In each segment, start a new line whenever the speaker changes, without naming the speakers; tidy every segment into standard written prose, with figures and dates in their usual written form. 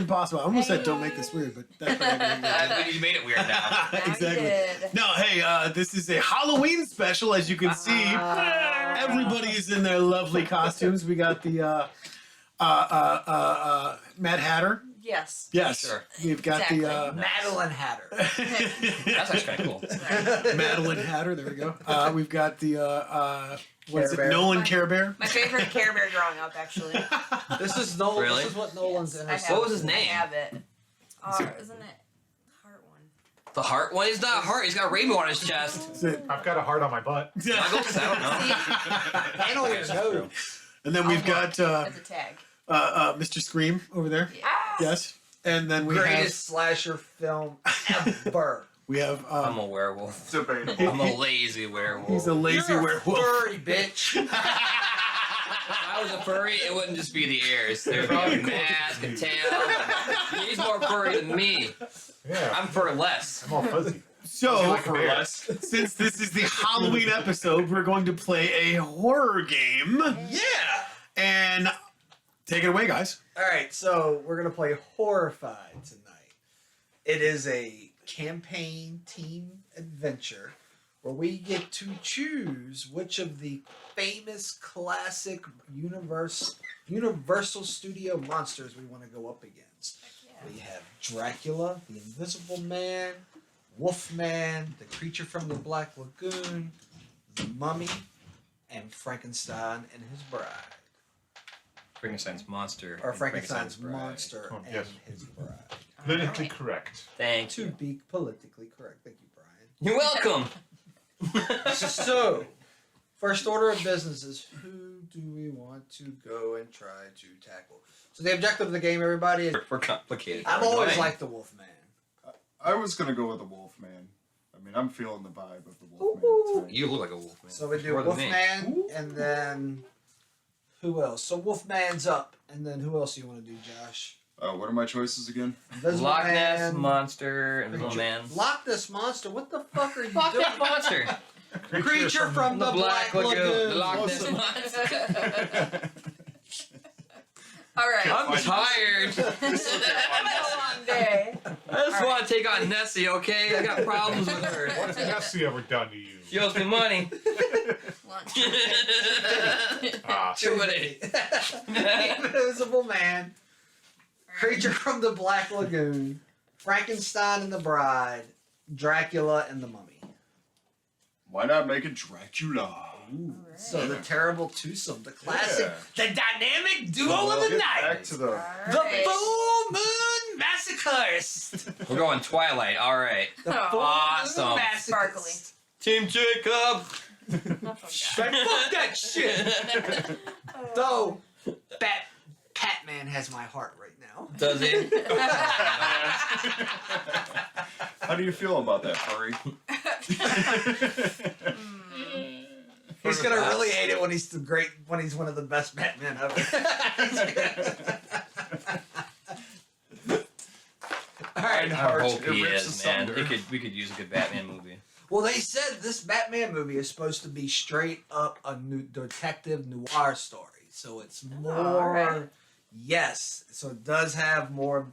impossible. I almost said don't make this weird, but that's not even
But you made it weird now.
exactly. No, hey, this is a Halloween special, as you can see. Everybody is in their lovely costumes. We got the Mad Hatter.
Yes.
Yes.
Sure.
We've got
Exactly.
the
Madeline Hatter.
That's actually kind of cool.
Madeline Hatter. There we go. We've got the what is it?
Care Bear.
Nolan Care Bear.
My favorite Care Bear growing up, actually.
This is Nolan.
Really?
This is what Nolan's in.
I have
What was his
it.
name?
I have it. Isn't it Heart one?
The heart one? He's not heart. He's got a rainbow on his chest.
That's it.
I've got a heart on my butt.
I don't know.
And on your nose.
And then we've got
As a tag.
Mr. Scream over there.
Yeah.
Yes. And then we
Greatest slasher film ever.
have
I'm a werewolf.
Debatable.
I'm a lazy werewolf.
he's a lazy
You're a
werewolf.
furry bitch.
If I was a furry, it wouldn't just be the ears. There'd be a mask, a tail. He's more furry than me.
Yeah.
I'm fur-less.
I'm all fuzzy.
So,
Like a bear.
since this is the Halloween episode, we're going to play a horror game.
Yeah.
And take it away, guys.
All right, so we're gonna play Horrified tonight. It is a campaign team adventure where we get to choose which of the famous classic Universal Studio monsters we want to go up against. We have Dracula, the Invisible Man, Wolfman, the Creature from the Black Lagoon, the Mummy, and Frankenstein and his bride.
Frankenstein's monster.
Or
and
Frankenstein's
bride.
monster
Oh,
and
yes.
his bride.
Politically correct.
Thank
To
you.
be politically correct. Thank you, Brian.
You're welcome.
So, first order of business is who do we want to go and try to tackle? So the objective of the game, everybody, is
We're complicated.
I've
We're
always
annoying.
liked the Wolfman.
I was gonna go with the Wolfman. I mean, I'm feeling the vibe of the
Ooh.
Wolfman tonight.
You look like a wolf, man.
So we do
More than me.
Wolfman, and then who else? So Wolfman's up, and then who else do you want to do, Josh?
What are my choices again?
Invisible
Loch Ness
Man,
monster, Invisible Man.
Loch Ness monster. What the fuck are you
Loch
doing?
Ness monster.
Creature from the Black Lagoon.
The Loch Ness
Awesome.
monster.
All right.
I'm tired.
It's been a long day.
I just want to take on Nessie, okay? I got problems with her.
What's Nessie ever done to you?
She owes me money.
Lunch.
Ah,
Too many.
Invisible Man, Creature from the Black Lagoon, Frankenstein and the Bride, Dracula and the Mummy.
Why not make it Dracula?
So the terrible twosome, the classic, the dynamic duo of the
Get
night,
back to the.
the Full Moon Massacres.
We're going Twilight, alright.
The Full
Awesome.
Moon Massacres.
Sparkly.
Team Jacob!
Fuck that shit. So, Batman has my heart right now.
Does he?
How do you feel about that, furry?
He's gonna really hate it when he's when he's one of the best Batman ever. All right,
I
Heart,
hope
it
he
rips
is, man.
asunder.
We could use a good Batman movie.
Well, they said this Batman movie is supposed to be straight up a new detective noir story, so it's more.
alright.
Yes, so it does have more.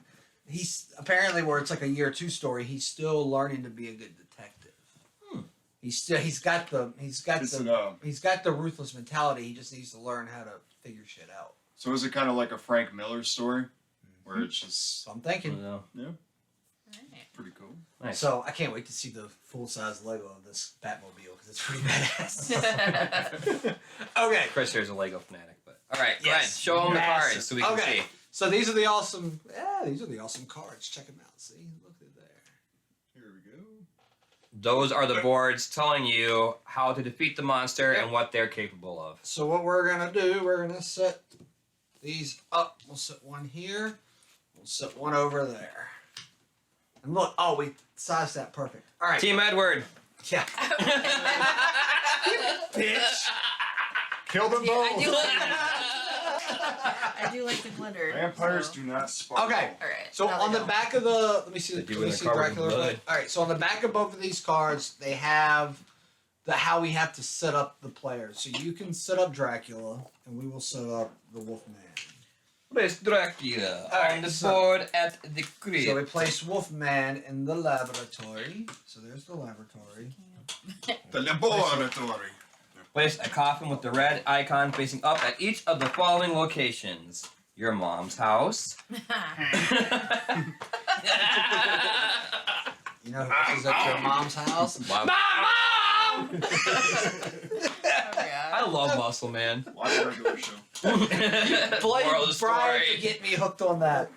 He's apparently where it's like a year two story. He's still learning to be a good detective. He's got the ruthless mentality. He just needs to learn how to figure shit out.
So is it kind of like a Frank Miller story, where it's just
So I'm thinking.
yeah, pretty cool.
Nice.
So I can't wait to see the full size Lego of this Batmobile because it's pretty badass. Okay.
Chris here's a Lego fanatic, but alright, go
Yes.
ahead. Show him the
Massive.
cards so we can
Okay.
see.
So these are the awesome. Yeah, these are the awesome cards. Check them out. See, look at there.
Here we go.
Those are the boards telling you how to defeat the monster and what they're capable of.
So what we're gonna do? We're gonna set these up. We'll set one here. We'll set one over there. And look, oh, we sized that perfect. All right.
Team Edward.
Yeah. Bitch.
kill them
I
both.
do like I do like the glitter.
Vampires
so.
do not sparkle.
Okay.
Alright.
So
now
on
they
the
know.
back of the, let me see.
They
Let
do
me
when they're
see
covered in
Dracula.
blood.
All right. So on the back of both of these cards, they have the how we have to set up the players. So you can set up Dracula, and we will set up the Wolfman.
Place Dracula
Alright,
on the
so-
board at the crib.
So we place Wolfman in the laboratory. So there's the laboratory.
The laboratory.
Place a coffin with the red icon facing up at each of the following locations. Your mom's house.
You know who is at your mom's house?
Mom!
Oh, God.
I love Muscle Man.
Watch the regular show.
Blame
Moral of the
Brian
story.
to get me hooked on that.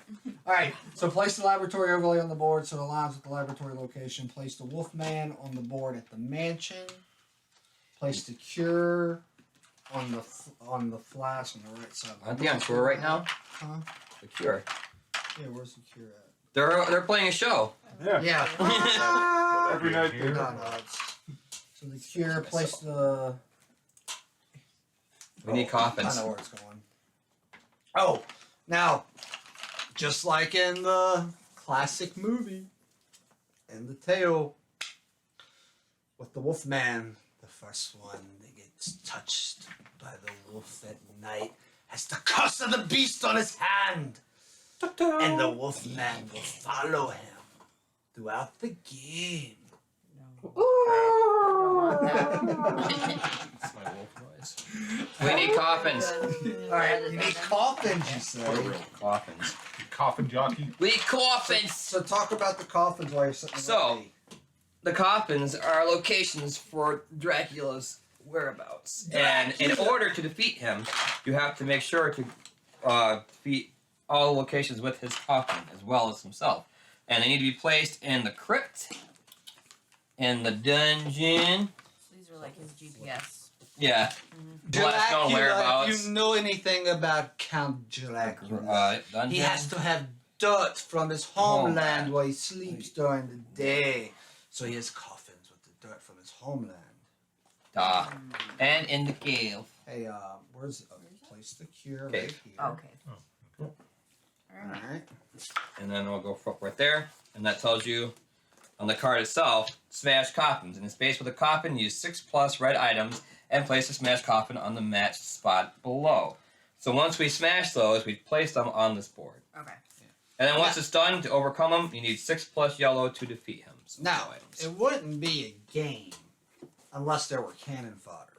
Alright, so place the laboratory overlay on the board so it aligns with the laboratory location. Place the Wolfman on the board at the mansion. Place the cure on the flask on the right side.
Aren't they on tour right now?
Huh?
The Cure.
Yeah, where's the cure at?
They're playing a show.
Yeah.
Yeah.
Every night.
Here.
No, so the cure, place the.
We need coffins.
I know where it's going. Oh, now, just like in the classic movie, in the tale, with the Wolfman, the first one that gets touched by the wolf at night has the curse of the beast on his hand, and the Wolfman will follow him throughout the game.
That's my wolf noise. We need coffins.
All right, you need coffins, you say.
Coffins.
Coffin jockey.
We need coffins.
So talk about the coffins while you're sitting.
So- The coffins are locations for Dracula's whereabouts. And in order to defeat him, you have to make sure to defeat all locations with his coffin as well as himself. And they need to be placed in the crypt, in the dungeon.
So these are like his GPS.
Yeah. Last known
Dracula,
whereabouts.
if you know anything about Count Dracula,
Dungeon.
he has to have dirt from his homeland where he sleeps during the day. So he has coffins with the dirt from his homeland.
Duh. And in the cave.
Hey, where's place the cure
Okay.
right here.
Oh, okay.
Oh,
Alright.
And then we'll go up right there. And that tells you on the card itself, smash coffins. In the space with a coffin, use 6+ red items and place the smashed coffin on the matched spot below. So once we smash those, we place them on this board.
Okay.
And then once it's done, to overcome them, you need 6+ yellow to defeat him. So
Now,
no items.
it wouldn't be a game unless there were cannon fodder.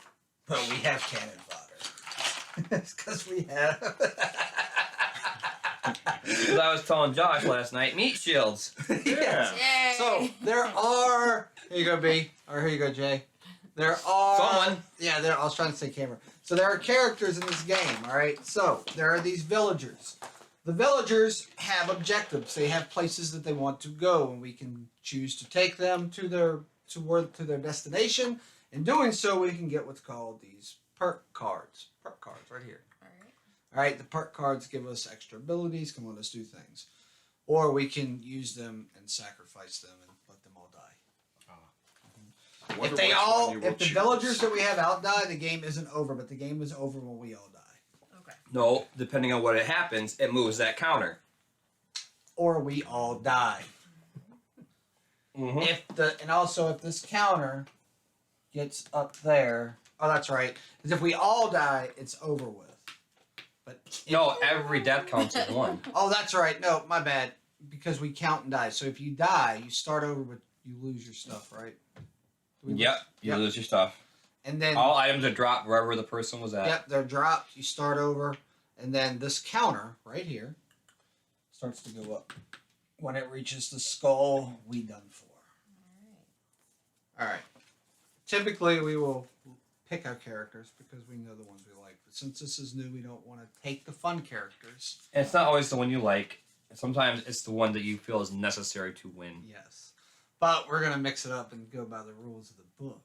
But we have cannon fodder. It's because we have.
As I was telling Josh last night, meat shields.
Yes.
Yay!
So there are. Here you go, B. Or here you go, Jay. There are.
Someone.
Yeah, there. I was trying to say camera. So there are characters in this game. All right. So there are these villagers. The villagers have objectives. They have places that they want to go, and we can choose to take them to their destination. In doing so, we can get what's called these perk cards. Perk cards right here.
Alright.
All right, the perk cards give us extra abilities, can let us do things. Or we can use them and sacrifice them and let them all die.
I wonder
If they
which
all,
one you will
if the
choose.
villagers that we have out die, the game isn't over, but the game is over when we all die.
Okay.
No, depending on what it happens, it moves that counter.
Or we all die.
Mm-hmm.
And also if this counter gets up there, oh that's right, because if we all die, it's over with. But
No, every death counts as one.
oh that's right, no, my bad, because we count and die. So if you die, you start over, but you lose your stuff, right? Do we lose-
Yep, you
Yep.
lose your stuff.
And then
All items are dropped wherever the person was at.
yep, they're dropped. You start over, and then this counter right here starts to go up. When it reaches the skull, we done for. All right. Typically, we will pick our characters because we know the ones we like. But since this is new, we don't want to take the fun characters.
And it's not always the one you like. Sometimes it's the one that you feel is necessary to win.
Yes. But we're gonna mix it up and go by the rules of the book.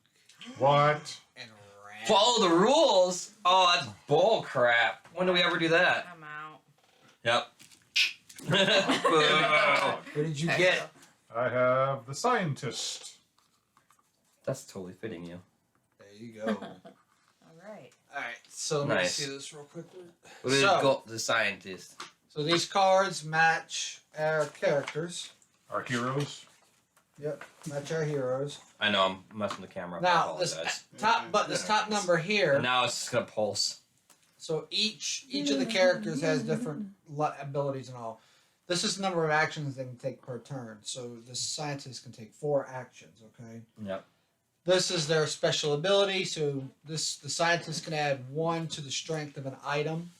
What?
And ran.
Follow the rules? Oh, that's bull crap. When do we ever do that?
I'm out.
Yep.
What did you get?
I have the scientist.
That's totally fitting you.
There you go.
Alright.
All right. So let me
Nice.
see this real quickly.
What is
So-
the scientist?
So these cards match our characters.
Our heroes.
Yep, match our heroes.
I know I'm messing the camera up. I
Now this
apologize.
top, but this top number here.
And now it's just gonna pulse.
So each of the characters has different abilities and all. This is the number of actions they can take per turn. So the scientist can take 4 actions. Okay.
Yep.
This is their special ability. So the scientist can add 1 to the strength of an item.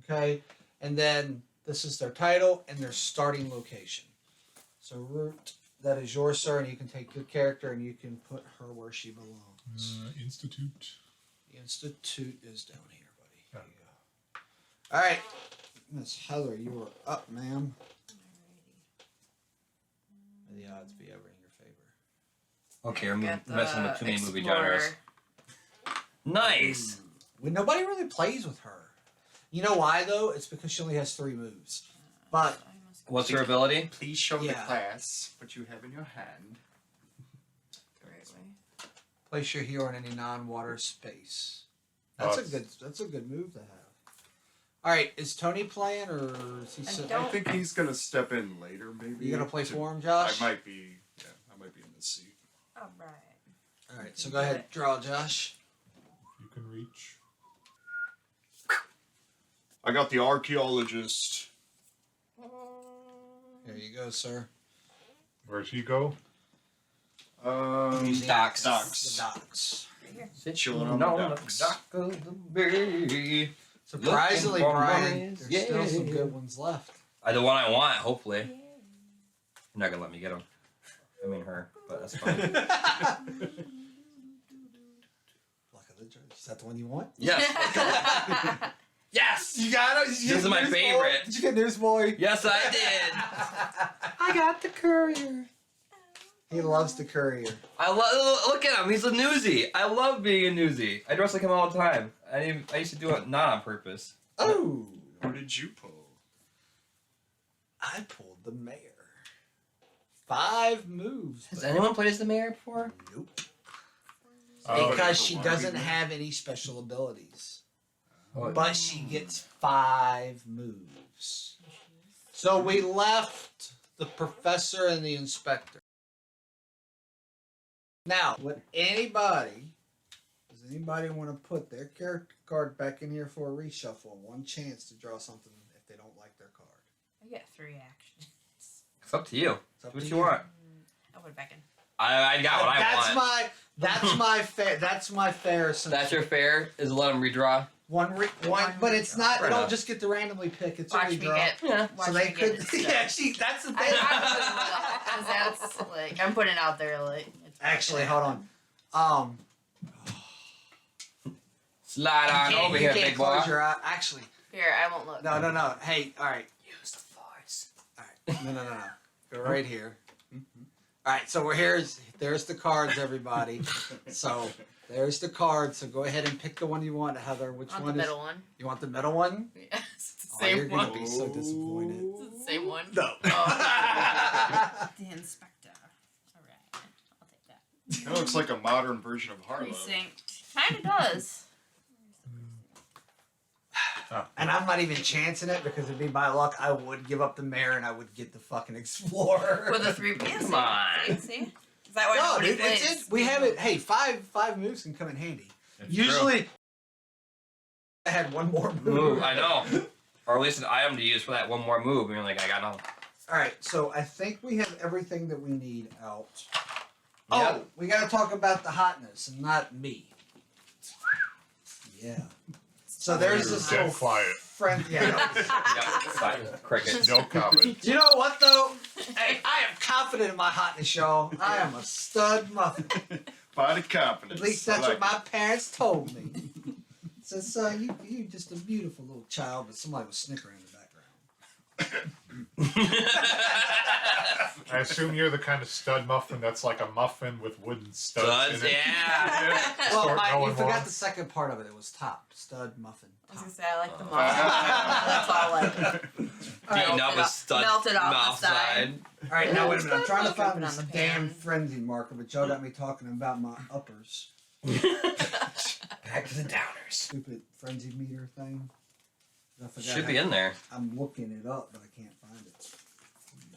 Okay, and then this is their title and their starting location. So Root, that is yours, sir, and you can take your character and you can put her where she belongs.
Institute.
The Institute is down here, buddy. Here you go. All right, Miss Heather, you are up, ma'am. May the odds be ever in your favor.
Okay, we're
Got the
messing with too many movie
Explorer.
genres. Nice.
Well, nobody really plays with her. You know why though? It's because she only has 3 moves. But
What's her ability?
Please show the
Yeah.
class what you have in your hand.
The right way.
place your hero in any non-water space. That's a good move to have. All right, is Tony playing or is he?
I think he's gonna step in later, maybe.
You gonna play
to-
for him, Josh?
I might be. Yeah, I might be in this seat.
All right.
All right, so go ahead, draw, Josh.
You can reach.
I got the archaeologist.
There you go, sir.
Where's he go?
Using
Docks.
The docks.
Chilling on the
No,
docks.
dock of the bay.
Surprisingly,
Looking for
Brian,
monies,
there's still some
yeah.
good ones left.
The one I want, hopefully. You're not gonna let me get him. I mean her, but that's fine.
Luck of the Judge. Is that the one you want?
Yes. Yes.
You got it.
This is my favorite.
Did you get Newsboy?
Yes, I did. I got the courier.
He loves the courier.
I love. Look at him. He's a newsie. I love being a newsie. I dress like him all the time. I used to do it not on purpose.
Oh,
Who did you pull?
I pulled the mayor. 5 moves.
Has
but
anyone played as the mayor before?
Nope.
Oh,
Because she doesn't have any special abilities.
Oh,
But she gets 5 moves. So we left the professor and the inspector. Now, does anybody want to put their character card back in here for a reshuffle? 1 chance to draw something if they don't like their card.
I get 3 actions.
It's up to you.
It's up
Do what
to
you want.
I put it back in.
I got what I want.
That's my fair. That's my fair.
That's your fair. Is let him redraw.
one, but it's not.
Fair
They don't
enough.
just get to randomly pick. It's a
Watch me
redraw.
get.
Yeah.
Watch
So
me
they
get
could.
it still.
Yeah, that's the thing.
Because that's like I'm putting it out there like. It's
Actually, hold on.
Slide on
You can't-
over
you
here,
can't
big boy.
close your eye. Actually,
Here, I won't look.
no. Hey, all right.
Use the force.
All right. No. Go right here. All right. So we're here. There's the cards, everybody. So there's the cards. So go ahead and pick the one you want, Heather. Which
On
one
the
is?
middle one.
You want the middle one?
Yes, it's the
Oh, you're
same
gonna
one.
be so disappointed.
It's the same one.
No.
Oh. The inspector. All right, I'll take that.
That looks like a modern version of Harlow.
Precinct. Kinda does.
And I'm not even chancing it because it'd be by luck. I would give up the mayor and I would get the fucking explorer.
With a 3 piece.
Come on.
See? Is that why
No,
nobody
dude,
plays?
it's it. We have it. Hey, five moves can come in handy.
It's
Usually, I had 1 more move.
Move. I know. Or at least an item to use for that one more move. And you're like, I got nothing.
All right, so I think we have everything that we need out.
Yep.
Oh, we got to talk about the hotness and not me. Yeah. So there's this
Dead
little
quiet.
friend. Yeah.
Yep. Fine. Cricket.
No comment.
You know what though? Hey, I am confident in my hotness, y'all. I am a stud muffin.
Body confidence.
At least
I
that's
like
what my parents told me. So, son, you just a beautiful little child, but somebody was snickering in the background.
I assume you're the kind of stud muffin that's like a muffin with wooden studs
Studs,
in it.
yeah.
Well,
Start
you
going
forgot
wrong.
the second part of it. It was top stud muffin.
I was
Top.
gonna say I like the muffin. That's all like.
Beating
Melted
up with
off-
studs.
melted off the
mouth
side.
All right, now wait a minute. I'm trying to find
Dripping
this
on the
damn
pan.
frenzy marker, but y'all got me talking about my uppers.
Back to the downers.
Stupid frenzy meter thing. I forgot
Should
how-
be in there.
I'm looking it up, but I can't find it.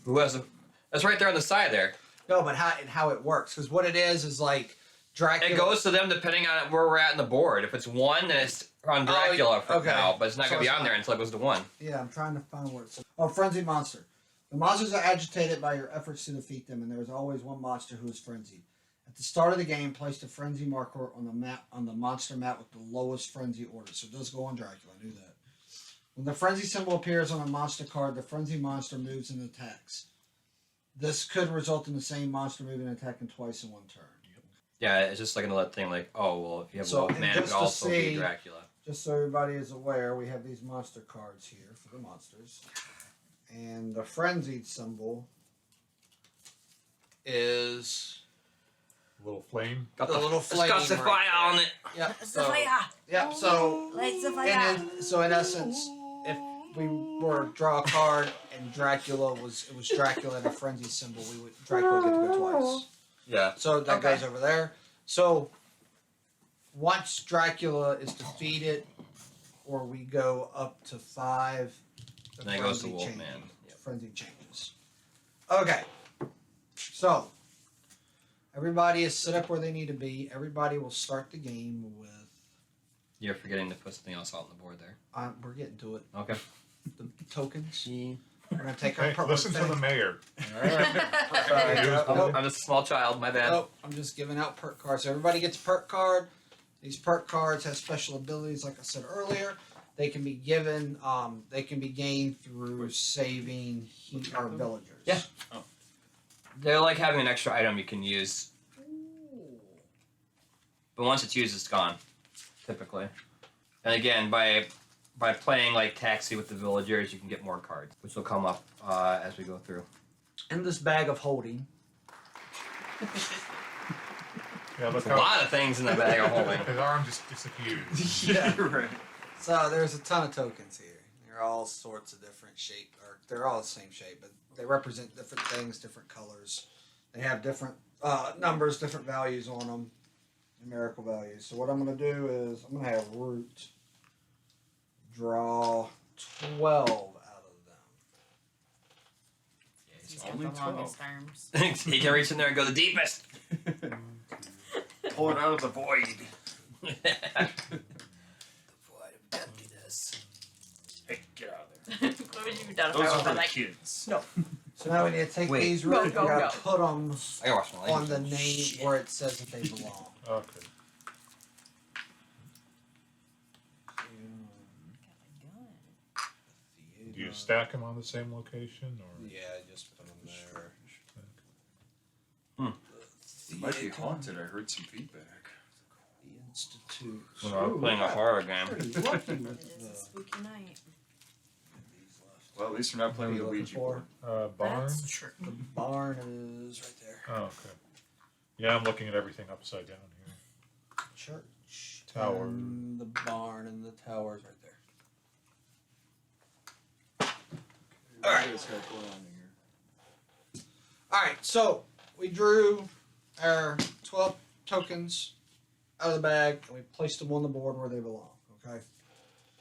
Who has a? That's right there on the side there.
No, but how it works, because what it is like Dracula.
It goes to them depending on where we're at in the board. If it's 1, then it's on Dracula for
okay.
now, but it's not
So
going to be
it's
on there until it goes to 1.
Yeah, I'm trying to find where it's. Oh, frenzied monster. The monsters are agitated by your efforts to defeat them, and there is always one monster who is frenzied. At the start of the game, place the frenzy marker on the map on the monster map with the lowest frenzy order. So it does go on Dracula. I knew that. When the frenzy symbol appears on a monster card, the frenzy monster moves and attacks. This could result in the same monster moving and attacking twice in one turn.
Yeah, it's just like another thing like, oh, well, if you have
So,
Wolf
and
Man, it
just
could
to
also
see-
be Dracula.
Just so everybody is aware, we have these monster cards here for the monsters. And the frenzied symbol is
Little flame.
Got
the little flame.
It's got the fire
right
on it.
there. Yep.
It's the
So,
fire.
yep. So,
Lights the fire.
so in essence, if we were to draw a card and Dracula it was Dracula and a frenzy symbol, Dracula would get to go twice.
Yeah.
So that
Okay.
goes over there. So once Dracula is defeated, or we go up to 5, the
Then it goes to
frenzy
Wolfman.
changes.
Yep.
Frenzy changes. Okay. So everybody is set up where they need to be. Everybody will start the game with.
You're forgetting to put something else out on the board there.
We're getting to it.
Okay.
The tokens. We're gonna take our
Hey,
purple
listen to the mayor.
Sorry,
Oh.
I'm just a small child, my bad.
Nope, I'm just giving out perk cards. So everybody gets a perk card. These perk cards have special abilities, like I said earlier. They can be given. They can be gained through saving our villagers.
Yeah. They're like having an extra item you can use. But once it's used, it's gone, typically. And again, by playing like Taxi with the villagers, you can get more cards, which will come up as we go through.
In this bag of holding,
Yeah, look
There's a
how
lot of things in the bag of holding.
his arm just disappeared.
yeah.
Right.
So there's a ton of tokens here. They're all sorts of different shape, or they're all the same shape, but they represent different things, different colors. They have different numbers, different values on them, numerical values. So what I'm going to do is I'm going to have Root draw 12 out of them.
He's
Only
got the
12.
longest arms.
He can reach in there and go the deepest.
Pull it out of the void.
The void of emptiness.
Hey, get out of there.
What would you done if
Those
I
are
was
for the
like,
kids.
no.
So now we need to take
Wait.
these
Go,
Root,
go,
we got
go.
to put them
I gotta watch my
on the
language.
name
Shit.
where it says that they belong.
Okay. Do you stack them on the same location, or?
Yeah, just put them there.
It might be haunted. I heard some feedback.
The Institute.
When I'm playing a horror game.
Pretty lucky with
It is a
the
spooky night.
these left.
Well, at least we're not playing with
What
a
are you
Ouija
looking
board.
Barn?
That's true.
The barn is right there.
Oh, okay. Yeah, I'm looking at everything upside down here.
Church.
Tower.
And the barn and the tower is right there.
All
right. Alright, so we drew our 12 tokens out of the bag and we placed them on the board where they belong. Okay.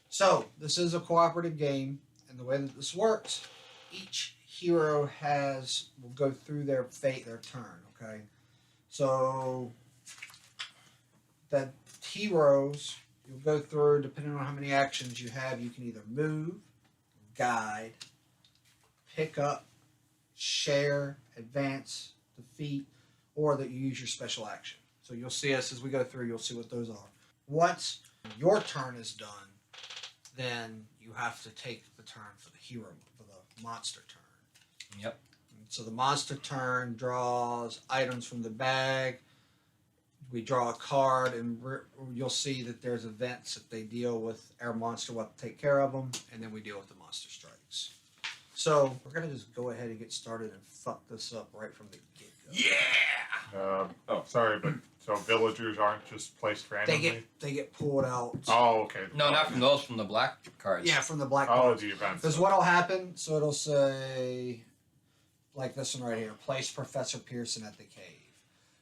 So this is a cooperative game, and the way that this works, each hero will go through their fate, their turn. Okay. So the heroes you'll go through, depending on how many actions you have, you can either move, guide, pick up, share, advance, defeat, or that you use your special action. So you'll see us as we go through, you'll see what those are. Once your turn is done, then you have to take the turn for the hero, for the monster turn.
Yep.
So the monster turn draws items from the bag. We draw a card, and you'll see that there's events that they deal with our monster, what to take care of them, and then we deal with the monster strikes. So we're gonna just go ahead and get started and fuck this up right from the get-go.
Yeah!
Sorry, but so villagers aren't just placed randomly?
They get pulled out.
Oh, okay.
No, not from those, from the black cards.
Yeah, from the black
Oh,
cards.
the events.
Because what'll happen? So it'll say, like this one right here, place Professor Pearson at the cave.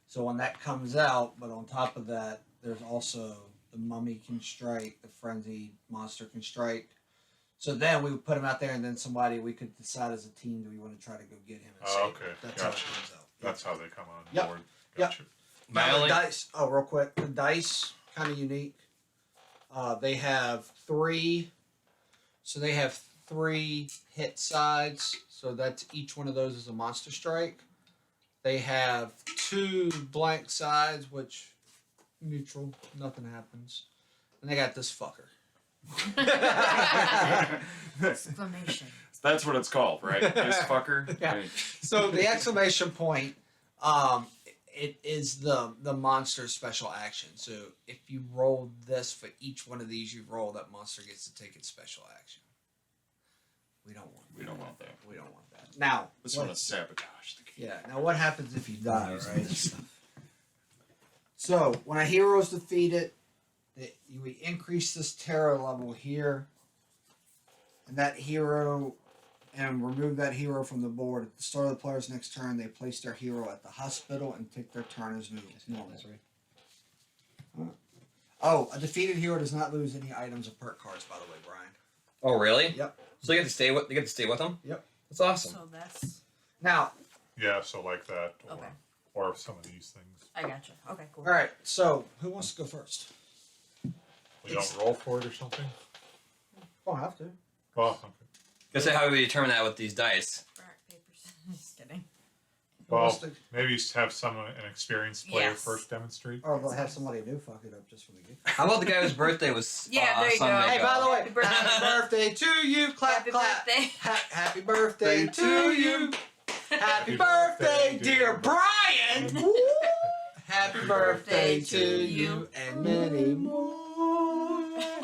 So when that comes out, but on top of that, there's also the mummy can strike, the frenzied monster can strike. So then we would put him out there, and then we could decide as a team, do we want to try to go get him and
Oh,
save
okay.
him. That's how it
Gotcha.
comes out.
That's how they come on
Yep.
board.
Yep.
Gotcha.
My
Now the
only
dice. Oh, real quick, the dice kind of unique. They have 3. So they have 3 hit sides. So that's each one of those is a monster strike. They have 2 blank sides, which neutral, nothing happens. And they got this fucker.
Exclamation.
That's what it's called, right? This fucker.
Yeah.
Right.
So the exclamation point, it is the monster's special action. So if you roll this for each one of these you roll, that monster gets to take its special action. We don't want that.
We don't want that.
We don't want that. Now,
This
what-
one is sabotage the game.
yeah. Now what happens if you die, right? So when a hero is defeated, we increase this terror level here, and that hero, and remove that hero from the board. At the start of the player's next turn, they place their hero at the hospital and take their turn as normal. Oh, a defeated hero does not lose any items or perk cards, by the way, Brian.
Oh, really?
Yep.
So you get to stay with them.
Yep.
That's awesome.
So that's
Now,
Yeah, so like that,
okay.
or some of these things.
I gotcha. Okay, cool.
all right. So who wants to go first?
We don't roll for it or something.
Don't have to.
Well, okay.
Guess how do we determine that with these dice?
Rock, paper, scissors. Just kidding.
Who wants
Well,
to,
maybe have an experienced player
Yes.
first demonstrate.
or they'll have somebody new fuck it up just for the gift.
How about the guy whose birthday was
Yeah, there you go.
Sunday?
Hey, by the way,
Happy birthday.
happy birthday to you! Clap,
Happy
clap.
birthday.
Happy birthday to you! Happy birthday, dear Brian! Woo! Happy birthday to you and many more.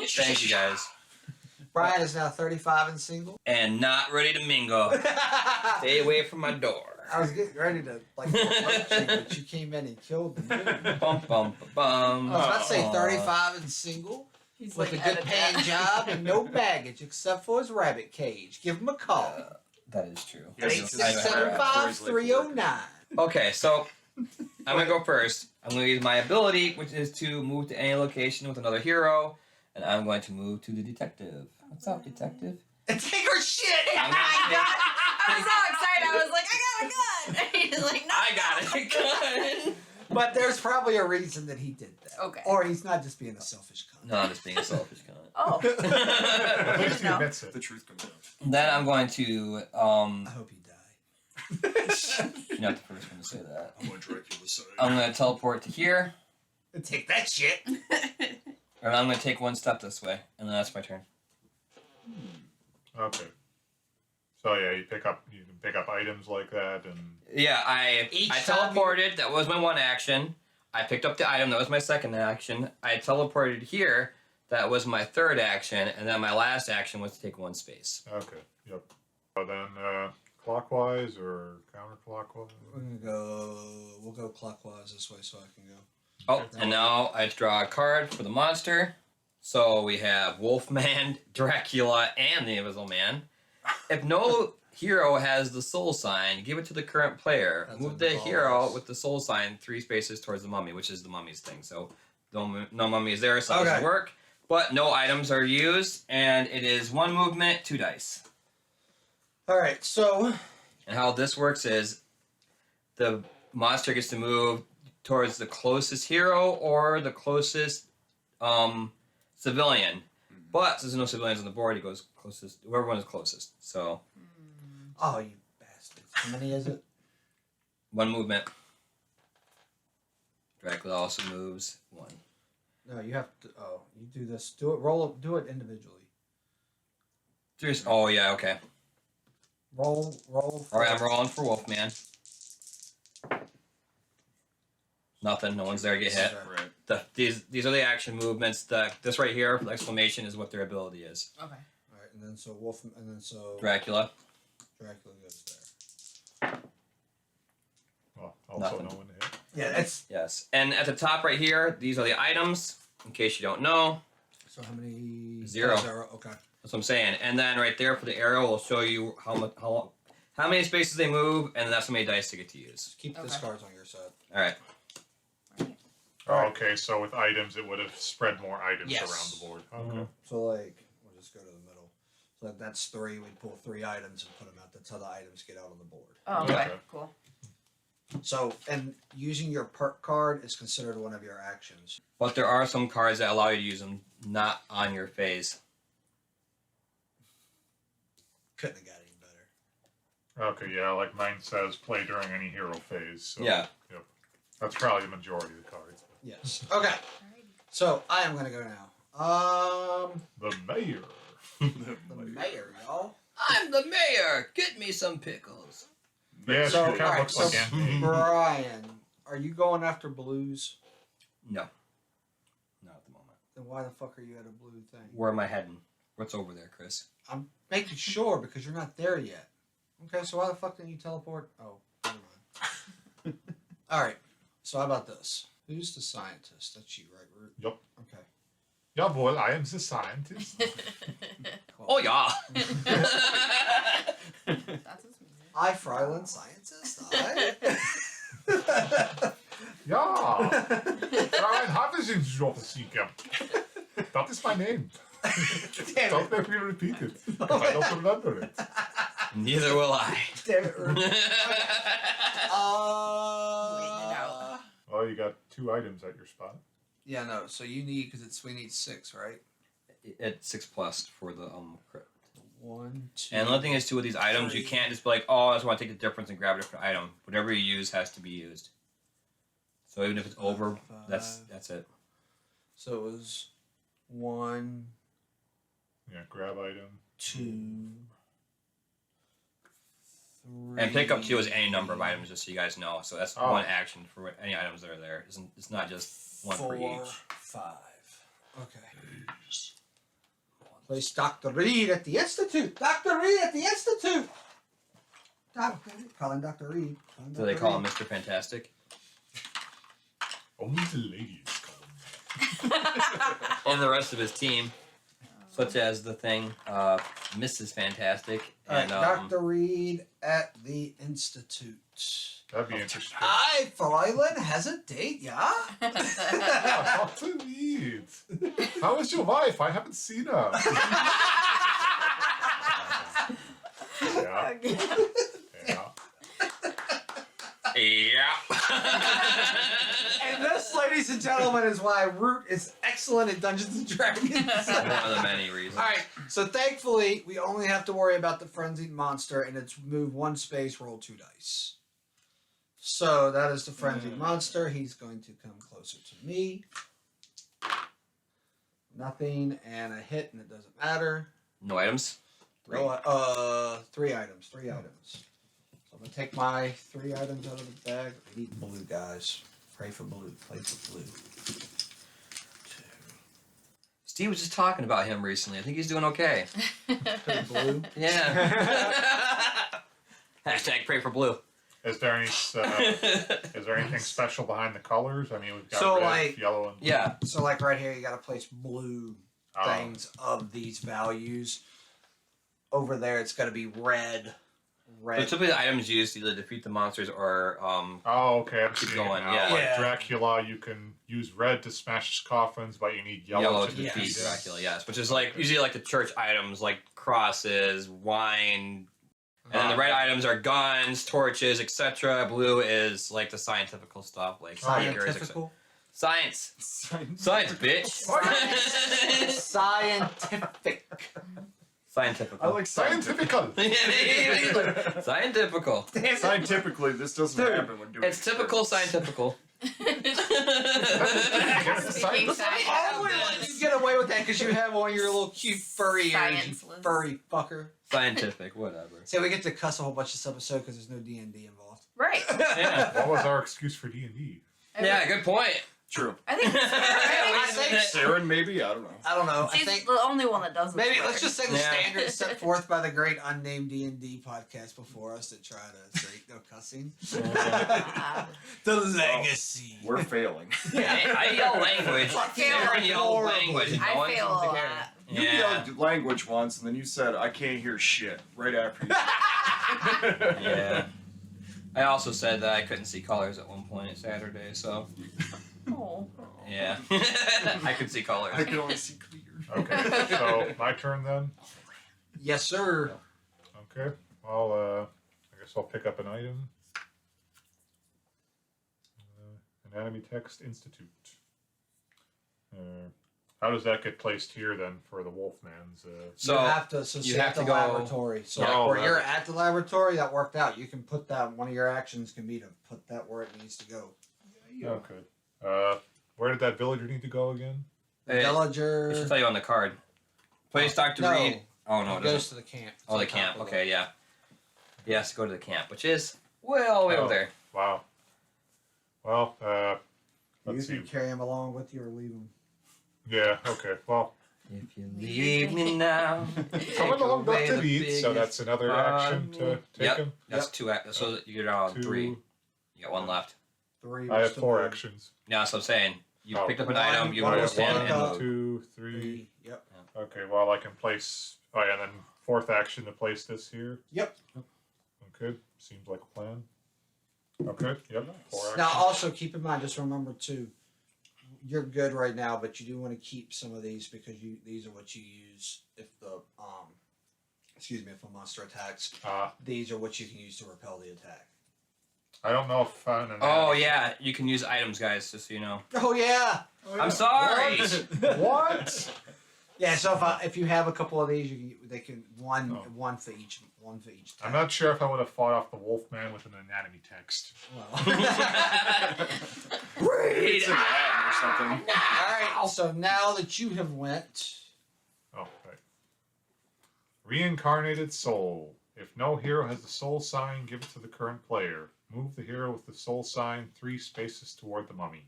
Thank you guys.
Brian is now 35 and single.
And not ready to mingle. Stay away from my door.
I was getting ready to promote you, but you came in and killed the mood.
Bum bum bum.
I was about to say
Aw.
35 and single
He's
with
like,
a good
edit
paying
that.
job and no baggage except for his rabbit cage. Give him a call.
That is true.
Yes,
I know.
867-5309.
Okay, so I'm gonna go first. I'm gonna use my ability, which is to move to any location with another hero, and I'm going to move to the detective. What's up, detective?
And take her shit!
I'm gonna take-
I was so excited. I was like, I got a gun. He's like, no.
I got it. Good.
But there's probably a reason that he did that.
Okay.
Or he's not just being a selfish cunt.
No, I'm just being a selfish cunt.
Oh.
At least he
No.
admits it.
The truth comes out.
Then I'm going to
I hope you die.
you're not the first one to say that.
I want Dracula side.
I'm gonna teleport to here,
Take that shit.
and I'm gonna take one step this way, and then that's my turn.
Okay. So yeah, you can pick up items like that, and
Yeah, I
Each
I
time
teleported. That was my one action. I picked up the item. That was my second action. I teleported here. That was my third action, and then my last action was to take one space.
okay, yep. So then clockwise or counterclockwise?
We'll go clockwise this way so I can go.
Oh, and now I draw a card for the monster. So we have Wolfman, Dracula, and the Invisible Man. If no hero has the soul sign, give it to the current player.
That's
Move
a
the
boss.
hero with the soul sign 3 spaces towards the mummy, which is the mummy's thing. So no mummy is there, so it
Okay.
doesn't work. But no items are used, and it is 1 movement, 2 dice.
Alright, so
And how this works is the monster gets to move towards the closest hero or the closest civilian. But since there's no civilians on the board, he goes closest, whoever one is closest. So
oh you bastards. How many is it?
1 movement. Dracula also moves 1.
No, you have to you do this. Do it individually.
Oh yeah, okay.
Roll
Alright, I'm rolling for Wolfman. Nothing, no one's there to get hit.
Okay.
These are the action movements. This right here, the exclamation, is what their ability is.
Okay.
Alright, and then so Wolf and then so
Dracula.
Dracula goes there.
Well, also
Nothing.
no one to hit.
Yeah, that's
Yes. And at the top right here, these are the items, in case you don't know.
so how many
0.
0, okay.
That's what I'm saying. And then right there for the arrow will show you how many spaces they move, and that's how many dice they get to use.
Just keep the
Okay.
cards on your side.
Alright.
Oh, okay, so with items, it would have spread more items
Yes.
around the board. Okay.
Mhm.
So like we'll just go to the middle. So that's 3, we pull 3 items and put them out. That's how the items get out on the board.
Oh, okay.
Okay.
Cool.
So, and using your perk card is considered one of your actions.
But there are some cards that allow you to use them not on your phase.
Couldn't have got any better.
Okay, yeah, like mine says, play during any hero phase. So,
Yeah.
Yep. That's probably the majority of the cards.
Yes. Okay.
Alrighty.
So I am gonna go now.
The mayor.
The mayor, y'all.
I'm the mayor. Get me some pickles.
Yeah,
So,
she kind of
alright,
looks
so
like Anthony.
Brian, are you going after blues?
No. Not at the moment.
Then why the fuck are you at a blue thing?
Where am I heading? What's over there, Chris?
I'm making sure because you're not there yet. Okay, so why the fuck didn't you teleport? Oh, never mind. Alright, so how about this? Who's the scientist? That's you, right, Root?
Yep.
Okay.
Yeah, boy, I am the scientist.
Cool.
Oh, yeah.
That's his music.
I, Fryland, scientist. I.
Ja, Fräulein Havesinsjoffesieke. That is my name.
Damn
Don't
it.
make me repeat it, because I don't remember it.
Neither will I.
Damn it, Root.
Waiting it out.
Well, you got 2 items at your spot.
Yeah, no. So you need because we need 6, right?
It's 6+ for the crit.
1, 2.
And the other thing is too with these items, you can't just be like, oh, I just want to take the difference and grab a different item. Whatever you use has to be used. So even if it's over, that's it.
So it was 1,
Yeah, grab item.
2, 3.
And pick up too is any number of items, just so you guys know. So that's
Oh.
one action for any items that are there. It's not just one for each.
5. Okay. Place Dr. Reed at the Institute. Dr. Reed at the Institute. Calling Dr. Reed. Calling
So they
Dr.
call him
Reed.
Mr. Fantastic.
Only the ladies call him.
And the rest of his team, such as the Thing, Mrs. Fantastic,
Alright,
and
Dr. Reed at the Institute.
That'd be interesting.
I, Fräulein, has a date, yeah?
Yeah, Dr. Reed. How is your wife? I haven't seen her. Yeah. Yeah.
yeah.
And this, ladies and gentlemen, is why Root is excellent at Dungeons and Dragons.
One of the many reasons.
Alright, so thankfully, we only have to worry about the frenzied monster, and it's move 1 space, roll 2 dice. So that is the frenzied monster. He's going to come closer to me. Nothing, and a hit, and it doesn't matter.
No items. 3.
No, 3 items. 3 items. So I'm gonna take my 3 items out of the bag. I need blue, guys. Pray for blue. Play for blue. 2.
Steve was just talking about him recently. I think he's doing okay.
Put blue.
Yeah. Hashtag pray for blue.
Is there anything special behind the colors? I mean, we've got
So,
red,
like-
yellow, and
Yeah.
So like right here, you gotta place blue
Oh.
things of these values. Over there, it's gotta be red.
So
Red.
typically the items used to either defeat the monsters or
Oh, okay. I'm
Keep
seeing it
going,
now.
yeah.
Like
Yeah.
Dracula, you can use red to smash coffins, but you need yellow, to
defeat
defeat it.
Dracula, yes. Which is like usually like the church items like crosses, wine, and then the red items are guns, torches, etc. Blue is like the scientific stuff, like speakers, etc.
Scientifical.
Science. Science, bitch.
Scientific.
Scientific.
I like
Scientifical.
Scientifical.
Scientifically, this doesn't
Dude,
happen when doing
It's typical scientifical.
Speaking
Only
science.
you get away with that because you have on your little cute furry ears, you
Scienceless.
furry fucker.
Scientific, whatever.
So we get to cuss a whole bunch this episode because there's no D&D involved.
Right.
Yeah.
What was our excuse for D&D?
Yeah, good point.
True.
I think
I think
Saren, maybe? I don't know.
I don't know. I
she's
think
the only one that does.
maybe let's just say the
Yeah.
standards set forth by the great unnamed D&D podcast before us that try to say no cussing. The legacy.
We're failing.
I yell language.
I feel
Everyone yells
horrible.
language. And no
I
one
fail a
seems to
lot.
care.
You
Yeah.
yelled language once, and then you said, I can't hear shit, right after you.
Yeah. I also said that I couldn't see colors at one point Saturday, so
Oh.
yeah. I could see colors.
I can only see clear.
Okay, so my turn then.
Yes, sir.
Okay. Well, I guess I'll pick up an item. Anatomy Text Institute. How does that get placed here then for the Wolfman's?
So
you have to. So
you
say
have
at the
to go-
laboratory. So
Yeah.
where
Oh,
you're
laboratory.
at the laboratory, that worked out. You can put that. One of your actions can be to put that where it needs to go.
Okay. Where did that villager need to go again?
It
Villager.
should tell you on the card. Place Dr.
No.
Reed. Oh no,
It
it
goes
doesn't.
to the camp. It's
Oh,
on
the
top
camp.
of
Okay, yeah. He has to go to the camp, which is well way
Oh.
over there.
Wow. Well,
You
let's see.
can carry him along with you or leave him.
Yeah, okay. Well,
If you leave me now,
coming along
away
Dr.
the
Beat, so
biggest
that's another
part
action
of
to
me.
take
Yep.
him.
That's two. So you get on 3.
Two.
You got 1 left.
3.
I have 4 actions.
Yeah, that's what I'm saying. You
Oh.
picked up an
One-
item. You
one
I
moved
have
was
in,
picked
and
up.
moved.
2, 3.
3. Yep.
Okay, well, I can place. Oh, yeah, and then 4th action to place this here.
Yep.
Okay, seems like a plan. Okay, yep. 4 actions.
Now, also keep in mind, just remember too, you're good right now, but you do want to keep some of these because these are what you use if the if a monster attacks. These are what you can use to repel the attack.
I don't know if an
Oh
anatomy-
yeah, you can use items, guys. Just so you know.
Oh yeah,
I'm sorry.
What?
yeah. So if you have a couple of these, they can one
Oh.
one for each attack.
I'm not sure if I would have fought off the Wolfman with an anatomy text.
Well.
Read.
It's an ad or something.
All right. So now that you have went,
Oh, right. Reincarnated soul. If no hero has the soul sign, give it to the current player. Move the hero with the soul sign 3 spaces toward the mummy.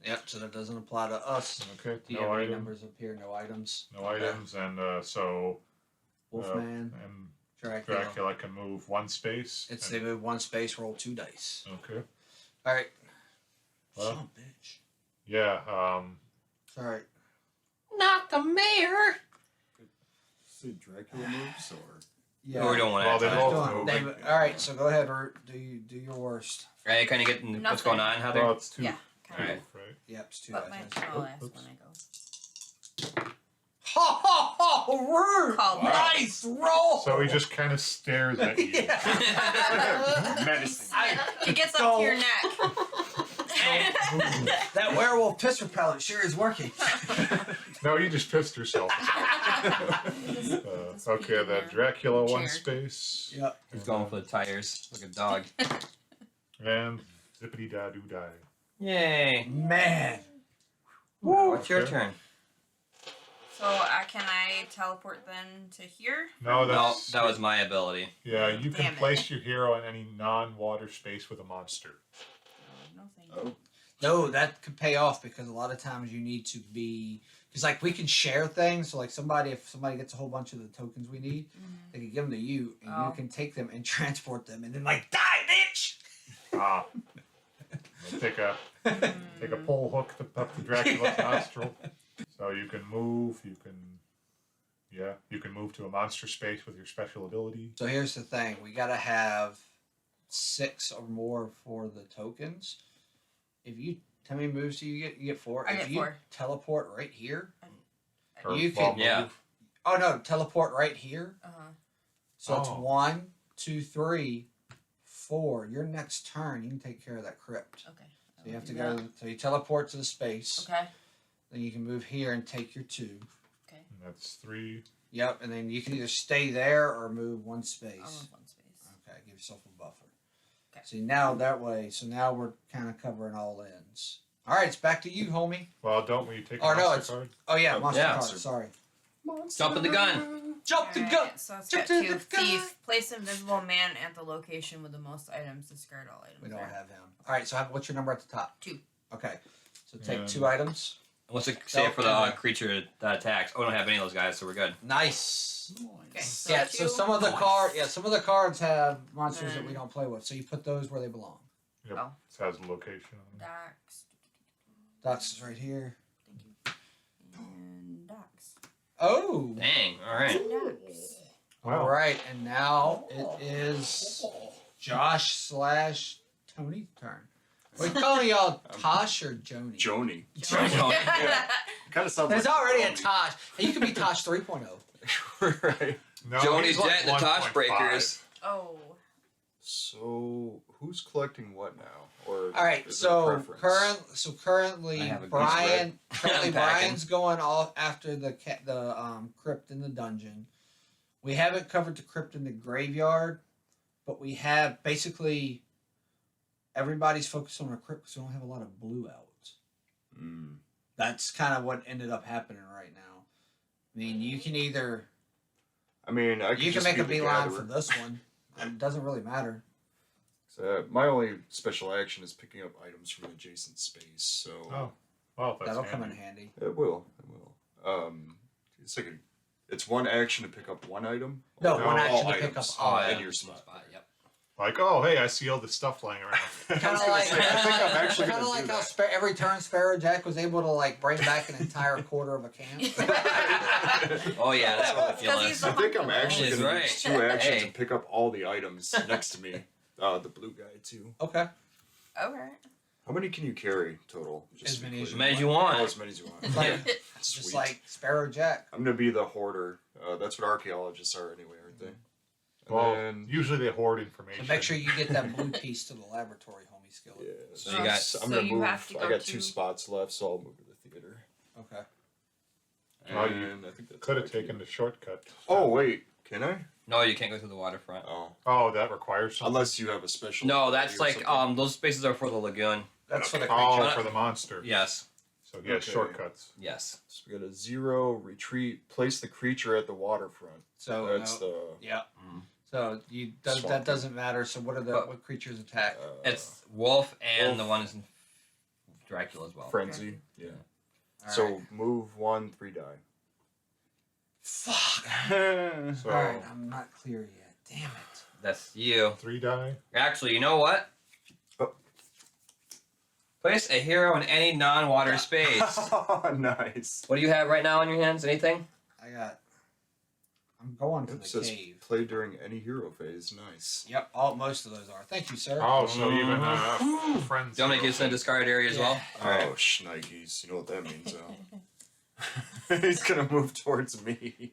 yep. So that doesn't apply to us.
Okay,
Do you
no
have any
item,
numbers up here? No items.
no
Okay.
items, and so
Wolfman,
and
Dracula.
Dracula can move 1 space.
It's
and-
they move 1 space, roll 2 dice.
okay.
All right.
Well.
Son of a bitch.
Yeah.
It's all right.
Not the mayor.
See Dracula moves or
Yeah.
No, we don't want
Well,
to.
they
All
both
right,
move.
all right, so go ahead, Art. Do your worst.
Right, kind of getting what's
Nothing.
going on, Heather.
Well, it's 2.
Yeah, kind
Alright.
of.
Right.
Yep, it's 2
But my
dice.
I'll ask
Oops.
when I go.
Ho ho ho! Rude.
Called
Nice roll.
So he just kind of stares at you.
Yeah.
medicine.
It gets up to your neck.
That werewolf piss repellent sure is working.
No, you just pissed yourself. Okay, that Dracula 1
Chair.
space.
Yep.
He's going for the tires like a dog.
And zippity da doo die.
Yay.
Man.
What's your
Okay.
turn?
So can I teleport then to here?
No,
No,
that's
that was my ability.
yeah. You can
Damn it.
place your hero in any non-water space with a monster.
No, thank you.
Oh,
No, that could pay off because a lot of times you need to be because like we can share things. So like if somebody gets a whole bunch of the tokens we need, they can give them to you, and you
Oh.
can take them and transport them, and then like die, bitch.
Ah, take a pole hook up to Dracula's nostril. So you can move. You can move to a monster space with your special ability.
So here's the thing: we gotta have 6 or more for the tokens. If you how many moves do you get 4?
I
if
get
you
4.
teleport right here,
Or
you
well,
can.
Yeah.
move.
Oh no, teleport right here. So it's
Oh.
1, 2, 3, 4. Your next turn, you can take care of that crypt.
Okay.
So you have to go. So you teleport to the space.
Okay.
Then you can move here and take your 2.
And that's 3.
Yep, and then you can either stay there or move 1 space.
I'll move 1 space.
Okay, give yourself a buffer.
Okay.
See now that way. So now we're kind of covering all ends. All right, it's back to you, homie.
Well, don't we take a
Oh, no,
monster card?
Oh yeah,
Oh,
monster
yeah.
card. Sorry.
Jump in the gun.
Jump the
Alright,
gun.
So it's
Jump
got
to
2.
the gun.
Thief. Place invisible man at the location with the most items. Discard all items.
We don't
there.
have him. All right, so what's your number at the top?
2.
Okay, so take
Yeah.
2 items.
What's it say for the creature that attacks? Oh, we don't have any of those guys, so we're good.
Nice.
Okay. So
Yeah,
2.
so some of the cards have monsters that we don't play with. So you put those where they belong.
Yep.
Oh.
It has a location on it.
Docks.
Docs is right here.
And docks.
Oh.
Dang. All right.
Docks.
Wow.
All right, and now it is Josh/Tony's turn. We call y'all Tosh or Joni?
Joni.
Yeah.
Kind of sounds
There's
like
already a
Joni.
Tosh. And you can be Tosh 3.0.
Right.
No,
Joni's
he's like
Jet and the Tosh
1.5.
Breakers.
Oh.
So who's collecting what now? Or
All right,
is there a
so
preference?
currently
I have a goose
Brian, currently
I'm packing.
Brian's going all after the crypt in the dungeon. We haven't covered the crypt in the graveyard, but we have basically everybody's focused on the crypt because we don't have a lot of blue owls.
Mm.
That's kind of what ended up happening right now. I mean, you can either
I mean, I could
you can
just
make
be
a
the
beeline
gatherer.
for this one. It doesn't really matter.
So, my only special action is picking up items from an adjacent space. So
Oh, well, that's
That'll come in
handy.
handy.
it will. It's like it's one action to pick up one item.
No,
or
one
all
action to pick
items
up all
in
items.
your spot.
Yep.
Like, oh, hey, I see all this stuff lying around.
Kind of like,
I think I'm actually
kind of
gonna
like
do
how
that.
every turn Sparrow Jack was able to like bring back an entire quarter of a camp.
Oh yeah, that's
Because he's
ridiculous.
the
I think I'm actually
He's
going to
right.
use 2 actions
Hey.
and pick up all the items next to me. The blue guy too.
Okay.
Okay.
How many can you carry total?
As
to be
many as
clear?
As you
Oh,
want.
as many as you want.
It's like,
Sweet.
just like Sparrow Jack.
I'm gonna be the hoarder. That's what archaeologists are anyway, aren't they? And
Well,
then,
usually they hoard information.
So make sure you get that blue piece to the laboratory, homie skillet.
yeah.
So you got-
I'm
so
gonna
you
move.
have to
I
go
got
to-
2 spots left, so I'll move to the theater.
Okay.
Oh, you
And I think that's
Could
all
have
I can
taken
do.
the shortcut.
Oh wait, can I?
No, you can't go through the waterfront.
Oh,
Oh, that requires something.
unless you have a special.
No,
ability
that's
or
like
something.
those spaces are for the lagoon.
That's for the
Oh,
creature.
for the monster.
Yes.
So he has
Okay.
shortcuts.
Yes.
So we got a 0 retreat. Place the creature at the waterfront.
So
That's
no,
the.
yeah.
Mm.
So you
Swamp.
that doesn't matter. So what are the
But-
what creatures attack?
It's Wolf and
Wolf.
the one is in Dracula as well.
Frenzy. Yeah.
All
So
right.
move 1, 3 die.
Fuck.
So
All right, I'm not clear yet. Damn it.
That's you.
3 die.
Actually, you know what?
Oh.
Place a hero in any non-water space.
Nice.
What do you have right now in your hands? Anything?
I'm going to
It
the
says
cave.
play during any hero phase. Nice.
Yep, all most of those are. Thank you, sir.
Oh, so even friends.
Do you want me to use in a discard area as well?
Oh, shnikes. You know what that means, He's gonna move towards me.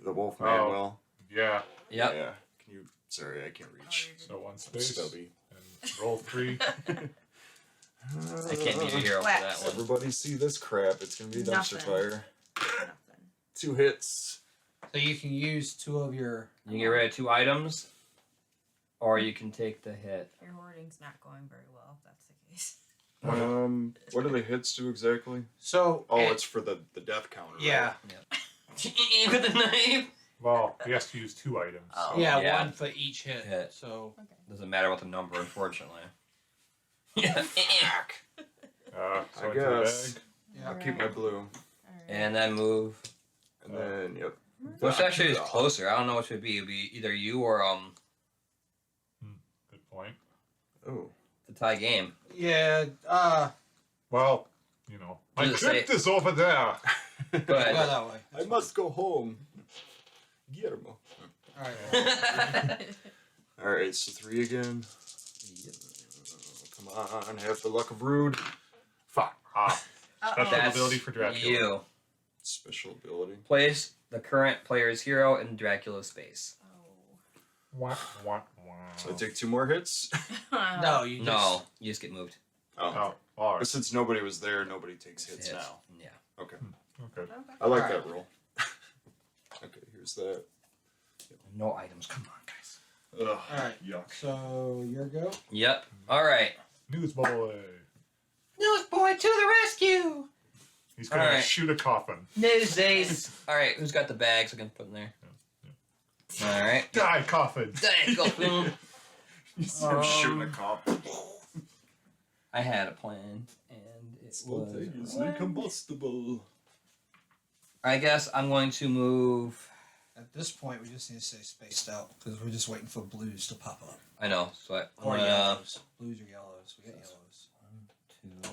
The Wolfman
Oh.
will.
Yeah.
Yep.
Yeah. Can you. Sorry, I can't reach.
So 1
I'm
space.
stubby.
And roll 3.
I can't be a hero for that one.
Everybody see this crap. It's gonna be a dumpster
Nothing.
fire.
Nothing.
2 hits.
So you can use 2 of your.
You can get rid of 2 items, or you can take the hit.
Your hoarding's not going very well, if that's the case.
What do the hits do exactly?
So.
Oh,
it-
it's for the death counter.
yeah.
With the knife.
Well, he has to use 2 items.
Oh.
Yeah,
Yeah.
1 for each hit.
Hit.
So.
Doesn't matter what the number, unfortunately. Yeah.
So
I
into the
guess.
bag.
Yeah.
I'll keep my blue.
Alright.
And then move.
And then, yep.
Which actually is closer. I don't know which would be. It'd be either you or
Good point.
Oh.
the tie game.
Yeah.
Well, you know, my
Does it
crypt
say-
is over there.
Go
Go
ahead.
that way.
I must go home. Guillermo.
All right.
Alright, so 3 again. Come on, have the luck of rude. Fuck.
Ah, special
That's
ability for Dracula.
you.
Special ability.
Place the current player's hero in Dracula's space.
Wah, wah, wah.
So I take 2 more hits.
No, you just.
No, you just get moved.
Oh.
Oh, all
But
right.
since nobody was there, nobody takes hits
Hits.
now.
Yeah.
Okay.
Okay.
I like
Alright.
that roll. Okay, here's that.
No items. Come on, guys.
Ugh.
All right.
Yuck.
So your go.
Yep. All right.
Newsboy.
Newsboy to the rescue.
He's gonna
All right.
shoot a coffin.
Newsdays. All right. Who's got the bags? I can put in there. All right.
Die, coffin.
Boom.
You see him shooting a cop.
I had a plan, and it was.
combustible.
I guess I'm going to move.
At this point, we just need to stay spaced out because we're just waiting for blues to pop up.
I know. So I'm
Or
gonna.
yellows. Blues or yellows. We got yellows.
1, 2.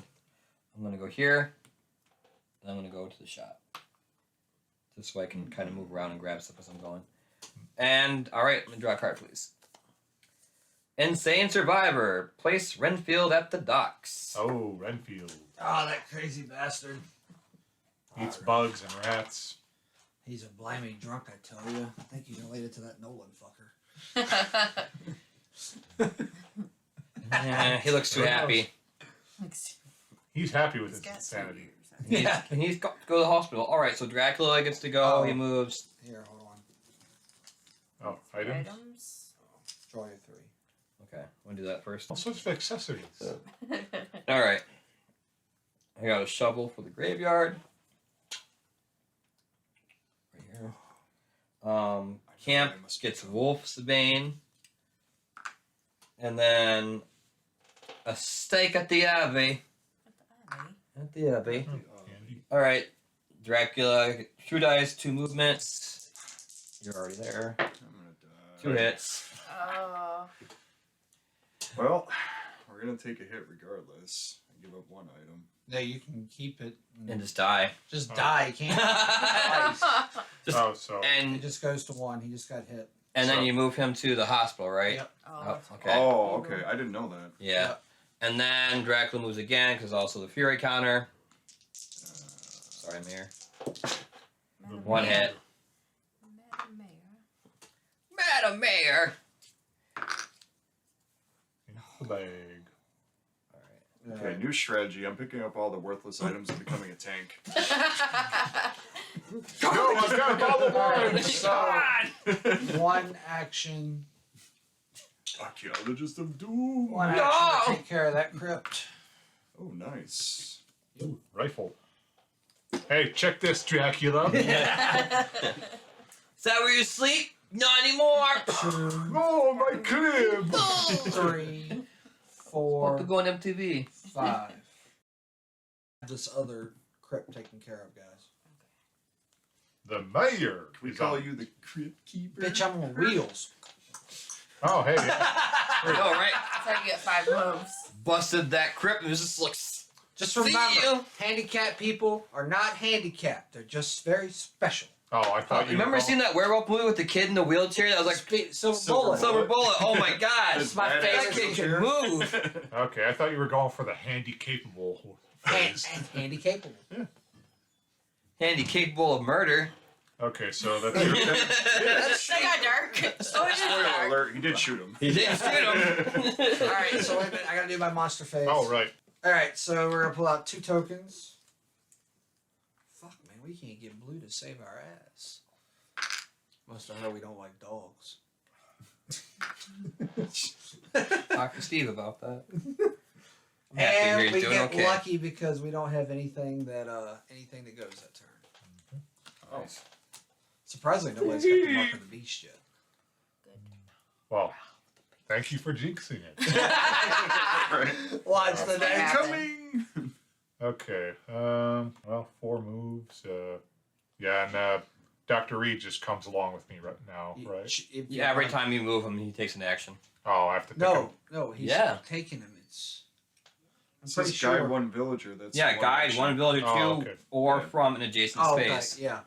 I'm gonna go here. And I'm gonna go to the shop. Just so I can kind of move around and grab stuff as I'm going. And all right, let me draw a card, please. Insane Survivor. Place Renfield at the docks.
Oh, Renfield.
Oh, that crazy bastard.
Eats bugs and rats.
He's a blimey drunk, I tell you. I think he's related to that Nolan fucker.
He looks too happy.
He's happy with
He's
his
got
insanity.
Yeah.
He needs to go to the hospital. All right, so Dracula gets to go.
Oh.
He moves.
Here, hold on.
Oh, items?
Items.
Draw your 3.
Okay, want to do that first.
All sorts of accessories.
All right. I got a shovel for the graveyard. Right here. Camp gets Wolf's Bane. And then a stake at the Abbey. At the Abbey.
Candy.
All right. Dracula, 2 dice, 2 movements. You're already there.
I'm gonna die.
2 hits.
Oh.
Well, we're gonna take a hit regardless. I give up 1 item.
No, you can keep it.
And just die.
Just
Oh.
die. You can't.
Just-
Oh, so
It
and
just goes to 1. He just got hit.
then you move him to the hospital, right?
Yep.
Oh, okay.
Oh, okay. I didn't know that.
Yeah.
Yep.
And then Dracula moves again because also the Fury counter. Sorry, Mayor.
Madam
1
Mayor.
hit.
Madam Mayor.
Madam Mayor.
in the leg.
Okay, new strategy. I'm picking up all the worthless items and becoming a tank.
Go, I've got all the lines!
1 action.
Archaeologist of Doom.
1
No!
action to take care of that crypt.
Oh, nice.
Ooh, rifle. Hey, check this, Dracula.
Is that where you sleep? Not anymore.
2,
Oh, my crib!
3,
Want
4,
to go on MTV?
5. This other crypt taken care of, guys.
The mayor.
Can we
is
call
on-
you the crypt keeper?
Bitch, I'm on wheels.
Oh, hey. Yeah.
All right.
That's how you get 5 moves.
Busted that crypt. It was just like.
Just
See
remember,
you.
handicapped people are not handicapped. They're just very special.
Oh, I thought you
Remember
were
seeing that werewolf movie with the kid in the wheelchair? That was like
Silver
Silver
bullet.
Silver Bullet. Oh my god.
That's my
Badass
favorite
That kid
picture.
can move.
Okay, I thought you were going for the handy-capable phrase.
And handy capable.
Handy capable of murder.
Okay, so that's your...
That got dark. Oh, it is
Spoiler
dark.
alert, he did shoot him.
He didn't shoot him.
Alright, so wait a minute. I gotta do my monster phase.
Oh, right.
Alright, so we're gonna pull out 2 tokens. Fuck, man, we can't get blue to save our ass. Must have heard we don't like dogs.
Talk to Steve about that. I'm happy to hear
And
you're
we
doing
get
okay.
lucky because we don't have anything that goes that turn.
Oh.
Surprisingly, nobody's got the mark of the beast yet.
Well, thank you for jinxing it.
Watch the next
Coming!
Okay, well, 4 moves. Yeah, and Dr. Reed just comes along with me right now, right?
Yeah, every time you move him, he takes an action.
Oh, I have to pick
No, he's
Yeah.
taking him. It's. I'm
This
pretty
is
sure.
guide 1 villager. That's
Yeah, guide
action.
1 villager 2
Oh, okay.
or
Yeah.
from an adjacent
Oh, okay,
space.
yeah.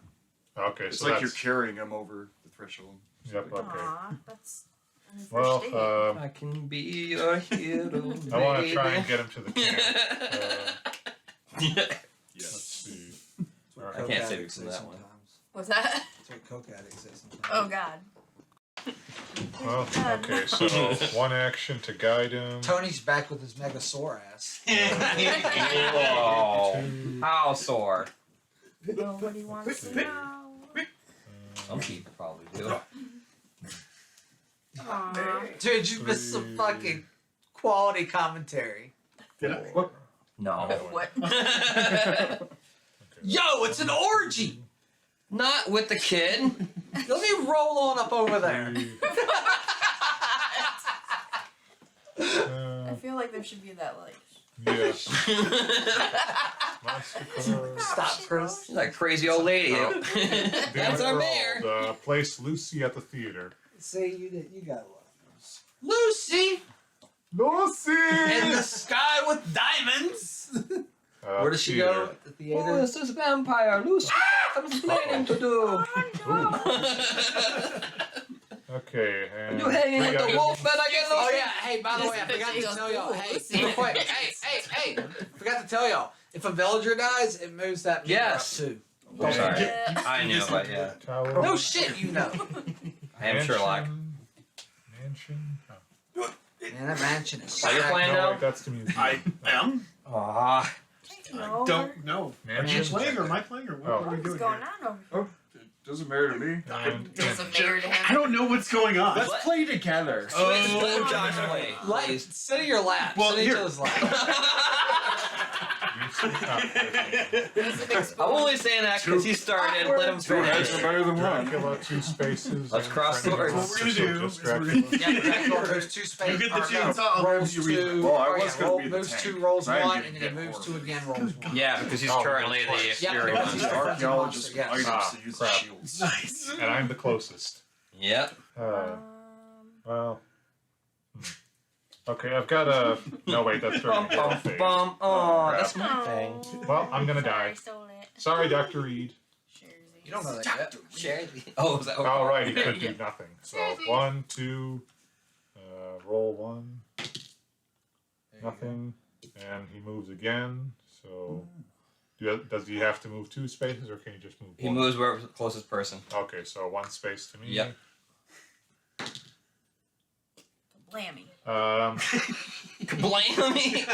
Okay,
It's
so
like
that's...
you're carrying him over the threshold.
Yep, okay.
Aw, that's on the first
Well,
date.
I can be your hero.
I want to
baby.
try and get him to the camp. Let's
Yes.
see.
That's what
Alright.
I
coke
can't save
addicts
you from
say
that one.
sometimes.
What's that?
That's what coke addicts say sometimes.
Oh god.
Well, okay, so 1 action to guide him.
Tony's back with his megasaur ass.
Whoa. How sore?
Nobody wants to know.
Some people probably do.
Aw.
Dude, you missed some fucking quality commentary.
No.
What?
Yo, it's an orgy!
Not with the kid.
Let me roll on up over there.
I feel like there should be that like.
Yes. Monster card.
Stop, Chris.
She's like a crazy old lady. That's our mayor.
Place Lucy at the theater.
See, you got a lot of those. Lucy!
Lucy!
In the sky with diamonds! Where does she go? At the
Who
theater?
is this vampire? Lucy, I'm explaining to do.
Okay, and...
You hanging with the wolf man again,
Oh
Lucy?
yeah, hey, by the way, I forgot to tell y'all. Hey,
Lucy.
real quick. Hey, forgot to tell y'all. If a villager dies, it moves that meter
Yes.
up too.
Oh, sorry.
Yeah.
I knew, but yeah.
Tower.
No shit, you know.
I am Sherlock.
Mansion. Oh.
Man, that mansion is
Are you
stacked.
playing
No,
now?
wait, that's the museum.
I am.
Ah.
No.
Don't know. Are you
Mansion.
playing or am I playing or what
Oh.
are we
What's
doing
going
here?
on over
It doesn't matter to me.
And
Doesn't matter to
I
him.
don't know what's going on.
Let's play together.
Let Josh play.
Like,
please.
sit in your lap.
Well,
sit in each
here.
other's lap.
He's a big
I'm
spoon.
only saying that because he started. Let him
Two heads
finish.
are better than one.
Dracula, 2 spaces.
Let's
and
cross
friendly
swords.
What we're gonna
monster,
do
so
is
just
we're
Dracula.
gonna-
Yeah, Dracula moves 2 spaces.
You get the
or no,
chainsaw, I'll
rolls
move you
2.
Well, I
or
was
yeah,
gonna
roll,
be the
moves
tank.
2, rolls
I am
1,
getting
and then he
hit
moves 2
horribly.
again, rolls 1.
Yeah, because he's
Oh,
currently
twice.
the
Yeah,
exterior
because
monster.
he's a-
Archaeologist
Yes.
items
Ah,
to use
crap.
as shields.
Nice.
And I'm the closest.
Yep.
Well. Okay, I've got a. No, wait, that's
Bum,
during the hero
bum,
phase.
bum. Oh,
crap.
that's my thing.
Well, I'm gonna
Sorry,
die.
stole it.
Sorry, Dr. Reed.
You don't know that yet.
Oh, is that okay?
Oh, right, he could do
Yeah.
nothing. So, 1, 2, roll 1,
There you go.
nothing, and he moves again. So, does he have to move 2 spaces, or can he just move 1?
He moves wherever the closest person.
Okay, so 1 space to me.
Yep.
Blammy.
Blammy.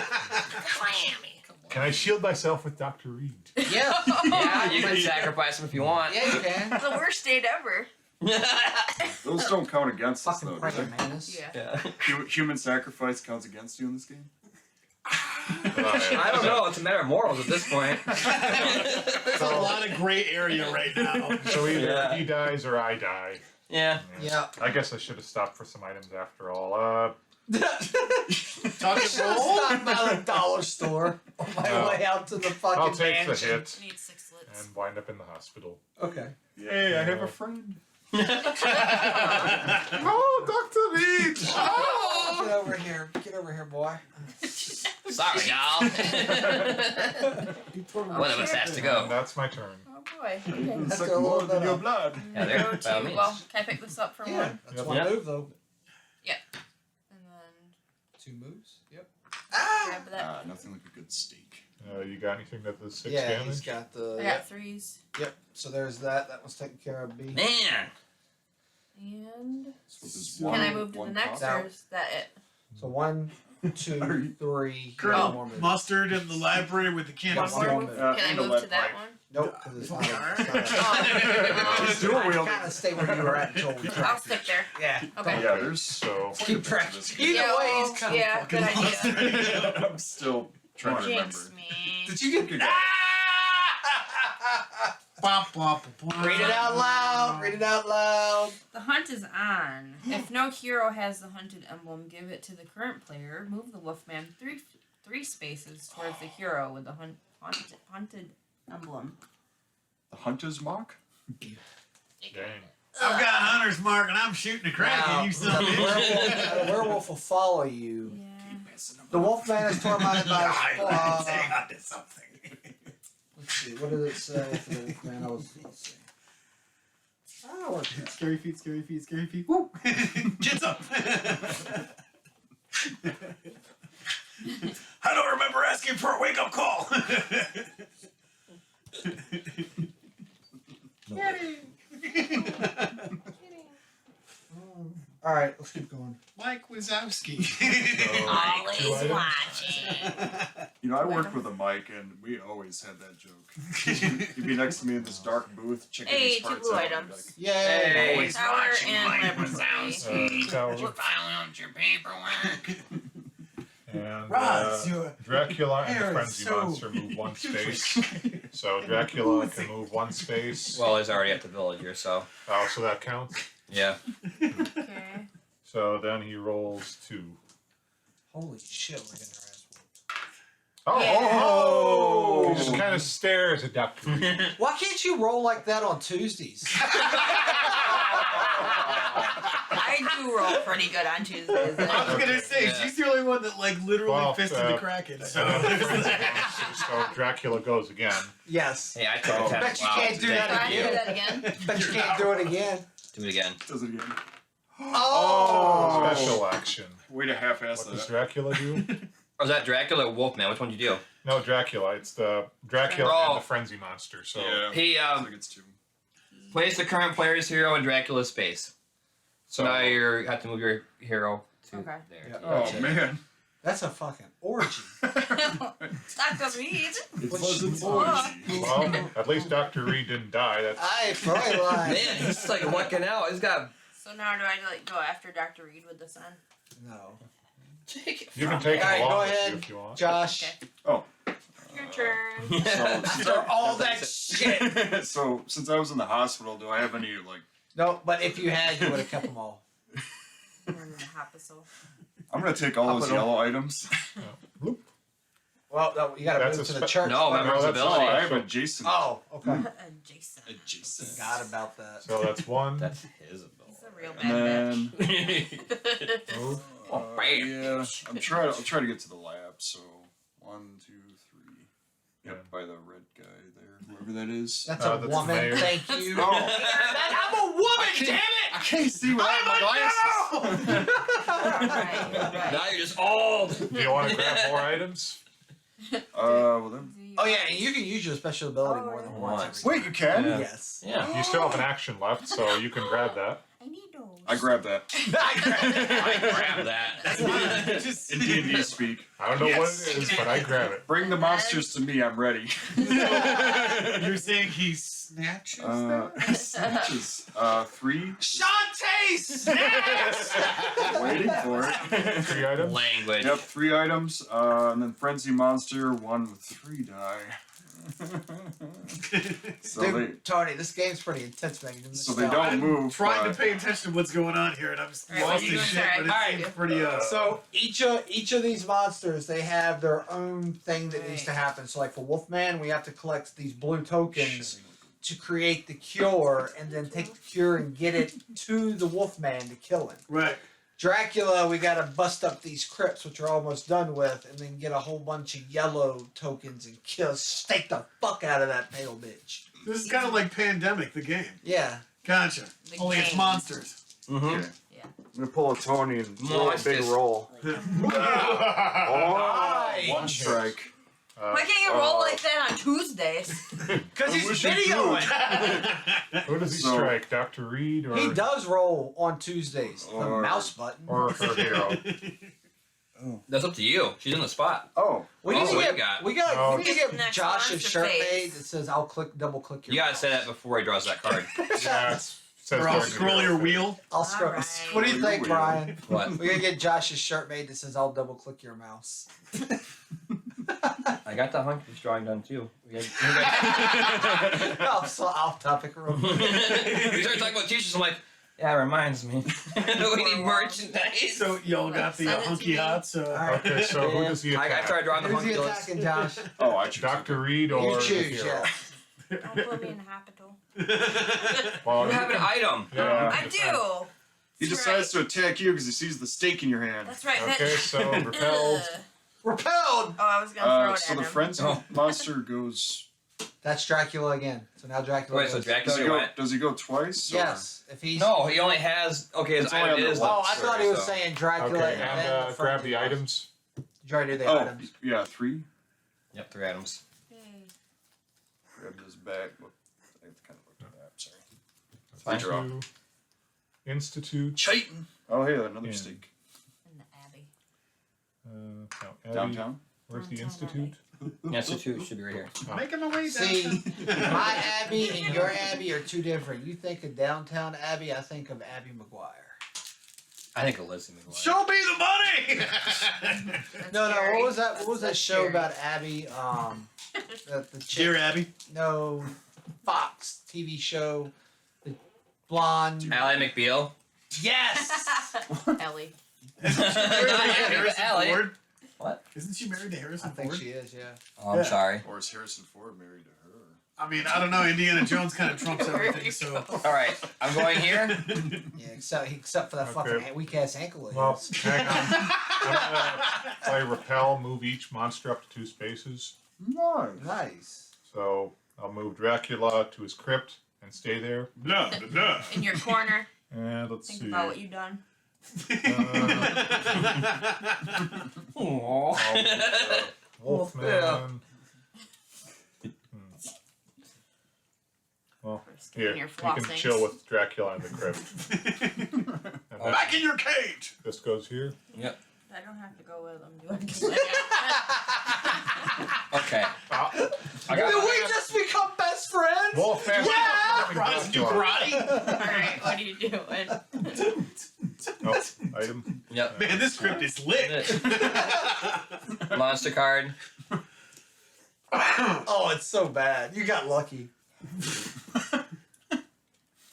Can I shield myself with Dr. Reed?
Yeah.
Yeah, you can sacrifice him if you want.
Yeah, you can.
The worst date ever.
Those don't count against us,
Fucking
though, do
praying
they?
mantis.
Yeah.
Human sacrifice counts against you in this game?
I don't know. It's a matter of morals at this point.
There's a lot of gray area right now.
So either
Yeah.
he dies or I die.
Yeah.
Yeah.
I guess I should have stopped for some items after all.
Talking roll.
Stop by the dollar store on my
No.
way out to the fucking
I'll take the
mansion.
hit
Need 6 slits.
and wind up in the hospital.
Okay.
Yay, I have a friend.
Oh, Dr. Reed!
Get over here. Get over here, boy.
Sorry, y'all. One of us has to
And
go.
that's my turn.
Oh boy. Okay.
That's
Suck
a little
more than
bit
your
of-
blood.
Yeah, there.
Go
By all
to,
means.
well, can I pick this up for
Yeah,
one?
that's
Yep.
one
Yeah.
move though.
And then
2 moves. Yep.
grab that.
Nothing like a good steak.
You got anything that does 6
Yeah,
damage?
he's got the.
I got 3s.
Yep. So there's that. That was taken care of. B.
Man.
And
So there's
can I move to the next,
cop.
or is that it?
So 1,
Are
2,
you-
3.
Colonel
one more move.
Mustard in the library with the
One
canister.
more
move?
move.
Can I
and a
move
lead
to that
pipe.
one?
Nope, because it's not.
Just do it,
I
Will.
kind of stay where you were at until we
I'll
tracked
stick there.
Yeah.
Okay.
Yeah, there's
So,
Keep track.
this
Either
Yeah,
way,
well,
he's kind
yeah,
of
good idea.
I'm still trying to remember.
Jinx me.
Did you get?
You got it.
Bop, bop, bop.
Read it out loud. Read it out loud.
The hunt is on. If no hero has the hunted emblem, give it to the current player. Move the Wolfman three spaces towards the hero with the hunted emblem.
The Hunter's Mark?
dang.
I've got Hunter's Mark and I'm shooting a Kraken, you son of a bitch.
The werewolf will follow you.
Yeah.
The Wolfman is tormented by.
Let's hang on to something.
Let's see. What did it say for the Wolfman? Let's see. Oh, we're
Scary feet, scary feet, scary feet. Woo! Jits up! I don't remember asking for a wake-up call.
All right, let's keep going.
Mike Wazowski.
Always watching.
You know, I worked with a Mike, and we always had that joke. He'd be next to me in this dark booth, checking
Hey,
his parts
two
out. and
items.
be
Yay!
Hey.
Always
Tower
watching
and
Mike
Leprosy.
Tower.
File out your paperwork.
And
Roz, you're
Dracula and the
Aaron,
Frenzy
so-
Monster move 1 space. So Dracula can move 1 space.
Well, he's already at the villager, so
Oh, so that counts.
yeah.
Okay.
So then he rolls 2.
Holy shit, we're getting our ass whooped.
Oh!
Yeah.
Oh! He just kind of stares at Dr. Reed.
Why can't you roll like that on Tuesdays?
I do roll pretty good on Tuesdays.
I was gonna say,
Yeah.
she's the only one that like literally
Well,
fisted the Kraken. So
And then the Frenzy Monster, so Dracula goes again.
Yes.
Hey, I took a
Oh.
10.
Bet you
Wow,
can't
it's
do
a
that
big
Can I do
deal.
that again?
Bet you can't do it again.
Do it again.
Does it again.
Oh!
Special action.
Way to half-ass
What does
that.
Dracula do?
Oh, is that Dracula or Wolfman? Which one did you do?
No, Dracula. It's the Dracula
Oh.
and the Frenzy Monster. So
Yeah.
He
I think it's 2.
place the current player's hero in Dracula's space. So now you have to move your hero to
Okay.
there.
Yeah.
Oh man.
That's a fucking orgy.
Dr. Reed.
It
Which-
wasn't
Oh.
Well, at least Dr. Reed didn't die. That's
I probably lied.
Man, he's like lucking out. He's got.
So now do I like go after Dr. Reed with this on?
No.
you can take
Alright,
him
go
along with
ahead.
you if you want.
Josh.
Okay. Your turn.
So,
After all that shit.
so since I was in the hospital, do I have any like?
No, but if you had, you would have kept them all.
And then the Hospital.
I'm gonna take all those
Hospital.
yellow items.
Well, no, you gotta
That's
move
a
to the
spe-
church.
No,
first.
members
that's
ability.
Oh, I have adjacent.
Oh, okay.
Jason.
Adjacent.
Forgot about that.
So that's one.
That's his
He's
ability.
a real
And
bad
then
bitch.
Move.
Oh, bam.
yeah, I'll try to get to the lab. So 1, 2, 3. Yep, by the red guy there, whoever that is.
That's
that's
a
the
woman.
mayor.
Thank you.
Oh.
I'm a woman, damn
I can't see without my glasses.
Alright, you're right.
Now you're just old.
Do you want to grab more items?
Well then.
Oh yeah, and you can use your special ability more than once.
Once.
every
Wait, you can?
Yeah.
Yes.
Yeah.
You still have an action left, so you can grab that.
I need those.
I grabbed that.
I grab that.
Just
In D&D speak.
I don't know
Yes.
what it is, but I grab it.
Bring the monsters to me. I'm ready.
You're saying he snatches them?
Snatches. 3.
Shantae snatch!
Waiting for it.
3 items.
Language.
Yep, 3 items. And then Frenzy Monster, 1 with 3 die. so
Dude, Tony, this game's pretty intense, man.
so they don't move.
Trying to
but-
pay attention to what's going on here, and I'm just
Alright,
lost
what are
in
you
shit,
doing,
but it
Sarah?
seems pretty,
So each of these monsters, they have their own thing that needs to happen. So like for Wolfman, we have to collect these blue tokens to create the cure, and then take the cure and get it to the Wolfman to kill him.
right.
Dracula, we gotta bust up these crypts, which we're almost done with, and then get a whole bunch of yellow tokens and stake the fuck out of that pale bitch.
This is kind of like Pandemic, the game.
Yeah.
Gotcha.
The
Only it's
game.
monsters.
Mm-hmm.
Okay.
Yeah.
I'm gonna pull a Tony and roll a big
Monsters.
roll.
Nice.
1 strike.
Why can't you roll like that on Tuesdays?
Because he's
wish he
videoing.
Who does he
So-
strike? Dr. Reed or
He does roll on Tuesdays. The
Or-
mouse button.
or her hero?
That's up to you. She's in the spot.
Oh.
We
Oh,
need to
what
get
you got?
we got
Oh.
we need to get
Next
Josh's
monster
shirt
face.
made that says I'll double click your
You gotta
mouse.
say that before he draws that card.
Yeah, it says
Or I'll
during the
scroll
hero
your
phase.
wheel.
I'll scroll.
Alright.
What do you think,
Weird.
Brian?
What?
We're gonna get Josh's shirt made that says I'll double click your mouse.
I got the hunky drawing done too. We
Oh, so off topic real quick.
started talking about t-shirts. I'm like, yeah, it reminds me. We need merchandise.
So y'all got the
Send it to
hunky
me.
hots.
Okay, so who does he
I
attack?
tried drawing the
Who's he
hunky
attacking, Josh?
Oh, I choose.
Dr. Reed or
You
the
choose,
hero?
yeah.
Don't put me in the hospital.
Well,
You have an item.
Yeah.
I do.
He
That's
decides
right.
to attack you because he sees the stake in your hand.
That's right.
Okay, so repelled.
Repelled!
Oh, I was gonna throw it
So
at
the
him.
frenzy
Oh.
monster goes.
That's Dracula again. So now Dracula.
Wait, so
goes.
Dracula went?
Does he go twice? or-
Yes. If he's.
No, he only has. Okay, his
It's only
item
on the
is.
left.
Oh, I thought he was
so-
saying Dracula
Okay,
and
and
then the
grab
Frenzy
the
monster.
items.
Did you already do the
Oh,
items?
yeah, 3.
Yep, 3 items.
Hey.
Grab this back. Look, I kind of looked at that. Sorry.
Fine.
Draw.
To Institute.
Chitin. Oh, hey, another
Yeah.
mistake.
In the Abbey.
No, Abbey.
Downtown.
Where's the
Downtown
Institute?
Institute should be right here.
Making my way
See,
down.
my Abbey and your Abbey are two different. You think of downtown Abbey, I think of Abbey McGuire.
I think of Lizzie McGuire.
Show me the money.
That's
No,
scary.
what was that? What was that
That's
show
scary.
about Abbey? The chick.
Dear Abby.
No, Fox TV show. The blonde.
Ally McBeal.
Yes.
Ellie.
Isn't she married to Harrison
Allie.
Ford?
What?
Isn't she married to
I
Harrison
think
Ford?
she is. Yeah.
Oh, I'm
Yeah.
sorry.
Or is Harrison Ford married to her?
I mean, I don't know. Indiana Jones kind of trumps everything, so.
All right, I'm going here.
Yeah. Except for that
Okay.
fucking weak ass ankle. of
Well,
his.
hang on. I'm gonna play repel, move each monster up to 2 spaces.
Nice.
Nice.
So I'll move Dracula to his crypt and stay there.
Blah, blah, blah.
In your corner.
And let's
Think
see.
about what you've done.
Wolfman. Well,
First,
here,
in your
you can
flossings.
chill with Dracula in the crypt.
Back in your cage!
This goes here.
Yep.
I don't have to go with them, do I? 'Cause I
Okay. I
Did
got
we just become best friends?
Wolfman.
Rise to karate.
Alright, what are you doing?
Oh, item.
Yep.
Man, this script is lit.
Monster card.
Oh, it's so bad. You got lucky.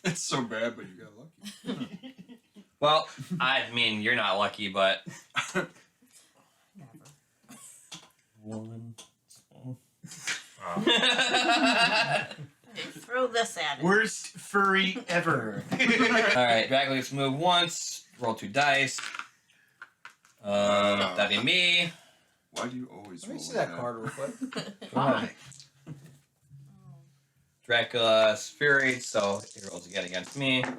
It's so bad, but you got lucky.
Well, I mean, you're not lucky, but.
Never.
One.
Throw this at it.
Worst furry ever.
Alright, Dracula's move once. Roll 2 dice. That'd be me.
Why do you always
Let me
roll
see
like
that card real quick.
Why? Dracula's Fury, so it rolls again against me.
2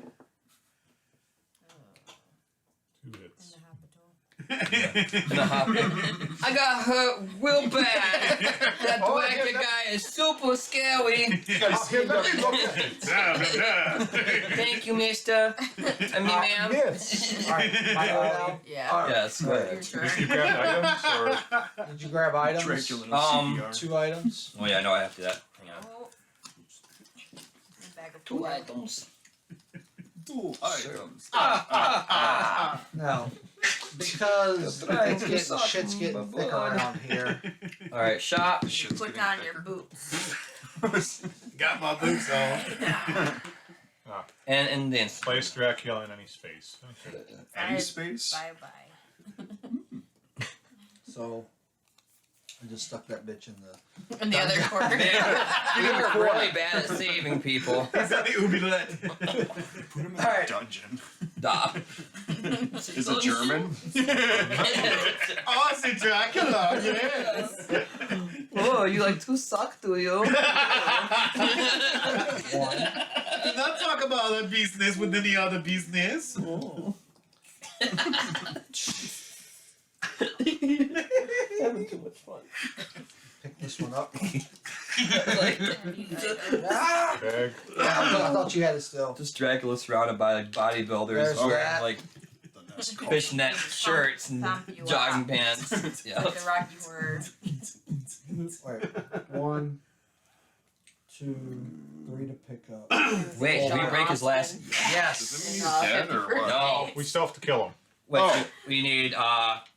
hits.
I got hurt real bad. That Dracula guy is super scary. Thank you, mister. I mean, ma'am.
Yes.
Alright, my go now.
Yeah.
Yes, go
Your
ahead.
turn.
You grab items or
Did you grab items?
Dracula no CPR.
2 items.
Oh, yeah, no, I have to do that. Hang on.
Oh. A bag of
2 items.
2 items.
No. Because shit's getting thicker around here.
Alright, shop.
Shit's
Put
getting
on
thicker.
your boots.
Got my boots on.
And then
place Dracula in any space. Okay.
Any space?
Bye bye.
So, I just stuck that bitch in the.
In the other corner.
Man, you're really bad at saving people.
Is that the oubliette?
Put him in
Alright.
a dungeon.
Stop.
Is it German?
Oh, c'est Dracula, yes.
Oh, you like to suck, do you?
Do not talk about that business with any other business.
Oh. Having too much fun.
Pick this one up.
Like,
Ah!
Bag.
Yeah, I thought you had it still.
just Dracula surrounded by like bodybuilders
There's
wearing
that.
like
The Nest cult.
fishnet shirts and
Thump you
jogging
up.
pants. Yeah.
Like the Rocky Horror.
Wait, 1, 2, 3 to pick up.
Wait, did we break his last?
Does
Yes.
it mean he's
No,
dead or what?
No.
We still have to kill him.
Wait,
Oh.
we need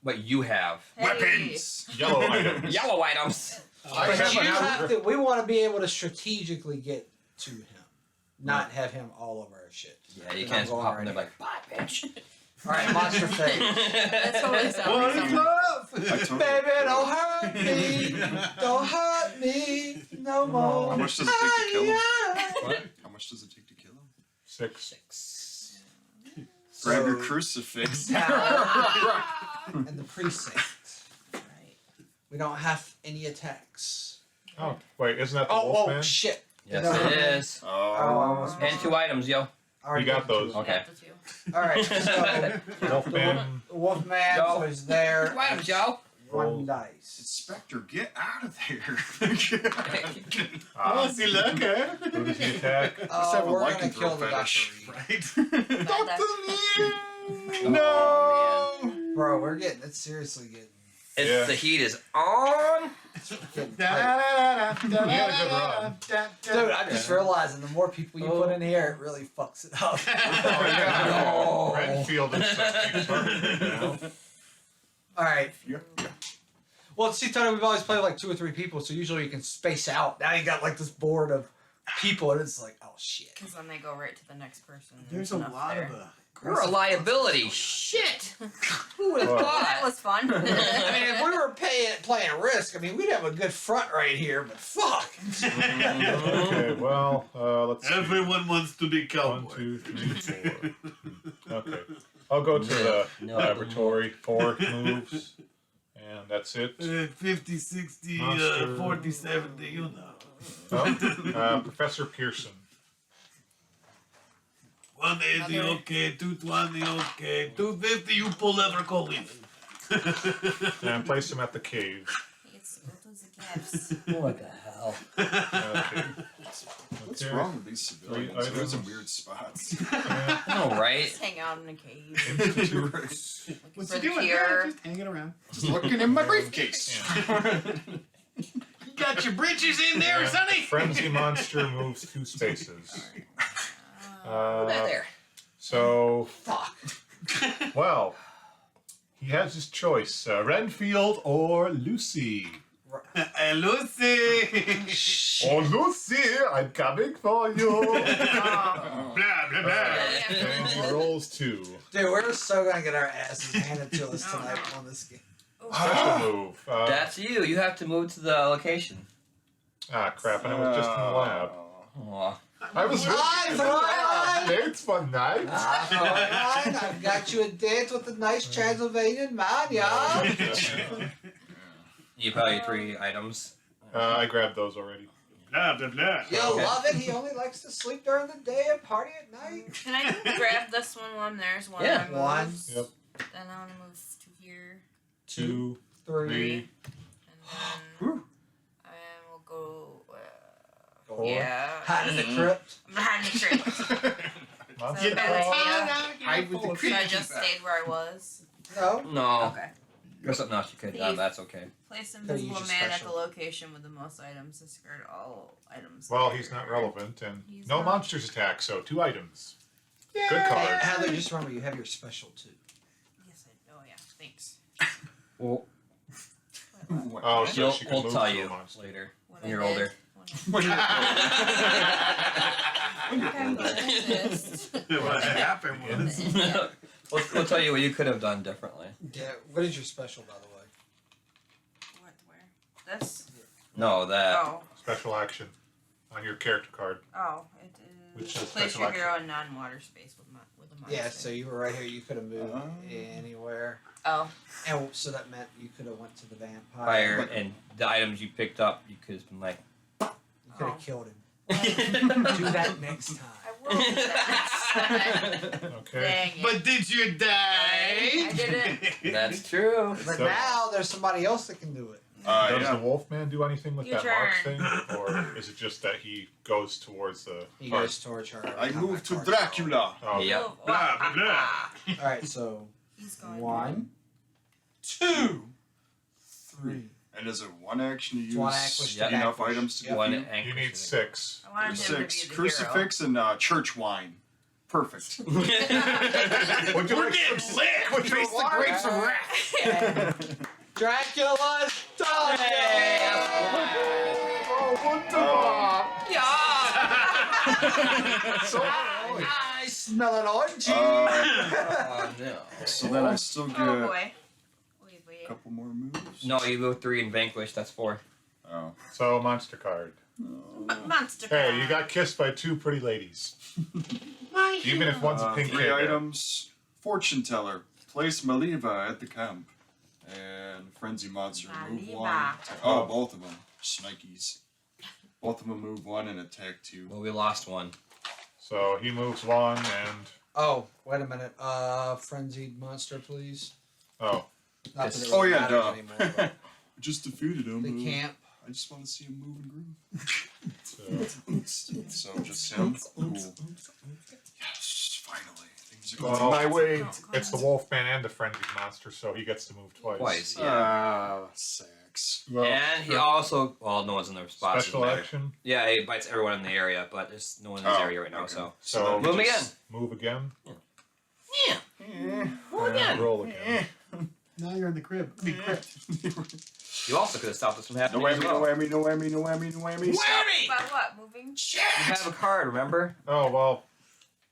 what you have.
Hey.
Weapons!
Yellow items.
Yellow items.
I
But
have
you
an
have to, we want to be able to strategically get to him, not have him all over our shit.
Yeah, you
And
can't
I'm
just
going
pop in
right
there like, bye, bitch.
All right, monster face.
That totally sounds
What
like
is
something.
love?
I totally
Baby, don't hurt me. Don't hurt me no more.
How much does it take to kill him?
What?
How much does it take to kill him?
6.
6.
Grab your
So-
crucifix.
And the precinct.
Right.
We don't have any attacks.
Oh, wait, isn't that the
Oh,
Wolfman?
oh, shit.
Yes,
No.
it is.
Oh, I
Oh.
almost
And 2 items, yo.
already
You got
did
those.
two.
Okay.
Got the 2.
All right, so
Wolfman.
Wolfman
Joe.
was there.
2 items, yo.
1 dice.
Inspector, get out of there.
Oh, c'est là que...
Who does he attack?
Let's have a
We're gonna
lycanthrope
kill the
fetish.
doctor.
Right?
Oh,
Bro, we're getting, it's seriously getting,
It's
Yeah.
the heat is on.
getting
Da,
tight.
da, da, da,
You had a good run.
da, da,
Dude, I'm just realizing the more people you put in here, it really fucks it up.
No.
Redfield is something targeted now.
Alright.
Yep.
Well, see, Tony, we've always played with like 2 or 3 people, so usually you can space out. Now you got like this board of people, and it's like, oh shit.
Because then they go right to the next person.
There's a
enough
lot
there.
of
You're a liability. Shit. Who would have
Well,
That
thought?
was fun.
I mean, if we were playing Risk, I mean, we'd have a good front right here, but fuck.
Okay, well, let's see.
Everyone wants to be
1,
cowboy.
2, 3, 4. Okay. I'll go to the
No.
laboratory. 4 moves. And that's it.
50, 60,
Monster.
40, 70, you know.
Oh, Professor Pearson.
180,
Another-
okay. 220, okay. 250, you pull lever, call with.
And place him at the cave.
Let's go to the caves.
What the hell? hell?
What's wrong with these civilians? They're in
items.
some weird spots.
I know, right?
Just hang out in a cave.
What's
For
he
the
doing?
cure.
Just hanging around.
Just looking in my briefcase.
You got your britches in there, sonny.
Frenzy monster moves 2 spaces.
There.
So,
Fuck.
well, he has his choice: Renfield or Lucy.
Hey, Lucy.
Oh, Lucy, I'm coming for you.
Blah blah blah.
And he rolls 2.
Dude, we're so gonna get our asses handed to us tonight on this game.
Special move.
That's you. You have to move to the location.
Crap! And I was just in the lab.
Aw.
I was
Alright.
dates one night.
Alright, I've got you a date with a nice Transylvanian man, yeah?
You probably 3 items.
I grabbed those already.
Blah blah blah.
You'll
Okay.
love it. He only likes to sleep during the day and party at night.
Can I grab this one while there's one?
Yeah.
of my
One.
moves?
Yep.
Then I want to move to here.
2,
3.
3,
And then we'll go.
4.
Yeah.
Hide in the crypt.
I'm behind the tree.
Monster
Get
card.
that.
Hide with the
So I
creepy
just stayed where I was.
No.
No.
Okay.
There's something else you could have done. That's okay.
Place
Gotta use
invisible
your
man at the
special.
location with the most items. Discard all items.
Well,
there.
he's not relevant, and
He's
no
not.
monsters attack, so 2 items. Good
Hey,
card.
Heather, just remember you have your special too.
Yes, I know. Yeah. Thanks.
Well,
Oh, so
she'll,
she can
we'll
move
tell
to a
you
monster.
later
What
when
I
you're
did.
older.
What
When
What happened was.
we'll tell you what you could have done differently.
Yeah. What is your special, by the way?
Where? This?
No, that.
Oh.
Special action on your character card.
Oh. It
Which
is.
is
Place
special
your
action.
hero in non-water space with a monster.
Yeah. So you were right here. You could have moved anywhere,
Oh.
and so that meant you could have went to the
Fire
vampire.
and the items you picked up, you could have been like.
You could have
Oh.
killed him.
Do
Do that next time.
I will do that.
Okay.
Dang it.
But did you die?
I didn't.
That's true.
But
So-
now there's somebody else that can do it.
Does the Wolfman do anything with
Your
that mark
turn.
thing, or is it just that he goes towards the?
He
heart?
goes towards her.
I moved to Dracula.
Oh,
Yeah.
Oh,
Blah, blah, blah.
All right. So
He's going.
1, 2, 3.
And is it one action to use
One action to
enough
vanquish.
items to
Yep.
get
One
you?
anchor.
You need 6.
I wanted him to
6.
be the
Crucifix and church wine. Perfect.
Would you like some
sick.
with your
Taste the
water?
grapes of wrath.
hero.
Dracula's done.
Yeah.
So,
I smell an orgy.
Oh, no.
So then I still get
Oh
a
boy. Wait.
couple more moves.
No, you move 3 and vanquish. That's 4.
Oh.
so monster card.
Monster.
Hey, you got kissed by 2 pretty ladies.
My
Even if one's a pink
3
hair.
items. Fortune teller. Place Maliva at the camp. And frenzy monster. Move
Maliva.
1. Oh, both of them. Shnikes. Both of them move 1 and attack 2.
Well, we lost 1.
So he moves 1 and
Oh, wait a minute. Frenzied monster, please.
oh,
Not
Yes.
that it
Oh
really
yeah,
matters
duh.
anymore, but
Just defeated him.
the camp.
I just want to see him move and
so,
groove. So just him. Cool. Yes, finally. Things are going
well,
my way.
it's the Wolfman and the frenzied monster, so he gets to move twice.
Twice, yeah.
Ah, sex.
Well,
And he
sure.
also, well, no one's in the spot. so it
Special
doesn't matter.
action.
Yeah, he bites everyone in the area, but there's no one in this
Oh,
area right now,
okay.
so.
So
Move again.
Move again.
Yeah. Move
And
again.
roll again.
Now you're in the crib. Big crypt.
You also could have stopped this from
No
happening.
whammy,
as
no
well.
whammy, no whammy, no whammy, no whammy. Stop.
About what? Moving?
You have a card, remember?
Oh well,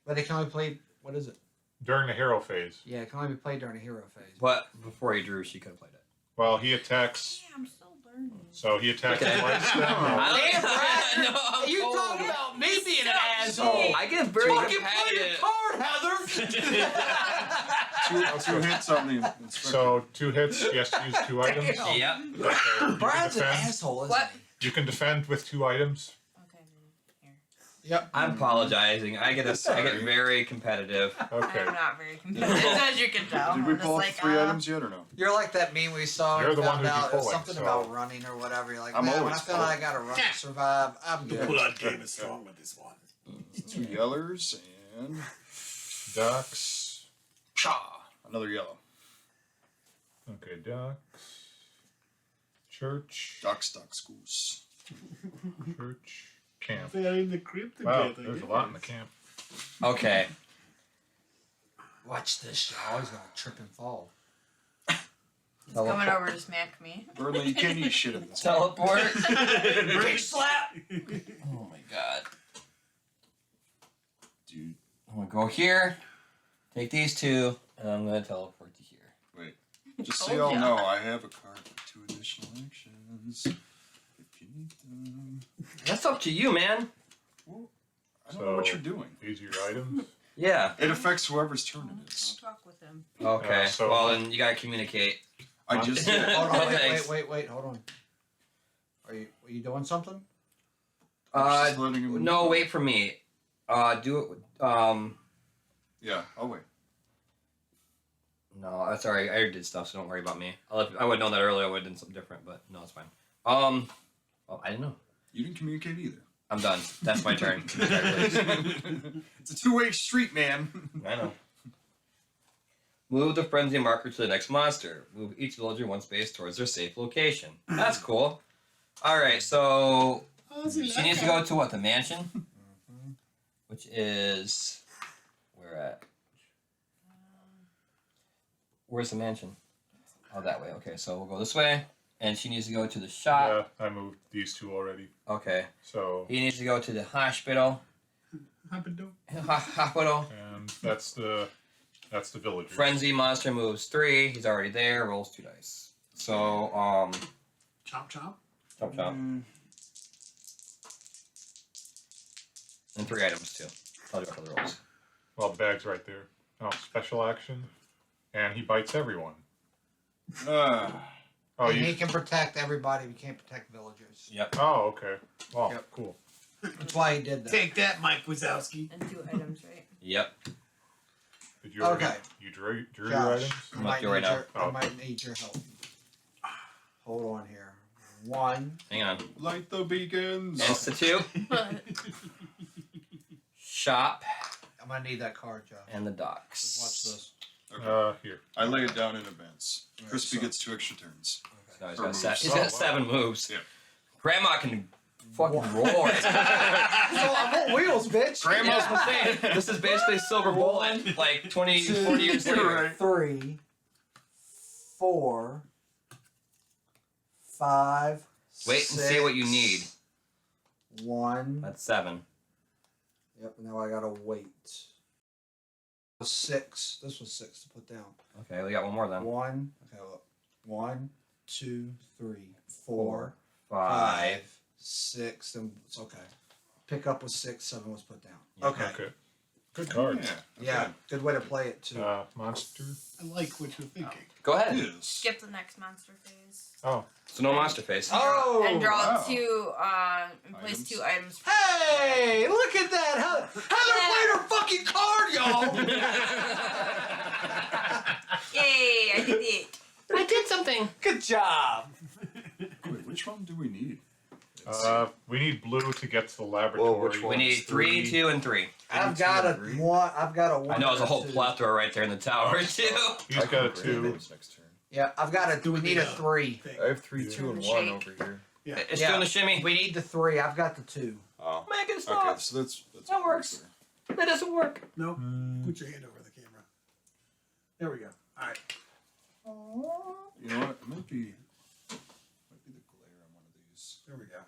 But it can only play. What is it?
during the hero phase.
Yeah, it can only be played during a hero phase.
But before he drew, she could have played it.
Well, he attacks.
Yeah, I'm still learning.
So he attacks
Okay.
twice. Then.
Damn, Brad,
no, I'm
you
cold.
talking about me being an
Stop.
asshole?
I get very
Fucking play your
competitive.
card, Heather.
Two hits on the inspector.
So 2 hits. He has to use 2 items.
Damn.
Yep.
Okay, you can
Brad's an
defend.
asshole, isn't
What?
You can defend with 2 items.
Okay, then. Here.
Yep.
I'm apologizing. I get very competitive.
Okay.
I'm not very competitive, as you can tell.
Did we
I'm just
pull out
like,
the 3 items yet or no?
You're like that meme we saw.
You're
and
the one
found
who'd be
out it was
pulling,
something
so-
about running or whatever. You're like,
I'm
man, when I
always
feel like I gotta run to survive, I'm
The
good.
pull-out game is strong with this one.
2 yellers and
Ducks.
cha, another yellow.
Okay, ducks. Church.
Ducks, goose.
Church. Camp.
They're in the crypt
Wow,
together.
there's a lot in the camp.
Okay.
Watch this, y'all. He's gonna trip and fall.
he's coming over to smack me.
Burnley, you can't eat shit at this
Teleport.
point.
slap. Oh my god.
Dude,
I'm gonna go here. Take these 2, and I'm gonna teleport to here.
wait. Just so
Told
y'all
ya.
know, I have a card with 2 additional actions. If you need them.
That's up to you, man.
I don't know what
So-
you're doing.
These are your items.
Yeah.
It affects whoever's turn it
I'll
is.
talk with him.
Okay.
so-
well, then you gotta communicate.
I just did.
Hold on,
Thanks.
wait. Hold on. Are you doing something?
I'm just letting him
No, wait for me. Do it.
Yeah, I'll wait.
No, that's alright. I already did stuff, so don't worry about me. I would have known that earlier. I would have done something different, but no, it's fine. Well, I didn't know.
You didn't communicate either.
I'm done. That's my turn.
It's a 2-way street, man.
I know. Move the frenzy marker to the next monster. Move each villager 1 space towards their safe location. That's cool. Alright, so she needs to go to what? The mansion? Which is... Where at? Where's the mansion? Oh, that way. Okay, so we'll go this way. And she needs to go to the shop.
Yeah, I moved these 2 already.
Okay.
So,
He needs to go to the hospital. Hospital.
and that's the villager.
Frenzy monster moves 3. He's already there. Rolls 2 dice. So,
Chop, chop.
chop chop. And 3 items too. Tell you about the rolls.
Well, the bag's right there. Oh, special action. And he bites everyone.
Ah.
Oh,
And he
you.
can protect everybody. He can't protect villagers.
Yep.
Oh, okay. Wow,
Yep.
cool.
That's why he did that.
Take that, Mike Wazowski.
And 2 items, right?
Yep.
Did you already,
Okay.
You drew your
Josh,
items?
I'm up to right now.
I might need your help. Hold on here. 1.
Hang on.
Light the beacons.
Institute. Shop.
I'm gonna need that card, Josh.
And the
Just
docks.
watch this.
Okay.
Here.
I lay it down in advance.
Alright,
Crispy
so-
gets 2 extra turns.
No, he's
Or
got,
moves.
he's
Oh,
got
wow.
7 moves.
Yeah.
Grandma can fucking roar.
So I'm on wheels, bitch.
Grandma's insane. This is basically Silver Bullet, like 20, 40 years later.
Right.
3, 4, 5.
Wait and see what you need.
1.
That's 7.
Yep. Now I gotta wait. 6. This was 6 to put down.
Okay, we got one more then.
1. Okay, look. 1, 2, 3, 4,
5.
5, 6. Then it's okay. Pick up was 6. 7 was put down.
Yeah.
Okay. Good card.
Yeah.
Yeah. Good way to play it too.
Monster.
I like what you're thinking.
Go ahead.
Yes.
Skip the next monster phase.
Oh,
So no monster face.
Oh!
And draw
wow.
2, and place
Items.
2 items.
Hey, look at that! Heather played her fucking card, y'all.
Yay, I did it.
I did something.
Good job.
Wait, which one do we need?
we need blue to get to the laboratory.
which
We
one?
need 3, 2, and 3.
I've got a 1. I've got a 1.
I know there's a whole
and 2.
plethora right there in the tower too.
He's got a 2.
Next turn.
Yeah, I've got a. We need a 3.
Thing.
I have 3,
Yeah.
2, and
Shake.
1 over here.
Yeah.
It's
Yeah.
doing the shimmy.
We need the 3. I've got the 2.
Oh.
Make it
Okay,
stop.
so that's
That works. That doesn't work.
No,
Mm,
put your hand over the camera. There we go. All right.
You know what? It might be the glare on one of these.
There we go.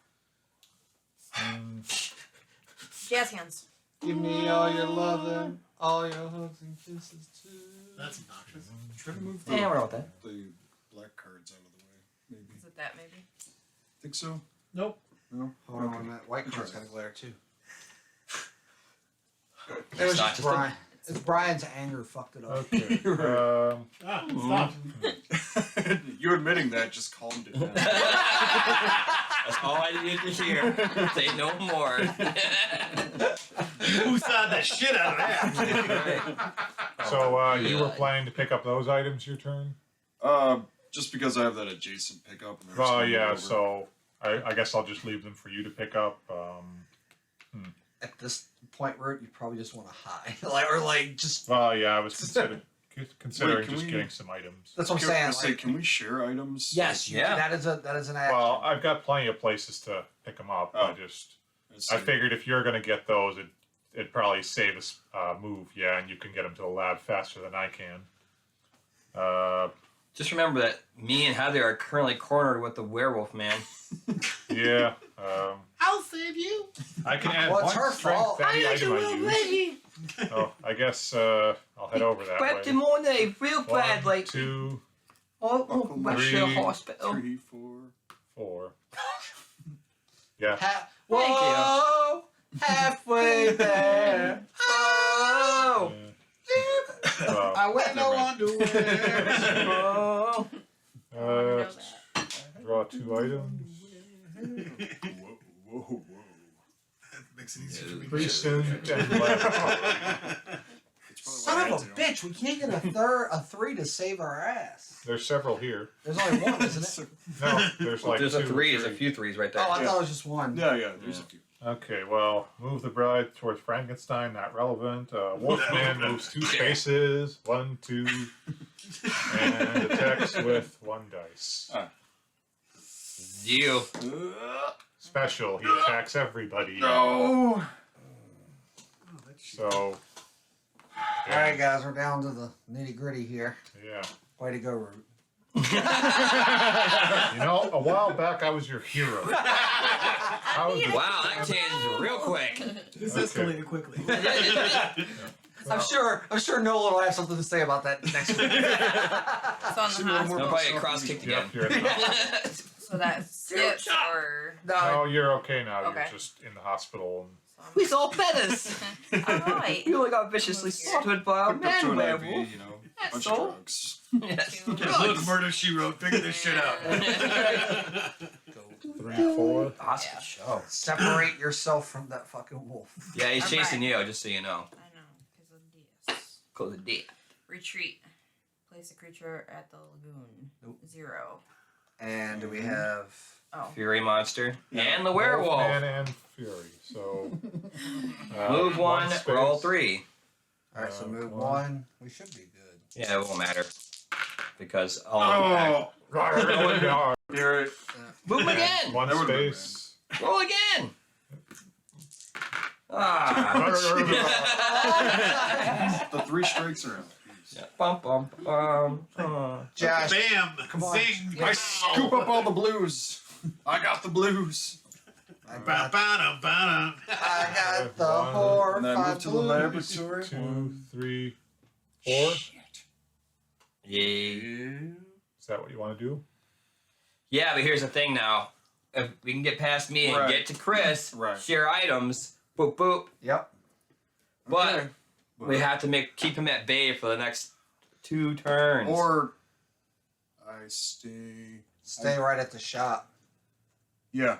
Jazz hands.
Give me all your loving, all your hugs and kisses too.
That's obnoxious.
Try to move
Yeah, I don't know about that.
the black cards out of the way. Maybe.
Is it that maybe?
Think so?
Nope.
No?
Hold on a minute. White card's got a glare too. It was
not
just
just a-
Brian. It's Brian's anger fucked it up.
Okay.
Ah, stop.
You admitting that just calmed it down.
That's all I needed to hear. Say no more.
You saw the shit out of that.
So you were planning to pick up those items your turn?
Just because I have that adjacent pickup. And
Oh yeah, so I guess I'll just leave them for you to pick up.
At this point, Root, you probably just want to hide, like just.
Well, yeah, I was considering
Wait, can
just
we-
getting some items.
That's what I'm saying. Like,
Can we share items?
yes,
Yeah.
that is an action.
Well, I've got plenty of places to pick them up.
Oh.
I figured if you're gonna get those, it'd probably save us move, yeah, and you can get them to the lab faster than I can.
Just remember that me and Heather are currently cornered with the werewolf man.
Yeah.
I'll save you.
I can add
Well, it's her
one strength
fault.
to any item I use. Oh, I guess I'll head over that
Grabbed
way.
him on there real
One,
bad, like,
2,
oh, West
three,
Hospital.
3, 4.
4. Yeah.
Whoa, halfway there.
Oh!
Well,
I wear no underwear.
Oh!
draw 2 items.
Whoa.
That makes it easier for me.
Precinct and laboratory.
Son of a bitch, we can't get a 3 to save our ass.
There's several here.
There's only one, isn't it?
No, there's like
There's
2
a 3, there's a
3.
few 3s right there.
Oh, I thought it was just one.
Yeah, there's a few.
Okay, well, move the bride towards Frankenstein, not relevant. Wolfman moves 2 spaces, 1, 2, and attacks with 1 dice.
You.
Special, he attacks everybody.
No.
So,
Alright, guys, we're down to the nitty gritty here.
yeah.
Way to go, Root.
You know, a while back I was your hero. How was it?
Wow, that changed real quick.
This
Okay.
escalated quickly.
I'm sure Nolan will have something to say about that next week.
So on the hospital.
Nobody get cross kicked again.
Yep, you're in the hospital.
So that skips or.
No, you're okay now.
Okay.
You're just in the hospital.
We saw feathers.
Alright.
We only got viciously slaughtered by a
Hooked up to
man
an IV,
werewolf.
you know,
That's
bunch
all.
of drugs.
Yes.
Look, Murder She Wrote. Figure this shit out.
3, 4.
Awesome show.
Separate yourself from that fucking wolf.
Yeah, he's
I'm
chasing
right.
you, just so you know.
I know, because of this.
Close the D.
Retreat. Place a creature at the lagoon.
Nope.
0.
And do we have...
Oh.
Fury monster.
Yeah.
And the werewolf.
Wolfman and Fury. So,
Move 1,
space.
roll 3.
Alright, so move
1.
1. We should be good.
Yeah, it won't matter. Because all impact.
Oh, you're right.
Move him again!
1
That would've been
space.
Roll again! Ah.
The 3 strikes are out.
Yeah. Bum, bum, bum.
Josh,
Bam!
Come on.
Zing!
Yeah.
I scoop up all the blues. I got the blues.
I
Ba-
got,
ba- ba-
I got the
One.
And then I
horrified
move to the
blues.
laboratory.
2, 3, 4.
Yeah.
Is that what you want to do?
Yeah, but here's the thing now. If we can get past me and
Right.
get to Chris,
Right.
share items, boop boop.
Yep.
But
Okay.
we have to keep him at bay for the next 2 turns.
Or I stay.
Stay right at the shop.
Yeah.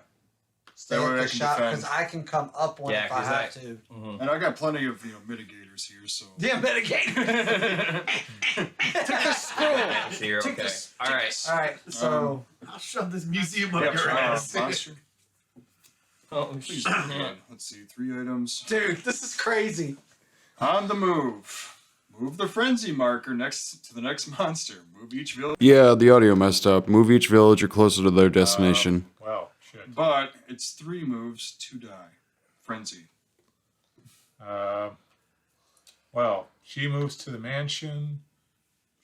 Stay
That way
at
I
the
can
shop
defend.
because I can come up one
Yeah,
if I
'cause
have
that-
to.
Mhm.
And I got plenty of mitigators here, so.
Yeah, mitigate.
Take the scroll.
Yeah, so you're
Take
okay.
this-
All
take
right.
this.
All right, so
I'll shove this museum up
Yeah,
your ass.
monster.
Oh,
Please,
shit.
God. Let's see, 3 items.
dude, this is crazy.
On the move. Move the frenzy marker next to the next monster. Move each village.
Yeah, the audio messed up. Move each village or closer to their destination.
Well, shit.
But it's 3 moves to die. Frenzy.
Well, she moves to the mansion.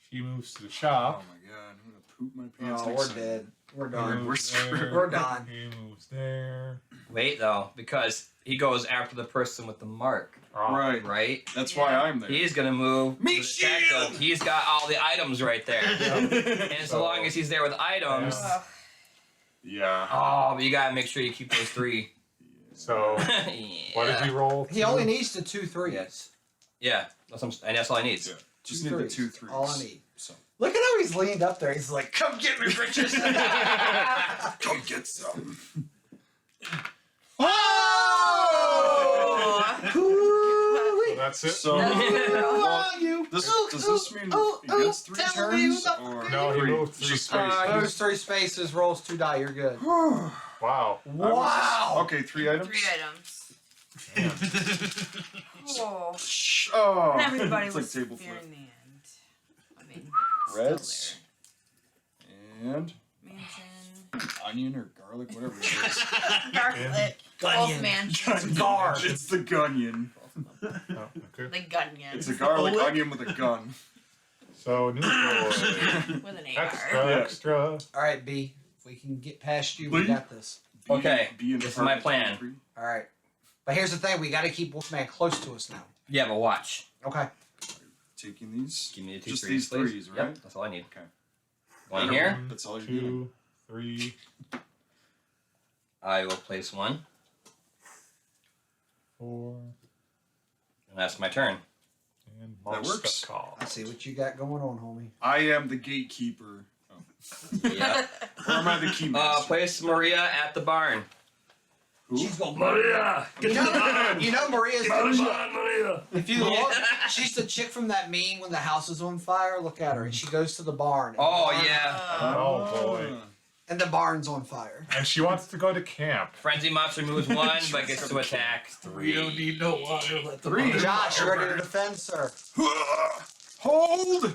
She moves to the
Oh
shop.
my god, I'm gonna poop my pants.
Oh,
next
we're
time.
dead. We're
He
done.
moves
We're screwed.
there.
We're done.
He moves there.
Wait though, because he goes after the person with the mark,
Oh,
Right.
right?
That's why I'm there.
He's gonna move.
Meat
to the detective.
shield!
He's got all the items right there. And so long as he's there with items,
Ugh.
Yeah.
oh, but you gotta make sure you keep those 3.
So,
Yeah.
what does he roll?
He only needs the 2 3s.
Yes. Yeah, and that's all I need.
Yeah. Just need the 2 3s.
All I need.
So.
Look at how he's leaned up there. He's like, "Come get me, Richard."
Come get some.
Oh!
So that's it.
So,
Who
are you?
does this mean he gets 3
tell me
turns?
what
Or
No, he moved 3
just
spaces.
Moves 3 spaces, rolls 2 die. You're good.
Wow.
Wow.
Okay, 3 items.
3 items. Cool.
Oh,
And everybody
it's
was
like table
fearing
flip.
the end. I mean,
Reds.
still
And
there. Mansion.
onion or garlic, whatever it is.
Garlic.
Gunyon.
Wolfman.
Guard.
It's the gunyon.
Oh, okay.
The Gunyon.
It's a garlic onion with a gun.
So new boy.
With an
Extra,
AR.
extra.
All right, B. If we can get past you, we
B?
got this.
Okay,
in
this is my plan.
23.
All right. But here's the thing: we got to keep Wolfman close to us now.
Yeah, but watch.
Okay.
Taking these.
Give me the 2
Just
threes,
these
please.
threes, right?
Yep, that's all I need.
Okay.
One here.
That's all you're doing.
2, 3.
I will place 1,
4.
and that's my turn.
And
That
monster
works.
call.
I see what you got going on, homie.
I am the gatekeeper. Oh.
Yeah.
Or am I the key master?
Place Maria at the barn.
Who?
She's going.
Maria!
You know Maria's.
Maria!
If you look, she's the chick from that meme when the house is on fire. Look at her, and she goes to the barn. and
Oh,
the barn-
yeah.
Oh, boy.
And the barn's on fire.
And she wants to go to camp.
Frenzy monster moves 1, but gets to attack 3.
no water. Let the
3.
Josh, you ready to defend, sir?
Hold!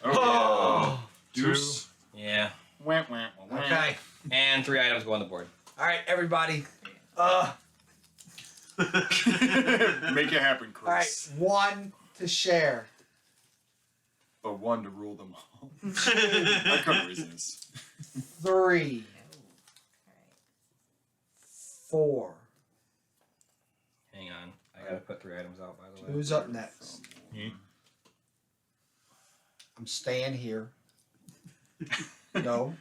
Oh.
Deuce.
Yeah.
Wah, wah, wah, wah.
Okay.
And 3 items go on the board.
All right, everybody.
Make it happen,
All right,
Chris.
1 to share.
But 1 to rule them all. I couldn't resist.
3, 4.
Hang on. I gotta put 3 items out, by the way.
Who's up next?
Me.
I'm staying here. No.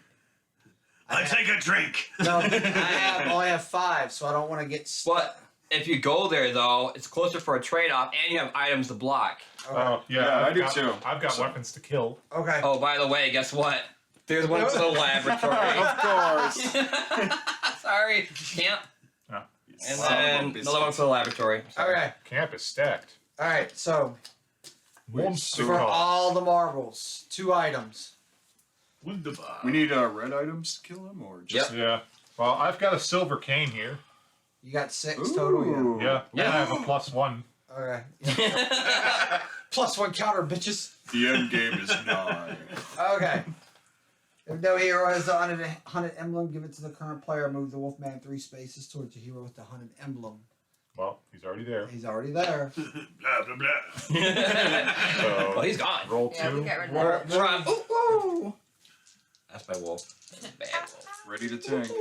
I take a drink.
No, I only have 5, so I don't want to get stuck.
But if you go there, though, it's closer for a trade-off, and you have items to block.
Oh, yeah.
Yeah, I
I've
do
got-
too.
I've got
So-
weapons to kill.
Okay.
Oh, by the way, guess what? There's one to the laboratory.
Of course.
Sorry, camp.
Oh.
And
Wow,
then
one
another one for the laboratory. Sorry.
Okay.
Camp is stacked.
All right. So
Monster
for
call.
all the marbles, 2 items.
Wunderbar.
We need red items to kill him, or just
Yeah. Well, I've got a silver cane here.
You got 6 total.
Ooh.
Yeah.
Yeah.
And I have a +1.
Yeah. Okay. +1 counter, bitches.
The end game is 9.
Okay. If no hero has the hunted emblem, give it to the current player. Move the Wolfman 3 spaces towards the hero with the hunted emblem.
Well, he's already there.
He's already there.
Blah, blah, blah.
So
Well, he's gone.
roll
Yeah, we
2.
got rid of
We're-
that.
Run. Ooh, ooh. That's my wolf. That's a bad wolf.
Ready to tank.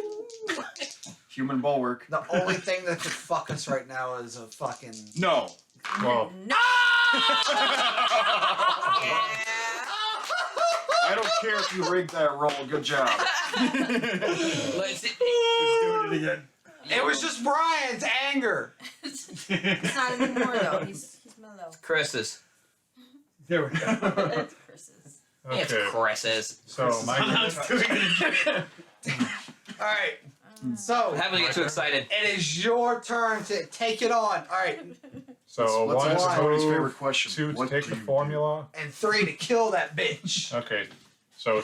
Human bulwark.
The only thing that could fuck us right now is a fucking.
No.
Well,
No!
I don't care if you rigged that roll. Good job.
Let's see.
Doing it again.
It was just Brian's anger.
It's not anymore, though. He's mellow.
Chris's.
There we go.
It's Chris's.
It's
okay.
Chris's.
So my
Somehow doing it again.
All right. So
I'm having to get too excited.
it is your turn to take it on. All right.
So
What's
1
Tony's
to
favorite
move,
question?
2 to
What
take
do
the
you do?
formula.
And 3 to kill that bitch.
Okay. So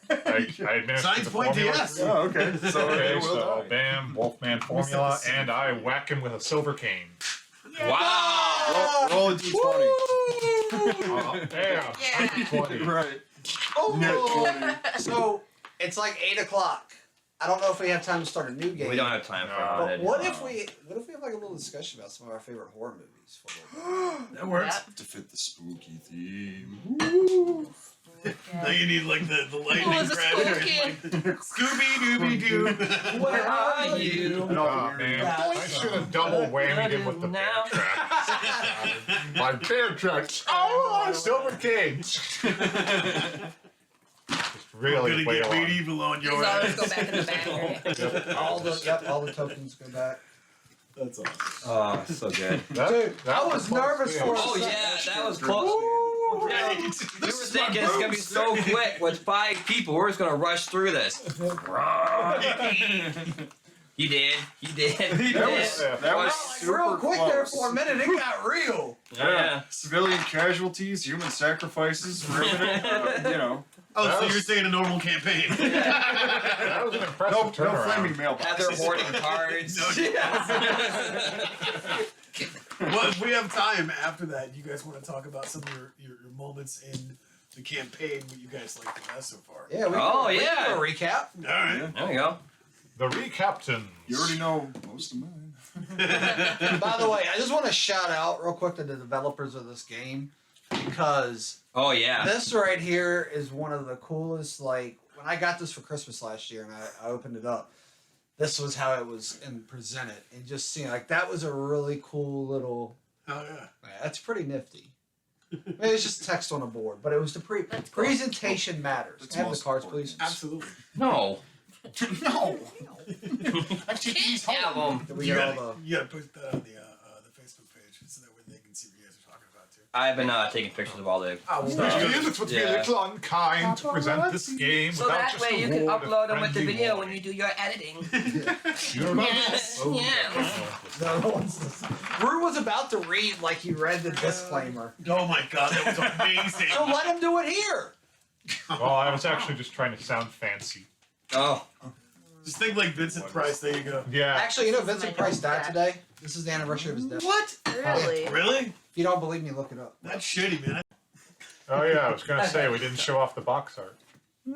I administer
Science
the
point to
formula.
yes.
Oh, okay. So
Okay,
it will
so
die.
bam, Wolfman formula, and I whack him with a silver cane.
Wow!
Roll a d20.
Oh, damn.
Yeah.
20.
Right.
Oh.
Net 20.
So it's like 8 o'clock. I don't know if we have time to start a new game.
We don't have time for
No.
But
it.
what if we have like a little discussion about some of our favorite horror movies? For a little bit?
That works.
Yep.
To fit the spooky theme.
Now you need like the lightning
Who's a
crash. Scooby Dooby Doo.
Where are you?
Oh, man. I should have double whammied him with the bear
Now.
trap. My bear tracks. Oh, silver cane. Just
We're
really
gonna
way
get
along.
medieval on
These
your
always
ass.
go back in the bag, right?
Yep.
all the tokens go back.
That's awesome.
Oh, so good.
That-
Dude,
that
I was
close,
nervous
yeah.
for a
Oh
second.
yeah, that was close. Yeah, you were thinking it's gonna be so quick with 5 people. We're just gonna rush through this. He did.
That was super
real quick there
close.
for a minute. It got real.
Yeah.
Civilian casualties, human sacrifices, riveting, you know.
Oh,
That
so
was-
you're saying a normal campaign?
That was an impressive
No
turnaround.
flaming mailboxes.
Heather hoarding cards.
Well, if we have time after that, you guys want to talk about some of your moments in the campaign, what you guys like the best so far?
Yeah. We
Oh,
can do
yeah.
a recap.
All right.
There we go.
The recaptains.
You already know most of mine.
By the way, I just want to shout out real quick to the developers of this game because
Oh yeah.
this right here is one of the coolest. Like when I got this for Christmas last year and I opened it up, this was how it was presented, and just seeing like that was a really cool little.
Oh yeah.
That's pretty nifty. I mean, it's just text on a board, but it was the
That's cool.
presentation matters.
That's
Have the
most
cards,
important.
please.
Absolutely.
No.
No.
Can't have them.
Did we
You
get
gotta,
all the?
you gotta put the Facebook page so that way they can see what you guys are talking about too.
I've been taking pictures of all the
Oh,
stuff.
It would be a
Yeah.
little unkind to present this game
So
without
that
just
way
a
you can
word of
upload them with the
friendly
video
warning.
when you do your editing.
You know,
Yes,
oh,
yes.
The other ones. Brew was about to read like he read the disclaimer.
Oh my god, that was amazing.
So let him do it here.
Well, I was actually just trying to sound fancy.
Oh.
Just think like Vincent Price. There you go.
Yeah.
Actually, you know
This is
Vincent
my
Price
dog
died
back.
today. This is the anniversary of his death.
What?
Really?
Really?
If you don't believe me, look it up.
That's shitty, man.
Oh yeah, I was gonna say we didn't show off the box art.
You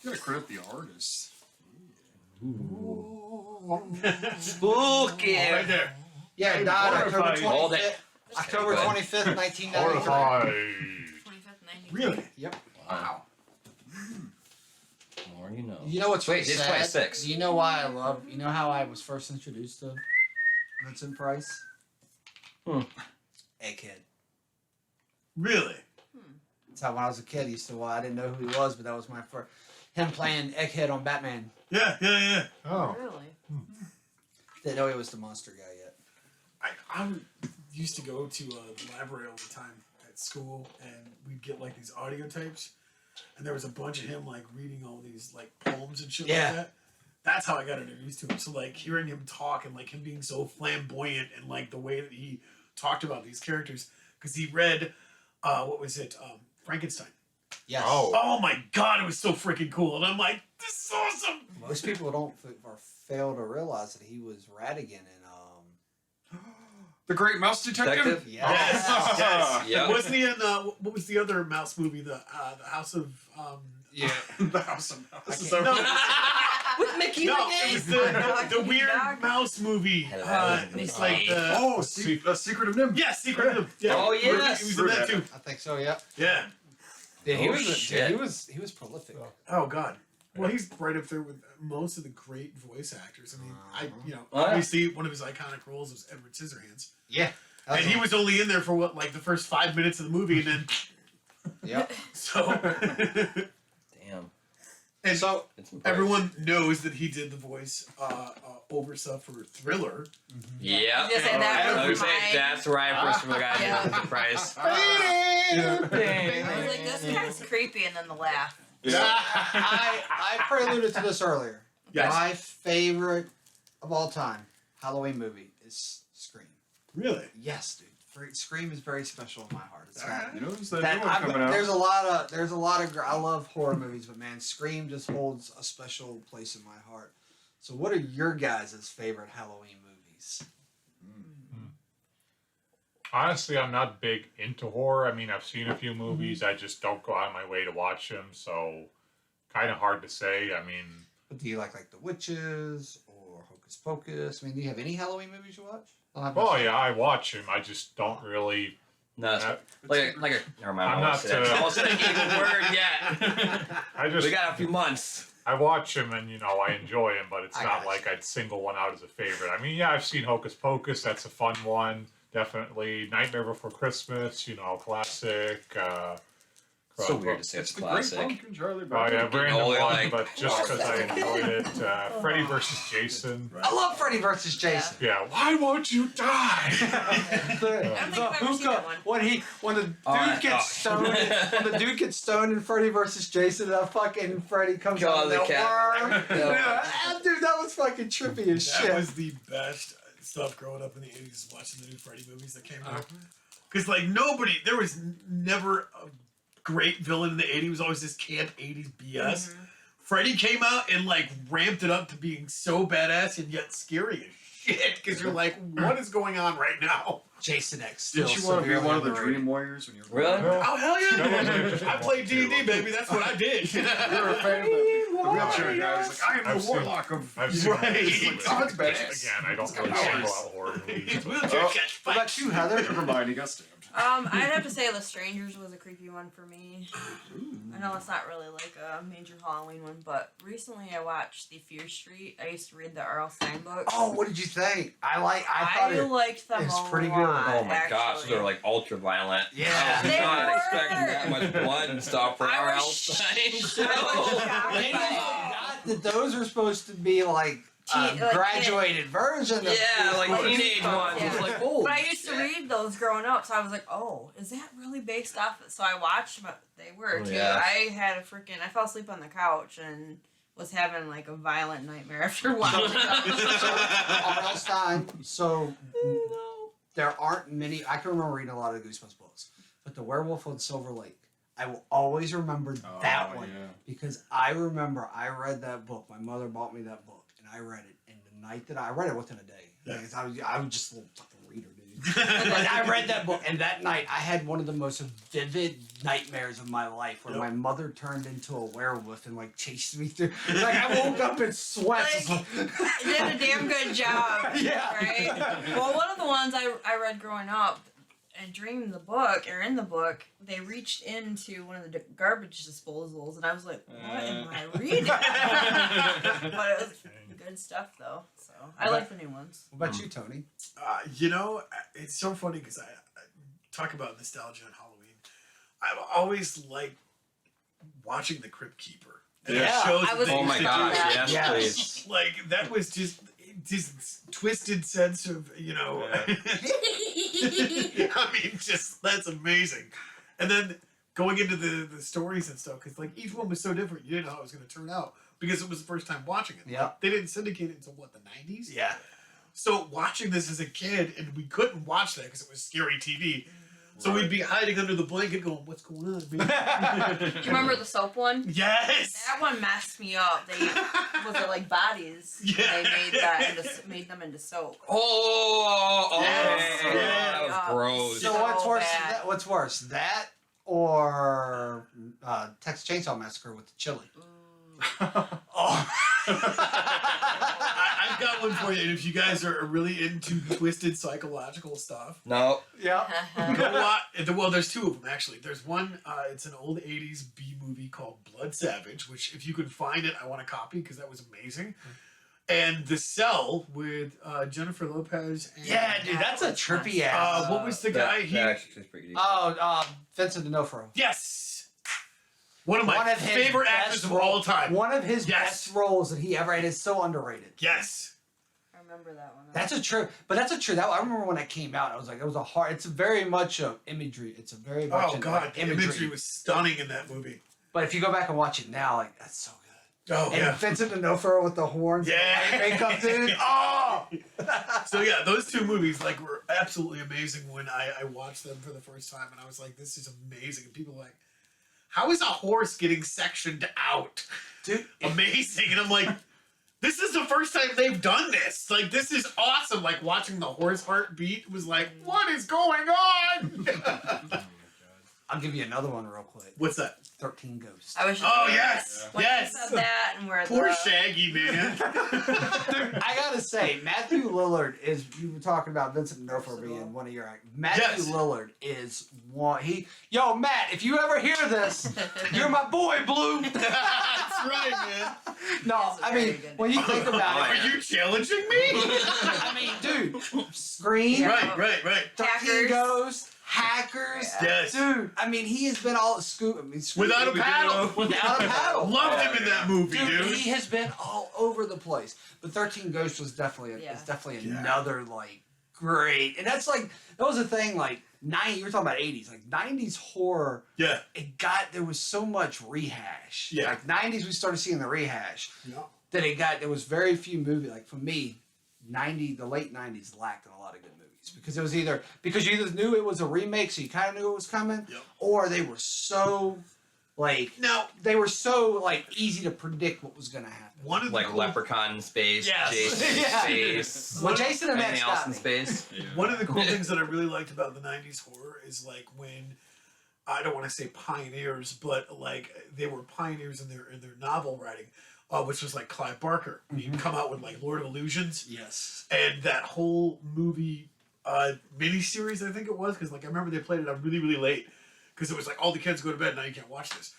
gotta credit the artist.
Spooky.
Right there.
Yeah, he died October
Horrified.
25th. October
Good.
25th, 1993.
Horrified.
25th, 90.
Really?
Yep.
Wow. More you know.
You know what's
Wait,
really
it's
sad?
26.
You know why I love? You know how I was first introduced to Vincent Price? Egghead.
Really?
That's how when I was a kid, I used to. Well, I didn't know who he was, but that was my first. Him playing Egghead on Batman.
Yeah.
Oh.
Really?
Didn't know he was the monster guy yet.
I used to go to the library all the time at school, and we'd get like these audio tapes, and there was a bunch of him like reading all these like poems and shit
Yeah.
like that. That's how I got introduced to him. So like hearing him talk and like him being so flamboyant and like the way that he talked about these characters, because he read, what was it, Frankenstein.
Yes.
Oh my god, it was so freaking cool, and I'm like, this is awesome.
Most people don't or fail to realize that he was Radigan in
The Great Mouse Detective?
Detective?
Yes, yes.
Yep.
Wasn't he in what was the other mouse movie? The House of
Yeah.
The House of Mouse.
no,
With Mickey
no,
again.
it was the weird mouse movie.
Hello,
It's like the
Oh, Secret of Nim.
yeah, Secret of yeah.
Oh, yes.
he was in that too.
I think so. Yeah.
Yeah.
Dude, he
Oh,
was.
shit.
Dude, he was prolific.
Oh god. Well, he's right up there with most of the great voice actors. I mean,
Oh, yeah.
obviously one of his iconic roles was Edward Scissorhands,
Yeah.
and he was only in there for what, like the first 5 minutes of the movie, and then
Yep.
so.
Damn.
And
So
It's impressive.
everyone knows that he did the voice over stuff for Thriller.
Yeah.
I was gonna say that
I
was
was saying
mine.
that's where I first got
Yeah.
into the price.
I was like, this guy's creepy, and then the laugh.
I preluded to this earlier.
Yes.
My favorite of all time Halloween movie is Scream.
Really?
Yes, dude. Scream is very special in my heart. It's got,
You know, there's that
that
new one coming out.
there's a lot of I love horror movies, but man, Scream just holds a special place in my heart. So, what are your guys' favorite Halloween movies?
Honestly, I'm not big into horror. I mean, I've seen a few movies. I just don't go out of my way to watch them. So, kind of hard to say. I mean,
But do you like The Witches or Hocus Pocus? I mean, do you have any Halloween movies you watch?
oh yeah, I watch them. I just don't really.
No, it's like a. Never mind.
I'm
I
not,
almost said an evil word yet.
I just.
We got a few months.
I watch them and I enjoy them, but it's
I
not
got
like I'd single one out as a favorite. I mean, yeah, I've seen Hocus Pocus. That's a fun one. Definitely Nightmare Before Christmas. Classic.
So weird to say it's
the Great
classic.
Pumpkin, Charlie
Oh
Brown.
yeah, Brandon
only
won,
like-
but just because I enjoyed it. Freddy versus Jason.
I love Freddy versus Jason.
Yeah, why won't you die?
the
I don't think I've ever seen that one.
when the dude
Oh,
gets stoned when the dude gets stoned in Freddy versus Jason, that fucking Freddy comes
God,
out of
the
that
cat.
worm. Yeah, dude, that was fucking trippy as
That
shit.
was the best stuff growing up in the 80s, watching the new Freddy movies that came out. Because, like, there was never a great villain in the 80s. It was always this camp 80s BS. Freddy came out and, like, ramped it up to being so badass and yet scary as shit. Because you're like, what is going on right now?
Jason X. Still
Didn't you want to be
severely
one of the
underrated.
Dream Warriors when you were
Really?
growing up?
Oh, hell yeah.
That wasn't just
I played
one,
D&D,
too.
baby. That's what I did.
You were a fan of the wheelchair guy. He's like, I am
I've
the
seen-
warlock of.
I've seen
Right.
movies
Like, oh, it's badass.
Again, I don't
It's got
really single
powers.
out horror movies.
Wheelchair
Oh,
catch
What
fight.
about you, Heather?
Never mind, he got stabbed.
I'd have to say The Strangers was a creepy one for me. I know it's not really like a major Halloween one, but recently I watched The Fear Street. I used to read the R.L. Stein books.
Oh, what did you think? I thought it.
liked them
it's
a
pretty good.
lot,
Oh my gosh,
actually.
they're like ultra violent.
Yeah.
I was
They
not
were.
expecting that much blood and stuff for
I
our
was
Stein show.
I was shocked
They
by
forgot that those are supposed to be like
Teen- like
graduated version of
Yeah, like
Like
teenage
stuff,
ones.
yeah.
It's like, oh.
But I used to read those growing up, so I was like, "Oh, is that really based off?" So I watched them. They were
Oh,
too.
yeah.
I had a freaking. I fell asleep on the couch and was having like a violent nightmare after watching them.
R.L. Stein. So there aren't many. I can remember reading a lot of the Goosebumps books, but the Werewolf on Silver Lake, I will always remember that one because I remember I read that book. My mother bought me that book, and I read it. And the night that I read it within a day,
Yeah.
because I was just a little fucking reader, dude. But I read that book, and that night I had one of the most vivid nightmares of my life, where
Yep.
my mother turned into a werewolf and like chased me through. Like I woke up in sweats.
Like, did a damn good job.
Yeah.
Right? Well, one of the ones I read growing up and during the book, or in the book, they reached into one of the garbage disposals, and I was like, what am I reading? But it was good stuff, though. So I like the new ones.
What about you, Tony?
You know, it's so funny because I talk about nostalgia on Halloween. I've always liked watching The Crypt Keeper. And the
Yeah.
shows
I
that
was
they
Oh my
used to
gosh,
do.
yes,
Yes.
please.
Like, that was just twisted sense of, you know. I mean, just, that's amazing. And then going into the stories and stuff, because, like, each one was so different. You didn't know how it was going to turn out because it was the first time watching it.
Yeah.
Like, they didn't syndicate it until, what, the 90s?
Yeah.
So watching this as a kid, and we couldn't watch that because it was scary TV. So we'd be hiding under the blanket going, what's going on, man?
You remember the soap one?
Yes!
That one messed me up. Was it like bodies?
Yeah.
They made them into soap.
Oh, okay.
Yes, yeah.
That was gross.
So
So
what's worse?
bad.
What's worse, that or Texas Chainsaw Massacre with the chili? Oh.
I've got one for you, and if you guys are really into twisted psychological stuff,
No.
Yeah.
go watch. Well, there's two of them actually. There's one. It's an old '80s B movie called Blood Savage, which if you can find it, I want a copy because that was amazing. And The Cell with Jennifer Lopez. And,
Yeah, dude, that's a trippy ass.
what was the guy?
That actually is pretty decent.
Vincent D'Onofrio.
Yes. One of my
his
favorite
best
actors of
role-
all time.
One of his
Yes.
best roles that he ever had is so underrated.
Yes.
I remember that one.
That's a true, but that's a true. That I remember when that came out. I was like, it was a hard. It's very much a imagery. It's a very much
Oh
an
God, the
imagery.
imagery was stunning in that movie.
But if you go back and watch it now, like that's so good.
Oh
And
yeah.
Vincent D'Onofrio with the horns,
Yeah.
and the makeup, dude. Oh.
So yeah, those two movies like were absolutely amazing when I watched them for the first time, and I was like, this is amazing. And people were like, how is a horse getting sectioned out?
Dude,
Amazing. And I'm like, this is the first time they've done this. Like, this is awesome. Like, watching the horse heartbeat was like, what is going on?
I'll give you another one real quick.
What's that?
13 Ghosts.
I was just
Oh, yes.
when
Yes.
you said that and where
Poor
the
Shaggy, man.
Dude, I gotta say, Matthew Lillard is. You were talking about Vincent D'Onofrio being one of your. Matthew
Yes.
Lillard is one. Yo, Matt, if you ever hear this, you're my boy, Blue.
That's right, man.
No,
He's a
I
very
mean,
good
when you think about
Are
it,
you challenging me?
I mean, dude, Scream,
Yeah.
Right.
13
Hackers.
Ghosts, Hackers.
Yes.
Dude, I mean, he has been all
Without a paddle.
Without a paddle.
Loved him in that movie, dude.
He has been all over the place. But 13 Ghosts was definitely another like great. And that's like that was the thing like 90. You were talking about 80s, like 90s horror.
Yeah.
There was so much rehash.
Yeah.
Like 90s, we started seeing the rehash.
Yeah.
There was very few movies. Like for me, the late 90s lacked in a lot of good movies because it was because you either knew it was a remake, so you kind of knew it was coming, or they were so easy to predict what was going to happen.
One of the
Like Leprechaun in space,
Yes.
Jason in space,
Well, Jason and
anything
Max
else in space.
One of the cool things that I really liked about the 90s horror is like when, I don't want to say pioneers, but like they were pioneers in their novel writing, which was like Clive Barker. He'd come out with like Lord of Illusions.
Yes.
And that whole movie miniseries, I think it was, because like I remember they played it on really, really late because it was like all the kids go to bed, now you can't watch this.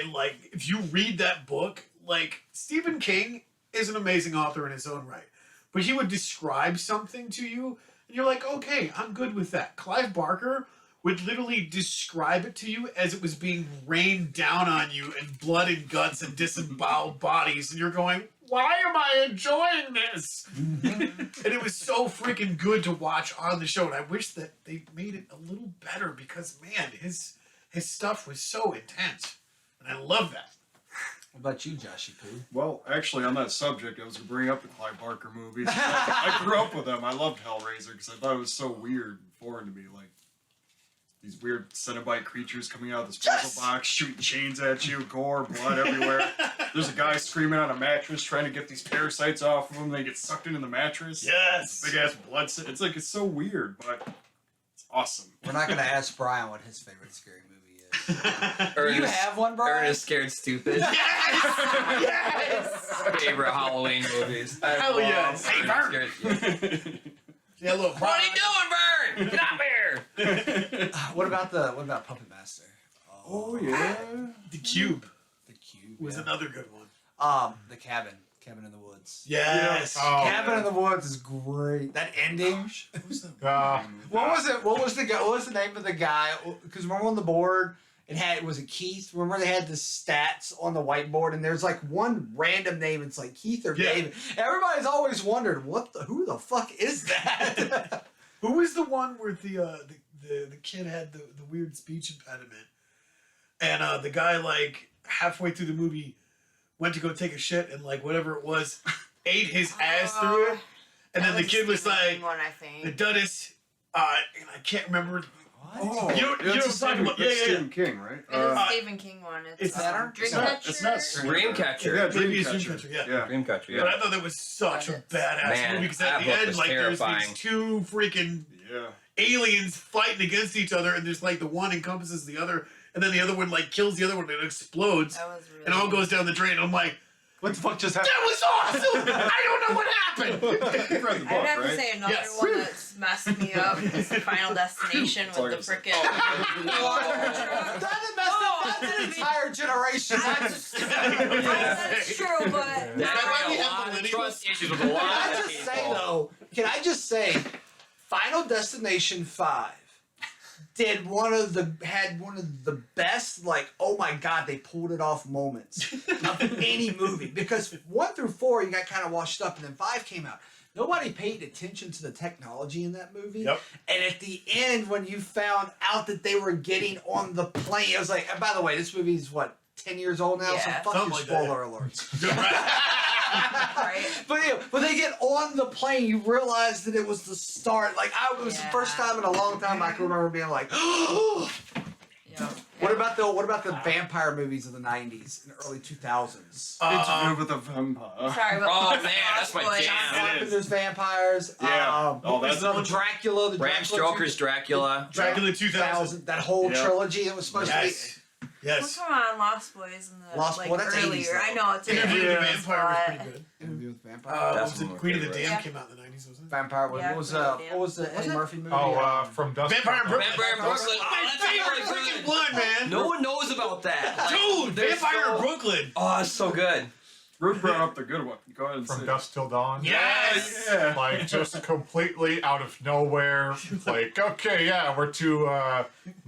And like if you read that book, like Stephen King is an amazing author in his own right, but he would describe something to you and you're like, okay, I'm good with that. Clive Barker would literally describe it to you as it was being rained down on you and blood and guts and disemboweled bodies, and you're going, why am I enjoying this? And it was so freaking good to watch on the show, and I wish that they made it a little better because, man, his stuff was so intense, and I love that.
What about you, Joshy Poo?
Well, actually, on that subject, I was going to bring up the Clive Barker movies. I grew up with them. I loved Hellraiser because I thought it was so weird and foreign to me. Like, these weird Cenobite creatures coming out of this puzzle box, shooting chains at you, gore, blood everywhere. There's a guy screaming on a mattress trying to get these parasites off of him. They get sucked into the mattress.
Yes!
Big ass blood. It's so weird, but it's awesome.
We're not going to ask Brian what his favorite scary movie is. Do
Ernest,
you have one, Brian?
Ernest Scared Stupid.
Yes!
Favorite Halloween movies.
Hell yes! Hey, Bert!
Scared-
Yeah, look,
What are you doing, Vern? Get out here!
What about Puppet Master?
Oh, yeah.
The Cube
The Cube
was another good one.
The Cabin in the Woods.
Yes!
Oh,
Cabin in the Woods is great. That ending. What was the name of the guy? Because remember on the board was it Keith? Remember they had the stats on the whiteboard and there's like one random name. It's like Keith or David. Everybody's always wondered who the fuck is that?
Who was the one where the kid had the weird speech impediment, and the guy like halfway through the movie went to go take a shit and like whatever it was ate his ass through it, and then the kid was like,
one, I think.
the Duddis, and I can't remember.
Oh,
You know what I'm talking about?
That's
Yeah.
Stephen King, right?
It is a Stephen King one.
it's
better?
Dreamcatcher.
It's not
Dreamcatcher.
Yeah,
Maybe it's
Dreamcatcher.
Dreamcatcher, yeah.
Yeah.
Dreamcatcher, yeah.
But I thought that was such a badass
Man,
movie because
that
at the
book
end,
was
like there's
terrifying.
these two freaking
Yeah.
aliens fighting against each other, and there's like the one encompasses the other, and then the other one like kills the other one and it explodes,
That was really
and all goes down the drain. And I'm like,
what the fuck just happened?
that was awesome! I don't know what happened.
You read the book,
I'd have
right?
to say another
Yes.
one that's messed me up is the Final Destination
That's all
with
I
the
gotta say.
frickin'
That's an entire generation.
That's true, but
That
That's why
had
we
a
have
lot of
millennials.
trust issues with a lot
Can I
of
just say
people.
though? Can I just say, Final Destination 5 had one of the best, like, oh my god, they pulled it off moments of any movie. Because 1 through 4 you got kind of washed up, and then 5 came out. Nobody paid attention to the technology in that movie.
Yep.
And at the end, when you found out that they were getting on the plane, it was like, and by the way, this movie's what, 10 years old now?
Yeah.
So fuck
Something
your
like that.
spoiler alerts.
right?
But yeah, when they get on the plane, you realize that it was the start. Like it was the first time in a long time I can remember being like,
Yeah.
What about the vampire movies of the 90s and early 2000s?
Interview with a Vampire.
Sorry, but
Oh, man, that's my
Boys.
jam.
Carpenter's vampires.
Yeah.
What was
That's
the Dracula. The
Bram
Dracula
Stoker's Dracula.
Dracula 2000.
That whole
Yeah.
trilogy that was supposed to be.
Yes.
Well,
Yes.
come on, Lost Boys and the
Lost Boys, that's 80s
earlier.
though.
I know it's
Interview with the
80s,
Vampire was
but-
pretty good.
Interview with Vampire.
What
That's
was it?
one of my
Queen of the
favorites.
Damned
Yeah.
came out in the 90s, wasn't it?
Vampire.
Yeah,
What was
Queen of the Damned.
what was the Eddie
Was it?
Murphy movie?
From Dusk
Vampire in
Till
Brooklyn.
Vampire in Brooklyn.
My
Oh, that's
favorite
so
freaking
good.
one, man.
No one knows about that. Like,
Dude,
they're
Vampire in
so-
Brooklyn.
Oh, it's so good.
Rude brought up the good one. Go ahead and
From
say
Dusk Till Dawn.
Yes!
Yeah.
Like, just completely out of nowhere. Like, okay, yeah, we're two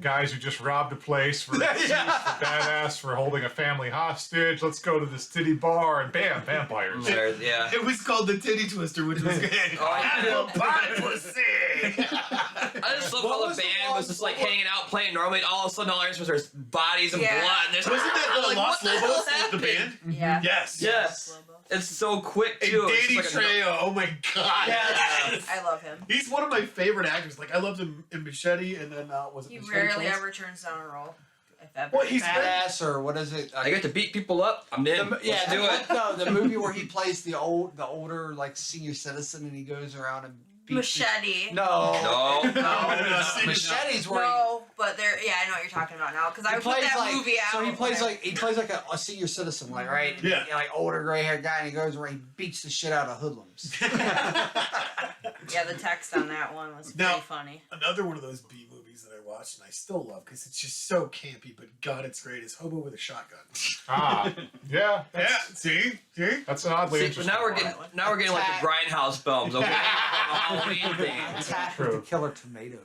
guys who just robbed a place for badass for holding a family hostage. Let's go to this titty bar, and bam, vampires.
Yeah.
It was called the Titty Twister, which was good.
Oh,
Apple pie pussy!
I just love
What
how the
was the
band
one-
was just like hanging out playing normally, and all of a sudden all there was there's bodies and
Yeah.
blood. And there's
Wasn't that
like,
Los
what the hell
Lobos, the
happened?
band?
Yeah.
Yes.
Yes.
Lobo.
It's so quick
And
too. It's
Danny
just like a-
Trejo, oh my god.
Yes.
I love him.
He's one of my favorite actors. Like, I loved him in Machete, and then, was it
He
Machete
rarely
Kills?
ever turns down a role. If ever.
Well, he's
Badass or what is it?
I get to beat people up. I'm in.
The, yeah,
Let's do it.
No, the movie where he plays the older like senior citizen and he goes around and beats
Machete.
No.
No.
Machete's where
No, but there. Yeah, I know what you're talking about now because I
he
put
plays
that
like
movie out.
so he plays
when I-
like a senior citizen, like right?
Yeah.
Like older gray haired guy, and he goes where he beats the shit out of hoodlums.
Yeah, the text on that one was
Now-
pretty funny.
Another one of those B movies that I watched and I still love because it's just so campy, but God, it's great. Is Hobo with a Shotgun.
Ah, yeah.
Yeah, see?
That's an oddly
See, but
interesting
now we're
one.
getting like the grindhouse films. Okay, Halloween thing.
Attack
True.
with the killer tomatoes.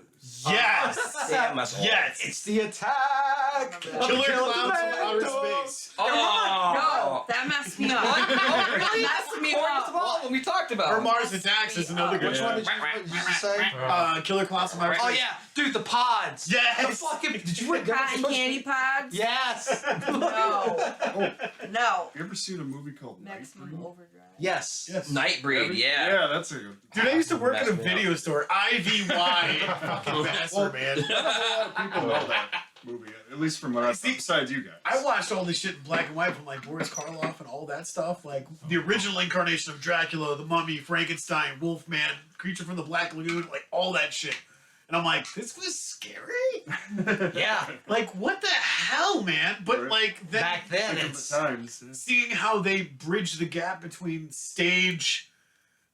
Yes!
Damn, that's old.
Yes!
It's the attack.
Killer Clowns from Outer
Tomatoes.
Space.
Oh.
No, that messed me up.
What? Oh, really?
Messed me
According to
up.
all of them we talked about.
Or Mars Attacks is another good
Which
one.
one did you say?
Killer Clowns from Outer Space.
Oh yeah, dude, the pods.
Yes!
The fucking. Did you read
Cotton candy pods?
Yes.
No. No.
You ever seen a movie called
Maximum
Nightbreed?
Overdrive.
Yes.
Yes.
Nightbreed, yeah.
Yeah, that's a good.
Dude, I used to work in a
Messed me up.
video store. IVY. Fucking bastard, man.
Not a lot of people know that movie, at least from what I've
See,
seen, besides you guys.
I watched all this shit in black and white from like Boris Karloff and all that stuff. Like the original incarnation of Dracula, the Mummy, Frankenstein, Wolfman, Creature from the Black Lagoon, like all that shit. And I'm like, this was scary?
Yeah.
Like, what the hell, man? But
Right.
like then
Back then,
Think of
it's
the times.
seeing how they bridge the gap between stage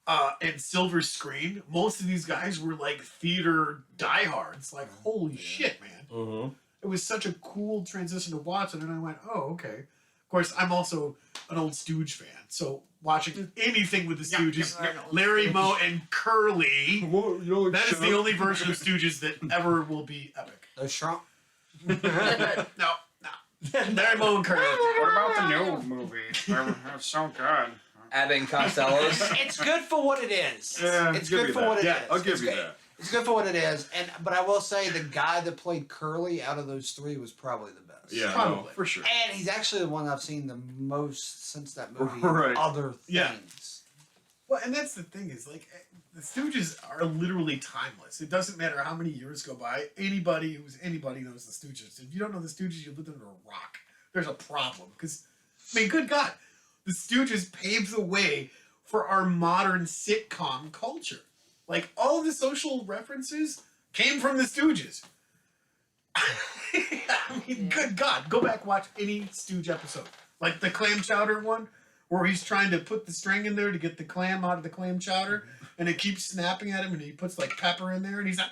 and silver screen, most of these guys were like theater diehards. Like, holy shit, man.
Mm-hmm.
It was such a cool transition to watch it, and I went, oh, okay. Of course, I'm also an old Stooge fan, so watching anything with the Stooges,
You are an old
Larry,
Stooge.
Moe, and Curly,
Whoa, you know, like,
that is
shut
the
up.
only version of Stooges that ever will be epic.
those shrunk.
No, no. Larry, Moe, and Curly.
What about the new movie? It's so good.
Abbott and Costello's.
It's good for what it is.
Yeah,
it's
give
good
you
for
that.
what it is.
Yeah, I'll give
It's
you
good.
that.
It's good for what it is, but I will say the guy that played Curly out of those three was probably the best.
Yeah,
Probably.
no, for sure.
And he's actually the one I've seen the most since that movie.
Right.
Other things.
Yeah. Well, and that's the thing is, like, the Stooges are literally timeless. It doesn't matter how many years go by. Anybody who's anybody knows the Stooges. If you don't know the Stooges, you live under a rock. There's a problem. Because, I mean, good God, the Stooges paved the way for our modern sitcom culture. Like, all of the social references came from the Stooges. I mean, good God, go back watch any Stooge episode. Like the clam chowder one, where he's trying to put the string in there to get the clam out of the clam chowder, and it keeps snapping at him, and he puts like pepper in there, and he's like,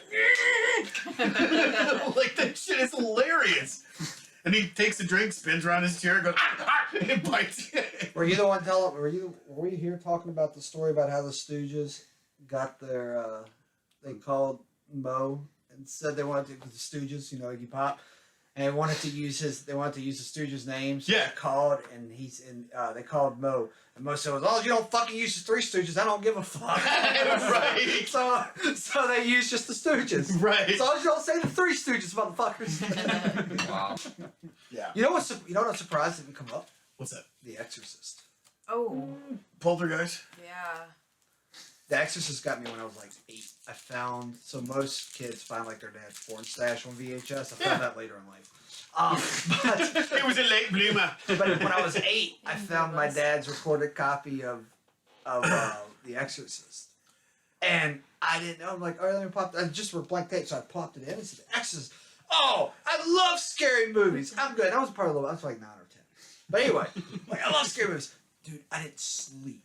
like that shit is hilarious. And he takes a drink, spins around his chair, and goes, and bites it.
Were you the one telling? Were you here talking about the story about how the Stooges got their? They called Moe and said they wanted to the Stooges, you know, Iggy Pop, and they wanted to use the Stooges' names.
Yeah.
They called they called Moe, and Moe said, "As long as you don't fucking use the Three Stooges, I don't give a fuck."
Right.
So they used just the Stooges.
Right.
As long as you don't say the Three Stooges, motherfuckers.
Wow.
Yeah.
You know what surprised didn't come up?
What's that?
The Exorcist.
Oh,
Poltergeist?
yeah.
The Exorcist got me when I was like 8. I found, so most kids find like their dad's porn stash on VHS. I found that later in life. But
It was a late bloomer.
when I was 8, I found my dad's recorded copy of The Exorcist. And I didn't know. I'm like, all right, let me pop. I just were blank tape, so I popped it in and said, The Exorcist. Oh, I love scary movies. I'm good. I was probably I was like 9 or 10. But anyway, like I love scary movies. Dude, I didn't sleep.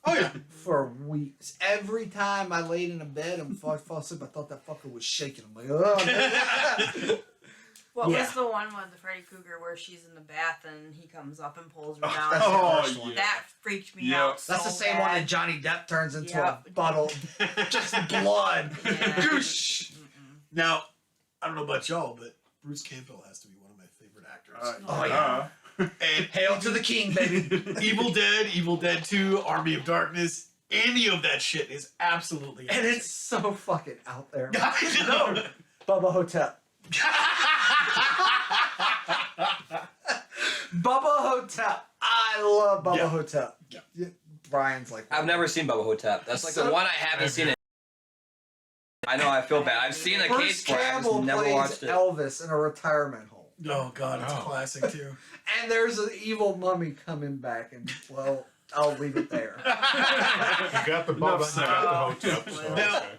Oh, yeah.
For weeks. Every time I laid in a bed and fall asleep, I thought that fucker was shaking. I'm like, oh.
What
Yeah.
was the one with the Freddy Krueger where she's in the bath and he comes up and pulls her down?
That's the
Oh,
first one.
yeah.
That freaked me
Yep.
out.
That's the
so
same one
bad.
that Johnny Depp turns into
Yep.
a bottle, just blood.
Yeah.
Goosh. Now, I don't know about y'all, but Bruce Campbell has to be one of my favorite actors.
Oh, yeah.
And
Hail to the king, baby.
Evil Dead 2, Army of Darkness, any of that shit is absolutely
And
amazing.
it's so fucking out there.
I know.
Bubba Hotel. Bubba Hotel. I love Bubba
Yeah.
Hotel.
Yeah.
Brian's like,
I've never seen Bubba Hotep. That's like the
So-
one I haven't seen. I know. I feel bad. I've seen a
Bruce
case for it. I just
Campbell
never
plays
watched it.
Elvis in a retirement home.
Oh god, it's a
Oh.
classic too.
And there's an evil mummy coming back, and well, I'll leave it there.
You got the bubble,
Enough
you got the
said.
hotel. So,
Now-
okay.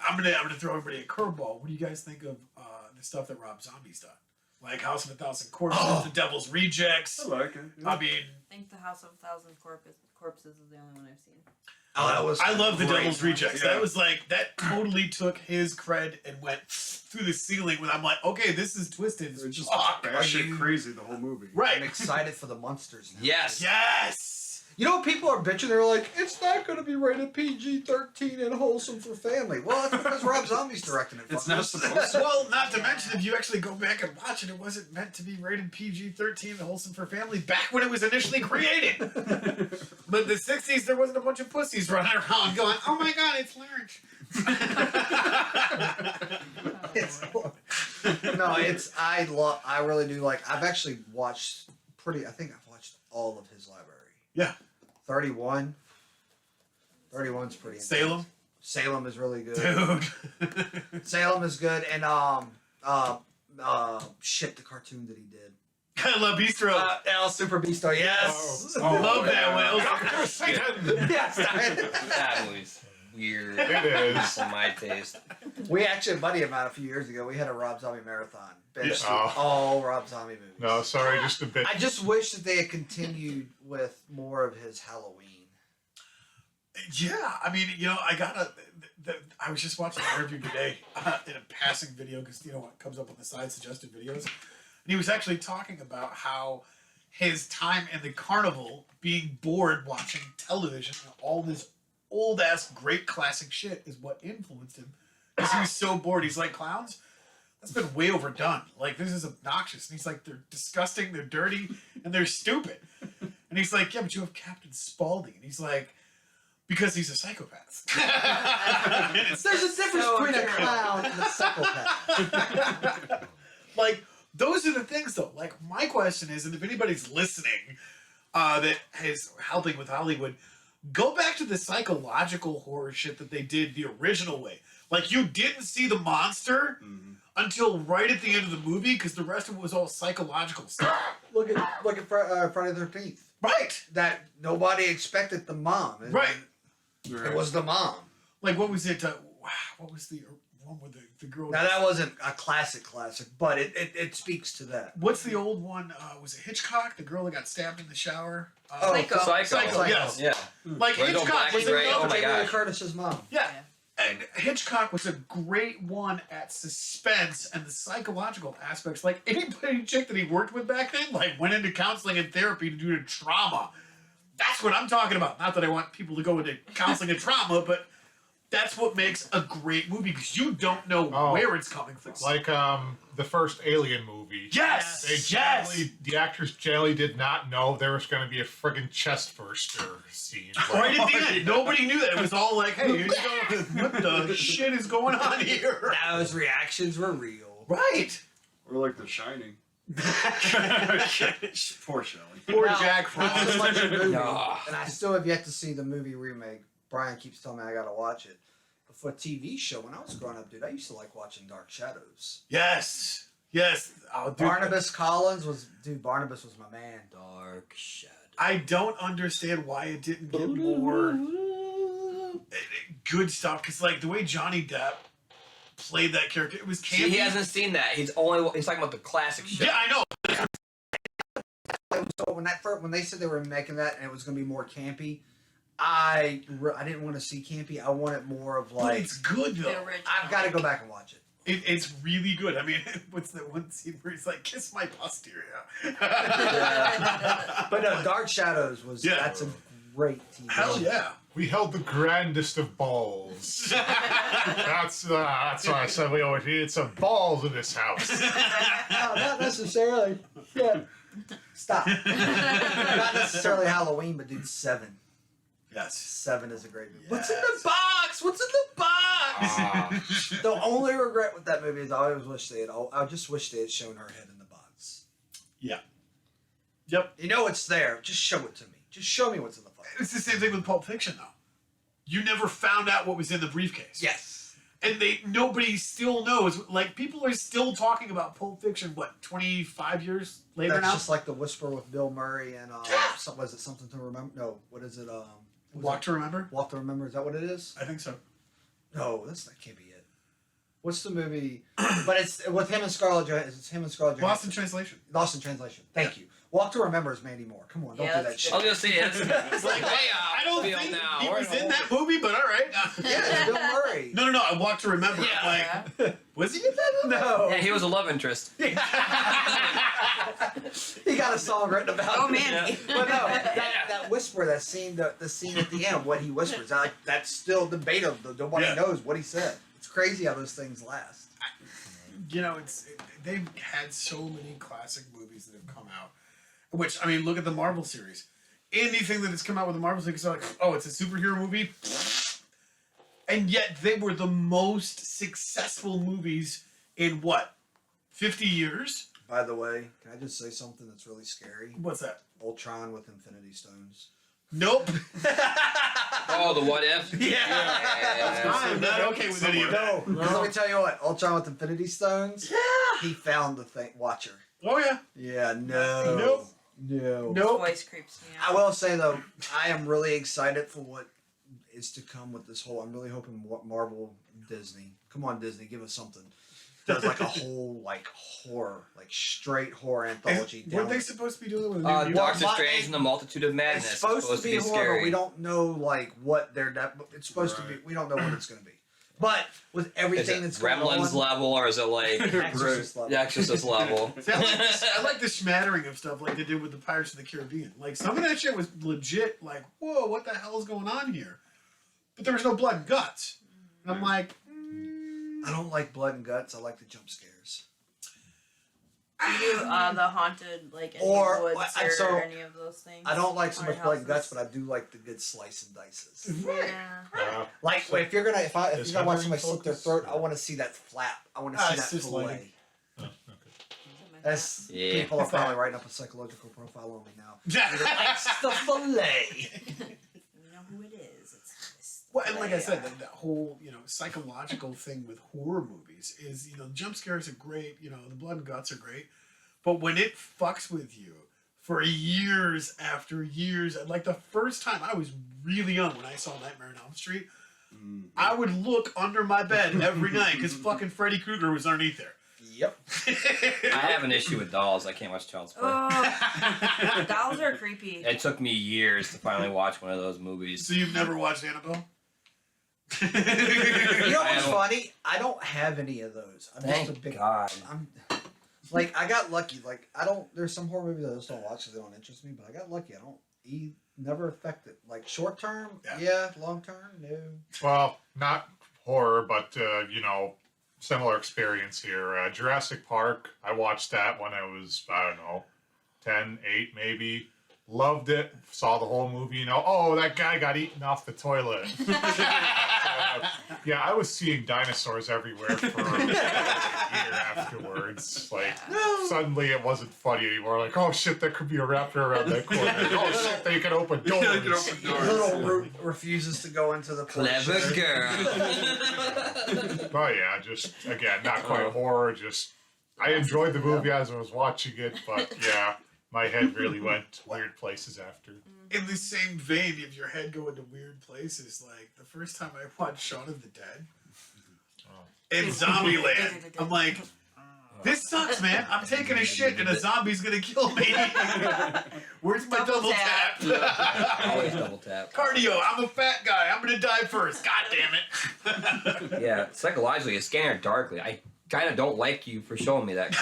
I'm gonna throw everybody a curveball. What do you guys think of the stuff that Rob Zombie's done? Like House of a Thousand Corpses,
Oh.
The Devil's Rejects.
I like it.
I mean,
I think the House of a Thousand Corpses is the only one I've seen.
Oh, that was
I love The
great.
Devil's Rejects.
Yeah.
That was like that totally took his cred and went through the ceiling. When I'm like, okay, this is twisted.
It's just
Fuck.
batshit
you-
crazy the whole movie.
I'm
Right.
excited for the monsters now.
Yes.
Yes.
You know, people are bitching. They're like, it's not going to be rated PG-13 and wholesome for family. Well, that's because Rob Zombie's directing it.
It's
fuckers.
not supposed to.
Well, not to mention, if you actually go back and watch it, it wasn't meant to be rated PG-13 and wholesome for family back when it was initially created. But in the 60s, there wasn't a bunch of pussies running around going, oh my god, it's large.
It's- no, it's I really do like. I've actually watched I think I've watched all of his library.
Yeah.
31. 31's pretty. intense.
Salem?
Salem is really good.
Dude.
Salem is good, and shit, the cartoon that he did.
La Bistro.
El Super Beasto, yes.
Oh,
Love that
yeah.
one.
Dr. Satan!
Yes.
That movie's weird.
It is.
For my taste.
We actually, a buddy of mine a few years ago, we had a Rob Zombie marathon. Binged
Yeah.
through all Rob Zombie movies.
No, sorry, just a bit.
I just wish that they had continued with more of his Halloween.
Yeah, I mean, I gotta. I was just watching an interview today in a passing video because what comes up on the side suggested videos, and he was actually talking about how his time in the carnival, being bored watching television, and all this old ass great classic shit, is what influenced him. Because he was so bored. He's like, clowns. That's been way overdone. Like, this is obnoxious. And he's like, they're disgusting, they're dirty, and they're stupid. And he's like, yeah, but you have Captain Spaulding. And he's like, because he's a psychopath.
There's a difference
So
between a
true.
clown and a psychopath.
Like, those are the things, though. Like, my question is, and if anybody's listening that is helping with Hollywood, go back to the psychological horror shit that they did the original way. Like, you didn't see the monster until right at the end of the movie because the rest of it was all psychological stuff.
Look at Friday the 13th.
Right.
That nobody expected the mom.
Right.
It was the mom.
Like, what was it? What was the one with the girl?
Now that wasn't a classic, but it speaks to that.
What's the old one? Was it Hitchcock? The girl that got stabbed in the shower?
Oh,
Psycho.
Psycho, yes.
Yeah.
Like,
Where no
Hitchcock
black
was
and gray,
another
oh my
Jamie Lee
gosh.
Curtis's mom.
Yeah. And Hitchcock was a great one at suspense and the psychological aspects. Like, any chick that he worked with back then, like, went into counseling and therapy to do the trauma. That's what I'm talking about. Not that I want people to go into counseling and trauma, but that's what makes a great movie because you don't know
Oh.
where it's coming from.
Like the first Alien movie.
Yes!
They generally, the actors generally did not know there was going to be a friggin' chest burster scene.
Right at the end, nobody knew that. It was all like, hey, here you go. What the shit is going on here?
Those reactions were real.
Right.
Or like The Shining. Poor Shelley.
Poor
Now,
Jack
not so
Frost.
much a movie,
No.
and I still have yet to see the movie remake. Brian keeps telling me I gotta watch it. But for a TV show, when I was growing up, dude, I used to like watching Dark Shadows.
Yes. Yes. Oh, dude.
Barnabas Collins Barnabas was my man.
Dark Shadow.
I don't understand why it didn't get more good stuff. Because, like, the way Johnny Depp played that character, it was campy.
See, he hasn't seen that. He's talking about the classic shit.
Yeah, I know.
So when they said they were making that and it was gonna be more campy, I didn't want to see campy. I wanted more of
But
like
it's good,
The
though.
original.
I've got to go back and watch it.
It's really good. I mean, what's that one scene where he's like, "Kiss my posterior"?
But no, Dark Shadows was that's a great TV.
Hell yeah!
We held the grandest of balls. That's why I said we always needed some balls in this house.
No, not necessarily. Yeah. Stop. Not necessarily Halloween, but dude, 7.
Yes.
7 is a great movie.
Yes.
What's in the box? What's in the box? The only regret with that movie is I just wish they had shown her head in the box.
Yeah. Yep.
You know it's there. Just show it to me. Just show me what's in the box.
It's the same thing with Pulp Fiction, though. You never found out what was in the briefcase.
Yes.
And nobody still knows. Like, people are still talking about Pulp Fiction, what, 25 years later
That's
now?
just like The Whisper with Bill Murray and was it Something to Remember? No, what is it?
Walk to Remember?
Walk to Remember. Is that what it is?
I think so.
No, that can't be it. What's the movie? But it's with him and Scarlett Johansson. It's him and Scarlett Johansson.
Lost in Translation.
Lost in Translation. Thank you. Walk to Remember is Mandy Moore. Come on, don't do that shit.
I was gonna say it's like way out.
I don't
field
think
now.
he
We're
was
in a
in
whole-
that movie, but all right.
Yeah, it's Bill Murray.
No, I Walk to Remember.
Yeah.
Like, was he in that movie?
No.
Yeah, he was a love interest.
He got a song written about
Oh
him.
man.
But no, that whisper, the scene at the end, what he whispers, that's still debatable. Nobody knows what he said. It's crazy how those things last.
You know, they've had so many classic movies that have come out. Which, I mean, look at the Marvel series. Anything that has come out with the Marvel series, like, oh, it's a superhero movie. And yet they were the most successful movies in what? 50 years?
By the way, can I just say something that's really scary?
What's that?
Ultron with Infinity Stones.
Nope.
Oh, the what if?
Yeah.
I'm not okay with any of that.
No, because let me tell you what, Ultron with Infinity Stones, he found the thing. Watcher.
Oh, yeah.
Yeah, no.
Nope.
No.
Nope.
Voice creeps me
I
out.
will say, though, I am really excited for what is to come with this whole. I'm really hoping what Marvel, Disney. Come on, Disney, give us something. Does like a whole, like, horror, like straight horror anthology.
Were they supposed to be doing it with a new
Doctor
Mutants?
Strange and the Multitude of Madness.
It's supposed to be horror,
scary.
but we don't know, like, what they're. It's supposed to be. We don't know what it's going to be. But with
Is
everything
it
that's going
Gremlins
on.
level or is it like
Exorcist level.
The Exorcist level?
See, I like the smattering of stuff like they did with the Pirates of the Caribbean. Like, some of that shit was legit, like, whoa, what the hell is going on here? But there was no blood and guts. And I'm like,
I don't like blood and guts. I like the jump scares.
Do you do the haunted, like, in
Or-
the woods
I'm
or
so-
any of those things?
I don't like so much
Haunted
blood and guts,
houses?
but I do like the good slice and dices.
Yeah.
Like if you're gonna if
Does
you're gonna watch
Henry
somebody slit their
focus?
throat, I want to see that flap. I want to see
it's
that
just
fillet.
like-
Oh, okay.
That's
Yeah.
people are probably writing up a psychological profile on me now. It's the fillet.
You know who it is. It's
well, and like I said, that whole, psychological thing with horror movies is, jump scares are great, the blood and guts are great. But when it fucks with you for years after years, and like the first time I was really young when I saw Nightmare on Elm Street, I would look under my bed every night because fucking Freddy Krueger was underneath there.
Yep.
I have an issue with dolls. I can't watch Child's Play.
Oh, dolls are creepy.
It took me years to finally watch one of those movies.
So you've never watched Annabelle?
You know
I
what's
don't-
funny? I don't have any of those. I'm
Thank
just a big.
God.
I'm like I got lucky. Like I don't. There's some horror movies I just don't watch because they don't interest me. But I got lucky. I don't. Never affected. Like short term, yeah. Long term, no.
Well, not horror, but similar experience here. Jurassic Park. I watched that when I was 10, 8 maybe. Loved it. Saw the whole movie. Oh, that guy got eaten off the toilet. Yeah, I was seeing dinosaurs everywhere for a year afterwards. Like, suddenly it wasn't funny anymore. Like, oh shit, there could be a raptor around that corner. Oh shit, they can open doors.
Yeah, they can open doors.
Little Root refuses to go into the
Clever
porch.
girl.
Oh yeah, just again, not quite horror. Just I enjoyed the movie as I was watching it, but yeah, my head really went weird places after.
In the same vein of your head going to weird places, like the first time I watched Shaun of the Dead in Zombieland, I'm like, this sucks, man. I'm taking a shit and a zombie's gonna kill me. Where's my double tap?
Always double tap.
Cardio. I'm a fat guy. I'm gonna die first. God damn it.
Yeah, psychologically, a Scanner Darkly. I kind of don't like you for showing me that.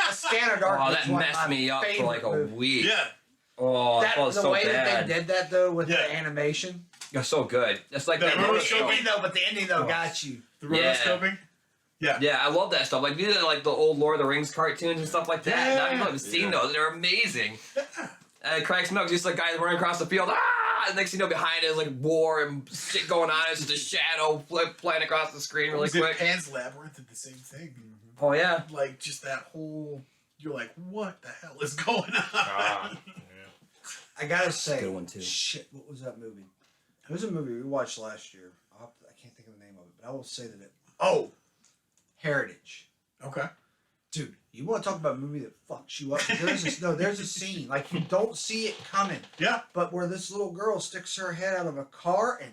A Scanner Dark.
Oh,
was
that
one of
messed
my
me up for like a
favorite movies.
week.
Yeah.
Oh,
That,
that was
the
so
way
bad.
that they did that though with
Yeah.
the animation.
You're so good. That's like
The
that
roller
The
rotoscope.
ending though, but the ending though got you.
The
Yeah.
rotoscoping.
Yeah, I love that stuff. Like these are like the old Lord of the Rings cartoons and stuff like that.
Yeah.
Now people haven't seen those. They're amazing. And it cracks me up. Just like guys running across the field. Ah! And next thing you know, behind it is like war and shit going on. It's just a shadow flying across the screen really
Was it
quick.
Pan's Labyrinth did the same thing.
Oh yeah.
Like just that whole. You're like, what the hell is going on?
Yeah.
I gotta say,
Good one, too.
shit, what was that movie? It was a movie we watched last year. I can't think of the name of it, but I will say that Heritage.
Okay.
Dude, you want to talk about a movie that fucks you up? There's a scene like you don't see it coming,
Yeah.
but where this little girl sticks her head out of a car and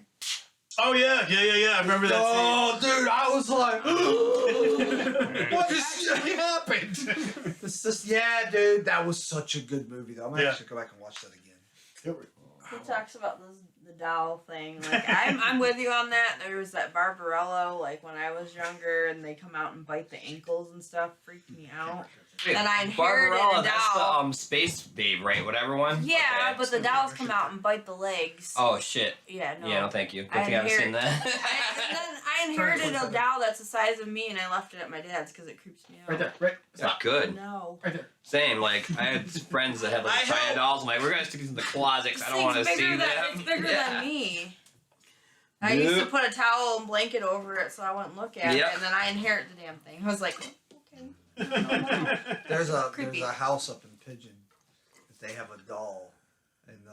Oh yeah. I remember that
oh, dude, I was like, what
scene.
actually happened? Yeah, dude, that was such a good movie though. I'm gonna
Yeah.
actually go back and watch that again.
He talks about the doll thing. Like I'm with you on that. There was that Barbarella, like when I was younger, and they come out and bite the ankles and stuff. Freaked me out.
Wait,
And I inherited
Barbarella,
a
that's the
doll.
Space Babe, right? Whatever one.
Yeah,
Okay.
but the dolls come out and bite the legs.
Oh shit.
Yeah, no.
Yeah, no, thank you. Good
I
thing I haven't seen that.
And then I inherited a doll that's the size of me, and I left it at my dad's because it creeps me out.
Right there. Right.
Yeah, good.
No.
Right there.
Same. Like I had friends that had like
I
China
help.
dolls. I'm like, we're gonna stick these in the closet 'cause I don't
This
want to
thing's
see
bigger
them.
than- It's bigger
Yeah.
than me. I used to put a towel and blanket over it so I wouldn't look at
Yep.
it, and then I inherit the damn thing. I was like, okay.
There's
Creepy.
a house up in Pigeon that they have a doll in the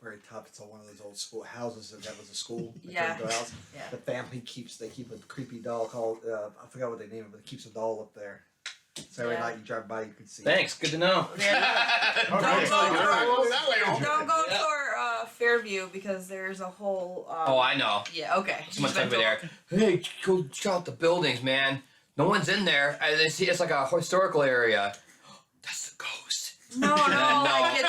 very top. It's on one of those old school houses that was a school. They
Yeah.
turned into a house.
Yeah.
The family keeps a creepy doll called I forgot what they name it, but it keeps a doll up there. So every
Yeah.
night you drive by, you can see.
Thanks. Good to know.
Yeah.
Okay.
Don't go
That way.
Don't go
Yep.
toward Fairview because there's a whole.
Oh, I know.
Yeah. Okay.
Someone's
You've
over
been
there. Hey, go check out the buildings, man. No one's in there. It's like a historical area. That's the ghost.
No,
No.
like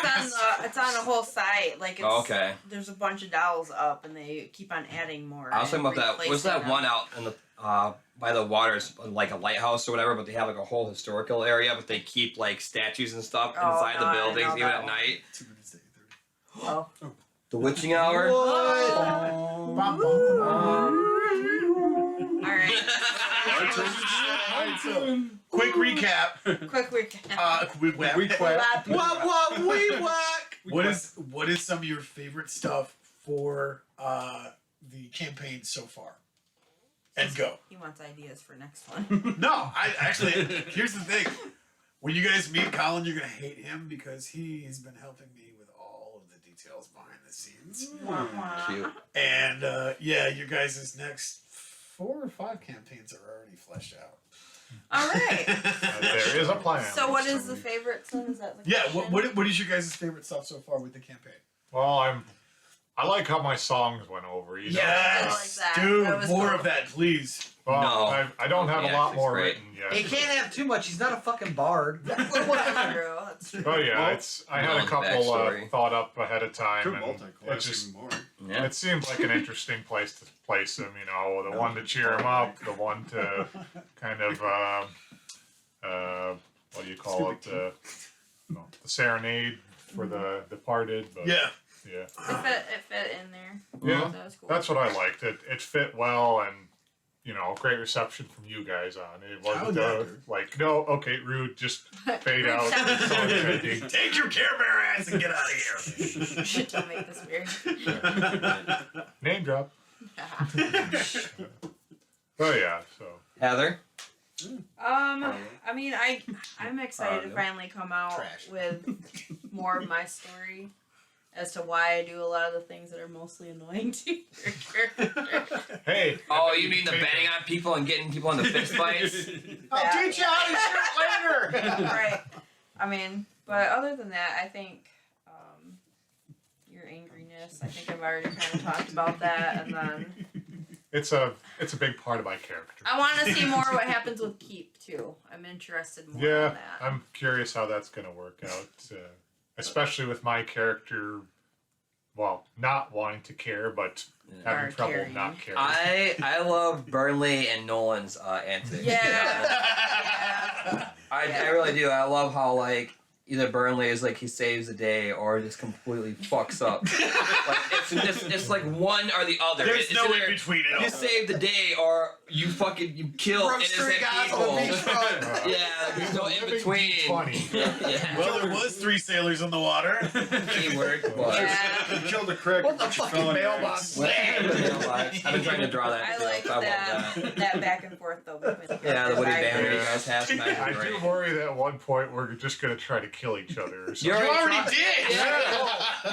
it's on a whole site. Like it's,
Oh, okay.
There's a bunch of dolls up, and they keep on adding more.
I was talking
and
about that. What's
replacing
that
them.
one out in the by the waters, like a lighthouse or whatever? But they have like a whole historical area, but they keep like statues and stuff
Oh,
inside
no,
the
I
buildings,
know
even
that
at
one.
night.
Oh.
The witching hour.
All right.
Alright, so quick recap.
Quick
What is some of your favorite stuff for the campaign so far? And go.
He wants ideas for next one.
No, I actually here's the thing. When you guys meet Colin, you're gonna hate him because he's been helping me with all of the details behind the scenes.
Cute.
And yeah, you guys' next 4 or 5 campaigns are already fleshed out.
All right.
There is a plan.
So what is the favorite son? Is that the
Yeah,
question?
what is your guys' favorite stuff so far with the campaign?
Well, I like how my songs went over. You know?
Yes,
I like that.
dude,
That was
more
cool.
of that, please.
Well,
No.
I don't have a
Yeah,
lot
it's
more
great.
written yet.
He can't have too much. He's not a fucking bard.
That's true. That's true.
Oh yeah,
Well,
I had a
Nolan's
couple
backstory.
thought up ahead of time,
Could
and
multi-class
it just
even more.
Yeah.
it seemed like an interesting place to place him. You know, the one to cheer him up, the one to kind of what do you call it? The serenade for the departed. But
Yeah.
yeah,
It fit in there.
Yeah.
That was cool.
that's what I liked. It fit well, and you know, great reception from you guys on it. It wasn't
Oh, yeah, dude.
like, no, okay, rude, just fade out. It's all good.
Take your Care Bear ass and get out of here.
Don't make this weird.
Name drop. Oh yeah, so
Heather.
I mean, I'm excited to
no.
finally come out
Trash.
with more of my story as to why I do a lot of the things that are mostly annoying to your character.
hey.
Oh, you mean the betting on people and getting people into fist fights?
I'll
teach you how to shoot later.
Right. I mean, but other than that, I think your angriness. I think I've already kind of talked about that, and then
It's a big part of my character.
I want to see more what happens with Keep too. I'm interested more
Yeah,
in that.
I'm curious how that's gonna work out, especially with my character not wanting to care, but having
Or
trouble
caring.
not caring.
I love Burnley and Nolan's antics.
Yeah.
I really do. I love how like either Burnley is like he saves the day or just completely fucks up. Like it's like one or the other.
There's
It's
no
either
in between it.
you save the day or you kill
Roast
innocent
three guys
people.
on the beachfront.
Yeah, there's no in between.
Funny.
Yeah.
Well, there was 3 sailors on the water.
Keyword. But.
Yeah.
You killed a crick.
What the
but you
fucking
fell in
mailbox?
ice.
I've been trying to draw that.
I
too,
like
so I love
that back and forth though. Between
Yeah, the Woody
I
banner
agree.
you guys have tonight
I
is
do
great.
worry that at one point we're just gonna try to kill each other or something.
You
already did.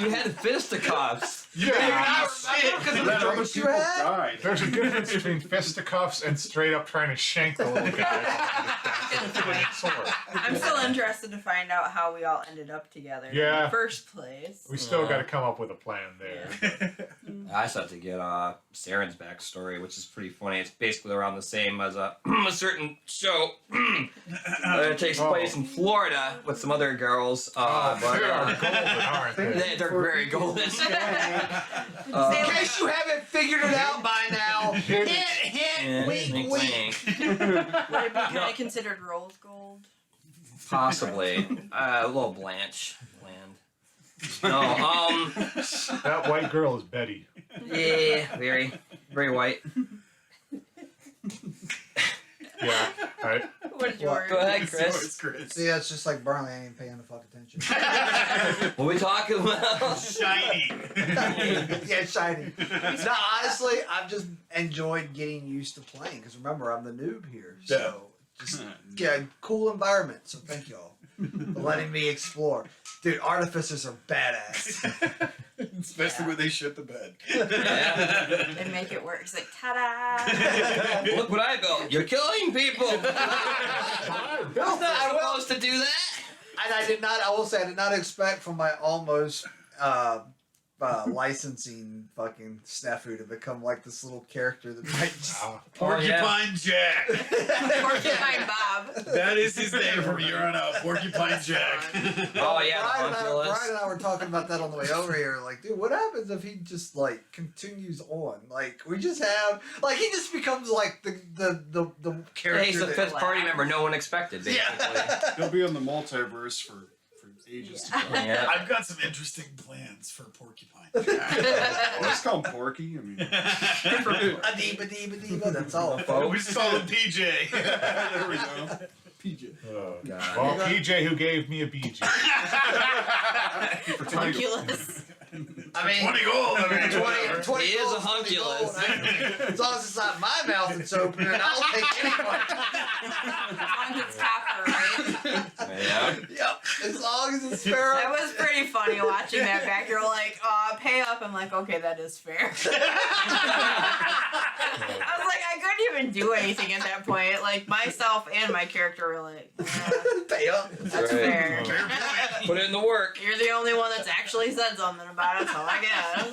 You had fisticuffs.
Yeah,
Because of the
How many
drinks you
people
had?
died?
there's a difference between fisticuffs and straight up trying to shank the little guy.
I'm still interested to find out how we all ended up together in
Yeah.
the first place.
We still got to come up with a plan there.
I just have to get Saren's backstory, which is pretty funny. It's basically around the same as a certain show. It takes place in Florida with some other girls.
They are golden, aren't they?
They're very golden.
In case you haven't figured it out by now, hint, hint, wink, wink.
Would it be kind of considered rose gold?
Possibly. A little blanche. Bland. No,
That white girl is Betty.
yeah, very, very white.
Yeah, right.
What is yours?
Go ahead,
It's
Chris.
yours, Chris.
See, that's just like Burnley. I ain't paying the fuck attention.
What are we talking about?
Shiny.
Yeah, shiny. No, honestly, I've just enjoyed getting used to playing because remember, I'm the noob here. So, just cool environment. So, thank y'all for letting me explore. Dude, artificers are badass.
Especially when they shit the bed.
Yeah.
They make it work. It's like, ta-da!
Look what I built. You're killing people. You're not supposed to do that.
And I will say, I did not expect from my almost licensing fucking snafu to become like this little character that might just...
Porcupine Jack.
Porcupine Bob.
That is his name from here on out. Porcupine Jack.
Oh yeah,
Brian
the
and
Oculus.
I were talking about that on the way over here. Like, dude, what happens if he just like continues on? Like, we just have like he just becomes like the character.
Yeah, he's a
that-
fifth party member no one expected, basically.
Yeah.
He'll be in the multiverse for ages to come.
Yeah.
I've got some interesting plans for Porcupine Jack.
Oh, let's call him Porky. I mean,
Adiba, that's all.
We just call him PJ.
there we go. PJ.
Oh,
God.
well, PJ who gave me a BG.
Homunculus.
I mean,
20 gold. I mean,
20
He is a
gold, 20
homunculus.
gold. As long as it's not my mouth that's open, and I'll take anyone.
As long as it's copper, right?
Yeah.
Yep. As long as it's fair.
That was pretty funny watching that back. You're like, pay up. I'm like, okay, that is fair. I was like, I couldn't even do anything at that point. Like, myself and my character were like,
Pay up.
that's
Right.
fair.
Put it in the work.
You're the only one that's actually said something about it, so I guess.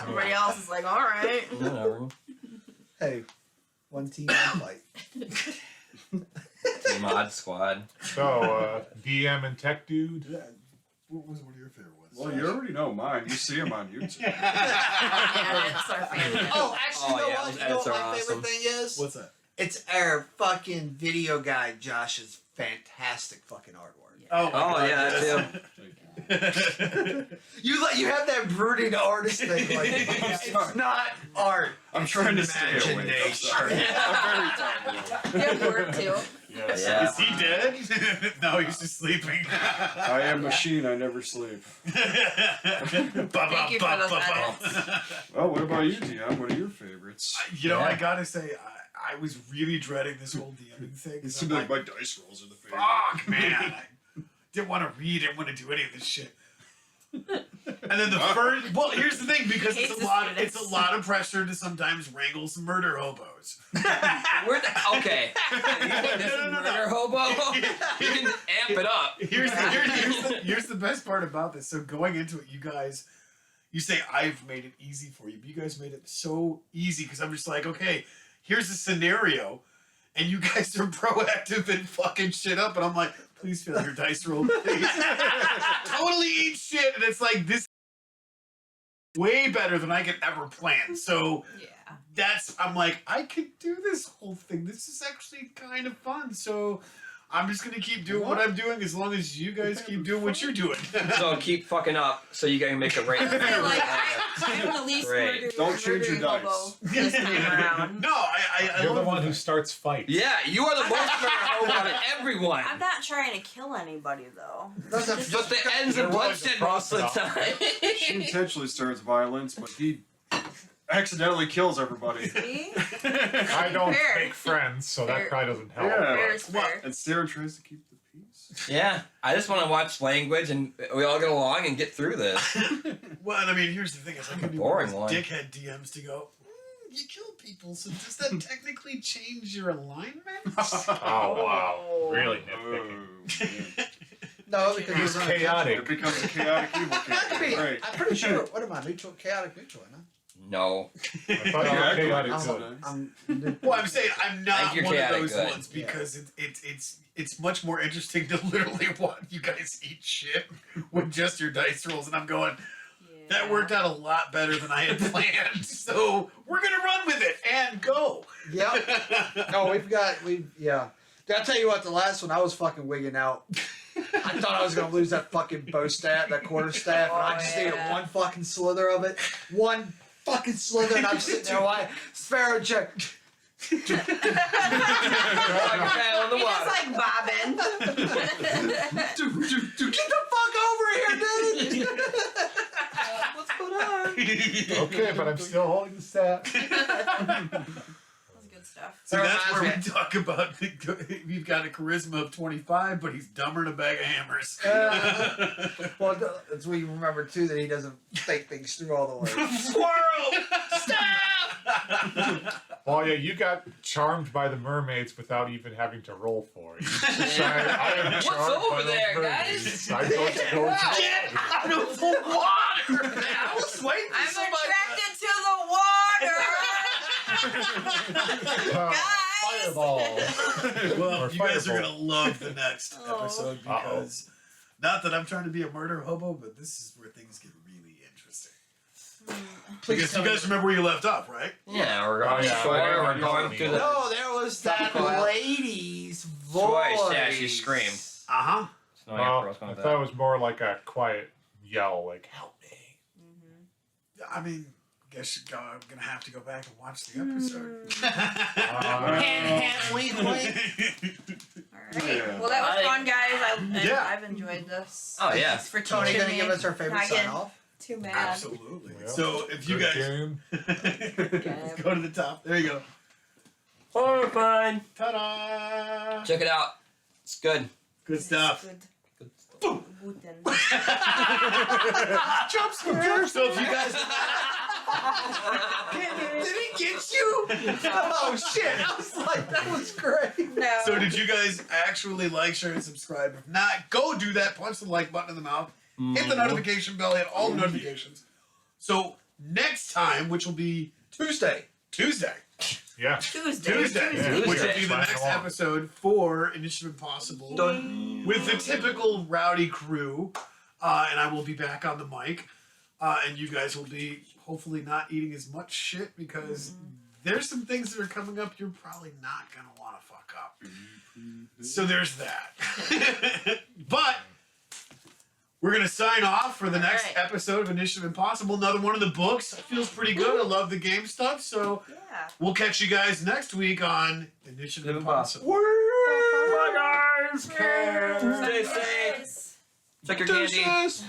Everybody else is like, alright.
Whatever.
Hey, one team, one fight.
Team Mod Squad.
So, DM and Tech Dude.
Yeah. What was one of your favorite ones?
Well, you already know mine. You see him on YouTube.
Yeah, it's our family.
Oh, actually,
Oh,
you know
yeah,
what?
those
You know
edits
what
are
my
awesome.
favorite thing is?
What's that?
It's our fucking video guy, Josh's fantastic fucking artwork.
Oh,
Oh, yeah, that too.
You have that brooding artist thing, like it's not art.
I'm trying to stay awake. I'm
Imagination.
sorry. I'm very tired.
You have work too.
Yes.
Yeah.
Is he dead? No, he's just sleeping.
I am machine. I never sleep.
Thank you for those edits.
Well, what about you, Dion? What are your favorites?
You know,
Yeah.
I gotta say, I was really dreading this whole DMing thing.
It
'cause
seemed
I'm
like my dice rolls are the favorite.
fuck, man. I didn't want to read, didn't want to do any of this shit. And then the first, well, here's the thing, because
Hates
it's
the
a lot
students.
of pressure to sometimes wrangle some murder hobos.
Okay. You think this is murder hobo? You can amp it up.
Here's the best part about this. So going into it, you guys, you say I've made it easy for you, but you guys made it so easy because I'm just like, okay, here's a scenario, and you guys are proactive and fucking shit up, and I'm like, Please fail your dice roll, please. Totally eat shit, and it's like this way better than I could ever plan. So I'm like, I could do this whole thing. This is actually kind of fun. So I'm just gonna keep doing what I'm doing as long as you guys keep doing what you're doing.
So keep fucking up so you can make it right.
I'm the least murderer.
Don't change your dice.
Hobo this time around.
No, I
You're the
love
one who starts fights.
Yeah, you are the most murder hobo out of everyone.
I'm not trying to kill anybody though.
But the ends in bloodshed most of the time.
She intentionally stirs violence, but he accidentally kills everybody.
See?
I don't
Fair.
make friends, so
Fair.
that probably doesn't help.
Yeah.
Fair is fair.
And Sarah tries to keep the peace.
Yeah, I just want to watch language and we all get along and get through this.
Well, and I mean, here's the thing: is I could be
Boring
one of
one.
those dickhead DMs to go. You kill people, so does that technically change your alignment?
Oh wow, really nitpicking.
Oh,
No, because
He's
we're running
chaotic.
it becomes a chaotic evil
That could be.
Right.
I'm pretty sure. What am I? Neutral, chaotic, neutral, huh?
No.
I thought you were chaotic
I'm-
good.
I'm
Well, I'm saying I'm not
think you're
one of
chaotic
those
good.
ones because it's much more interesting to literally watch you guys eat shit with just your dice rolls, and I'm going. That worked out a lot better than I had planned, so we're gonna run with it and go.
Yep. No, yeah. Did I tell you what? The last one, I was fucking wigging out. I thought I was gonna lose that fucking bow staff, that quarter staff, and I just needed one fucking slither of it. One fucking slither, and I'm sitting there like Sparrow check.
Like a paddle in the
He
water.
just like bobbing.
Get the fuck over here, dude! What's going on?
Okay, but I'm still holding the staff.
That's good stuff.
So
That
that's where we
reminds
talk about we've got a charisma of 25, but he's dumber than a bag of hammers.
Well, that's what you remember too, that he doesn't think things through all the way.
Squirrel! Stop!
Well, yeah, you got charmed by the mermaids without even having to roll for it. You just decided, I am
What's
charmed
over
by those
there,
mermaids.
guys?
I don't go to
Get out of the water! I was waiting
I'm
for somebody
attracted to the water. Guys.
Fireball.
Well,
Or
you guys are
fireball.
gonna love the next
Oh.
episode because not that I'm trying to be a murder hobo, but this is where things get really interesting. Because you guys remember where you left off, right?
Yeah, we're going
yeah,
shore, we're
yeah,
going
yeah.
through the...
No, there was that
Coil.
lady's voice.
Yeah, she screamed.
Uh huh.
No idea where I
Well,
was going
I
with
thought
that.
it was more like a quiet yell, like, help me.
I mean, guess I'm gonna have to go back and watch the episode.
Wink, wink.
Alright.
Yeah.
Well, that was fun, guys.
Yeah.
I've enjoyed this.
Oh, yeah.
Thanks for
Tony
teaching
gonna
me.
give us our favorite
Not
sign
getting
off.
Too mad.
Absolutely.
Well,
So if you
good
guys
game.
let's go to the top. There you go.
Horrified.
Ta-da!
Check it out. It's good.
Good stuff.
Good.
Boom.
Wooten.
Jump scare. So if you guys
Did he get you? Oh shit! I was like, that was great.
No.
So did you guys actually like, share, and subscribe? If not, go do that. Punch the like button in the mouth. Hit the notification bell. Hit all the notifications. So next time, which will be
Tuesday.
Tuesday,
Yeah.
Tuesday.
Yeah.
which will
Tuesday.
be the next
Slide along.
episode for Initiative Impossible with the typical rowdy crew, and I will be back on the mic, and you guys will be hopefully not eating as much shit because there's some things that are coming up you're probably not gonna want to fuck up. So there's that. But we're gonna sign off for the next
Alright.
episode of Initiative Impossible. Another one of the books. Feels pretty good. I love the game stuff. So
Yeah.
we'll catch you guys next week on Initiative Impossible.
Bye, guys. Stay safe. Check your candy.
Deuces.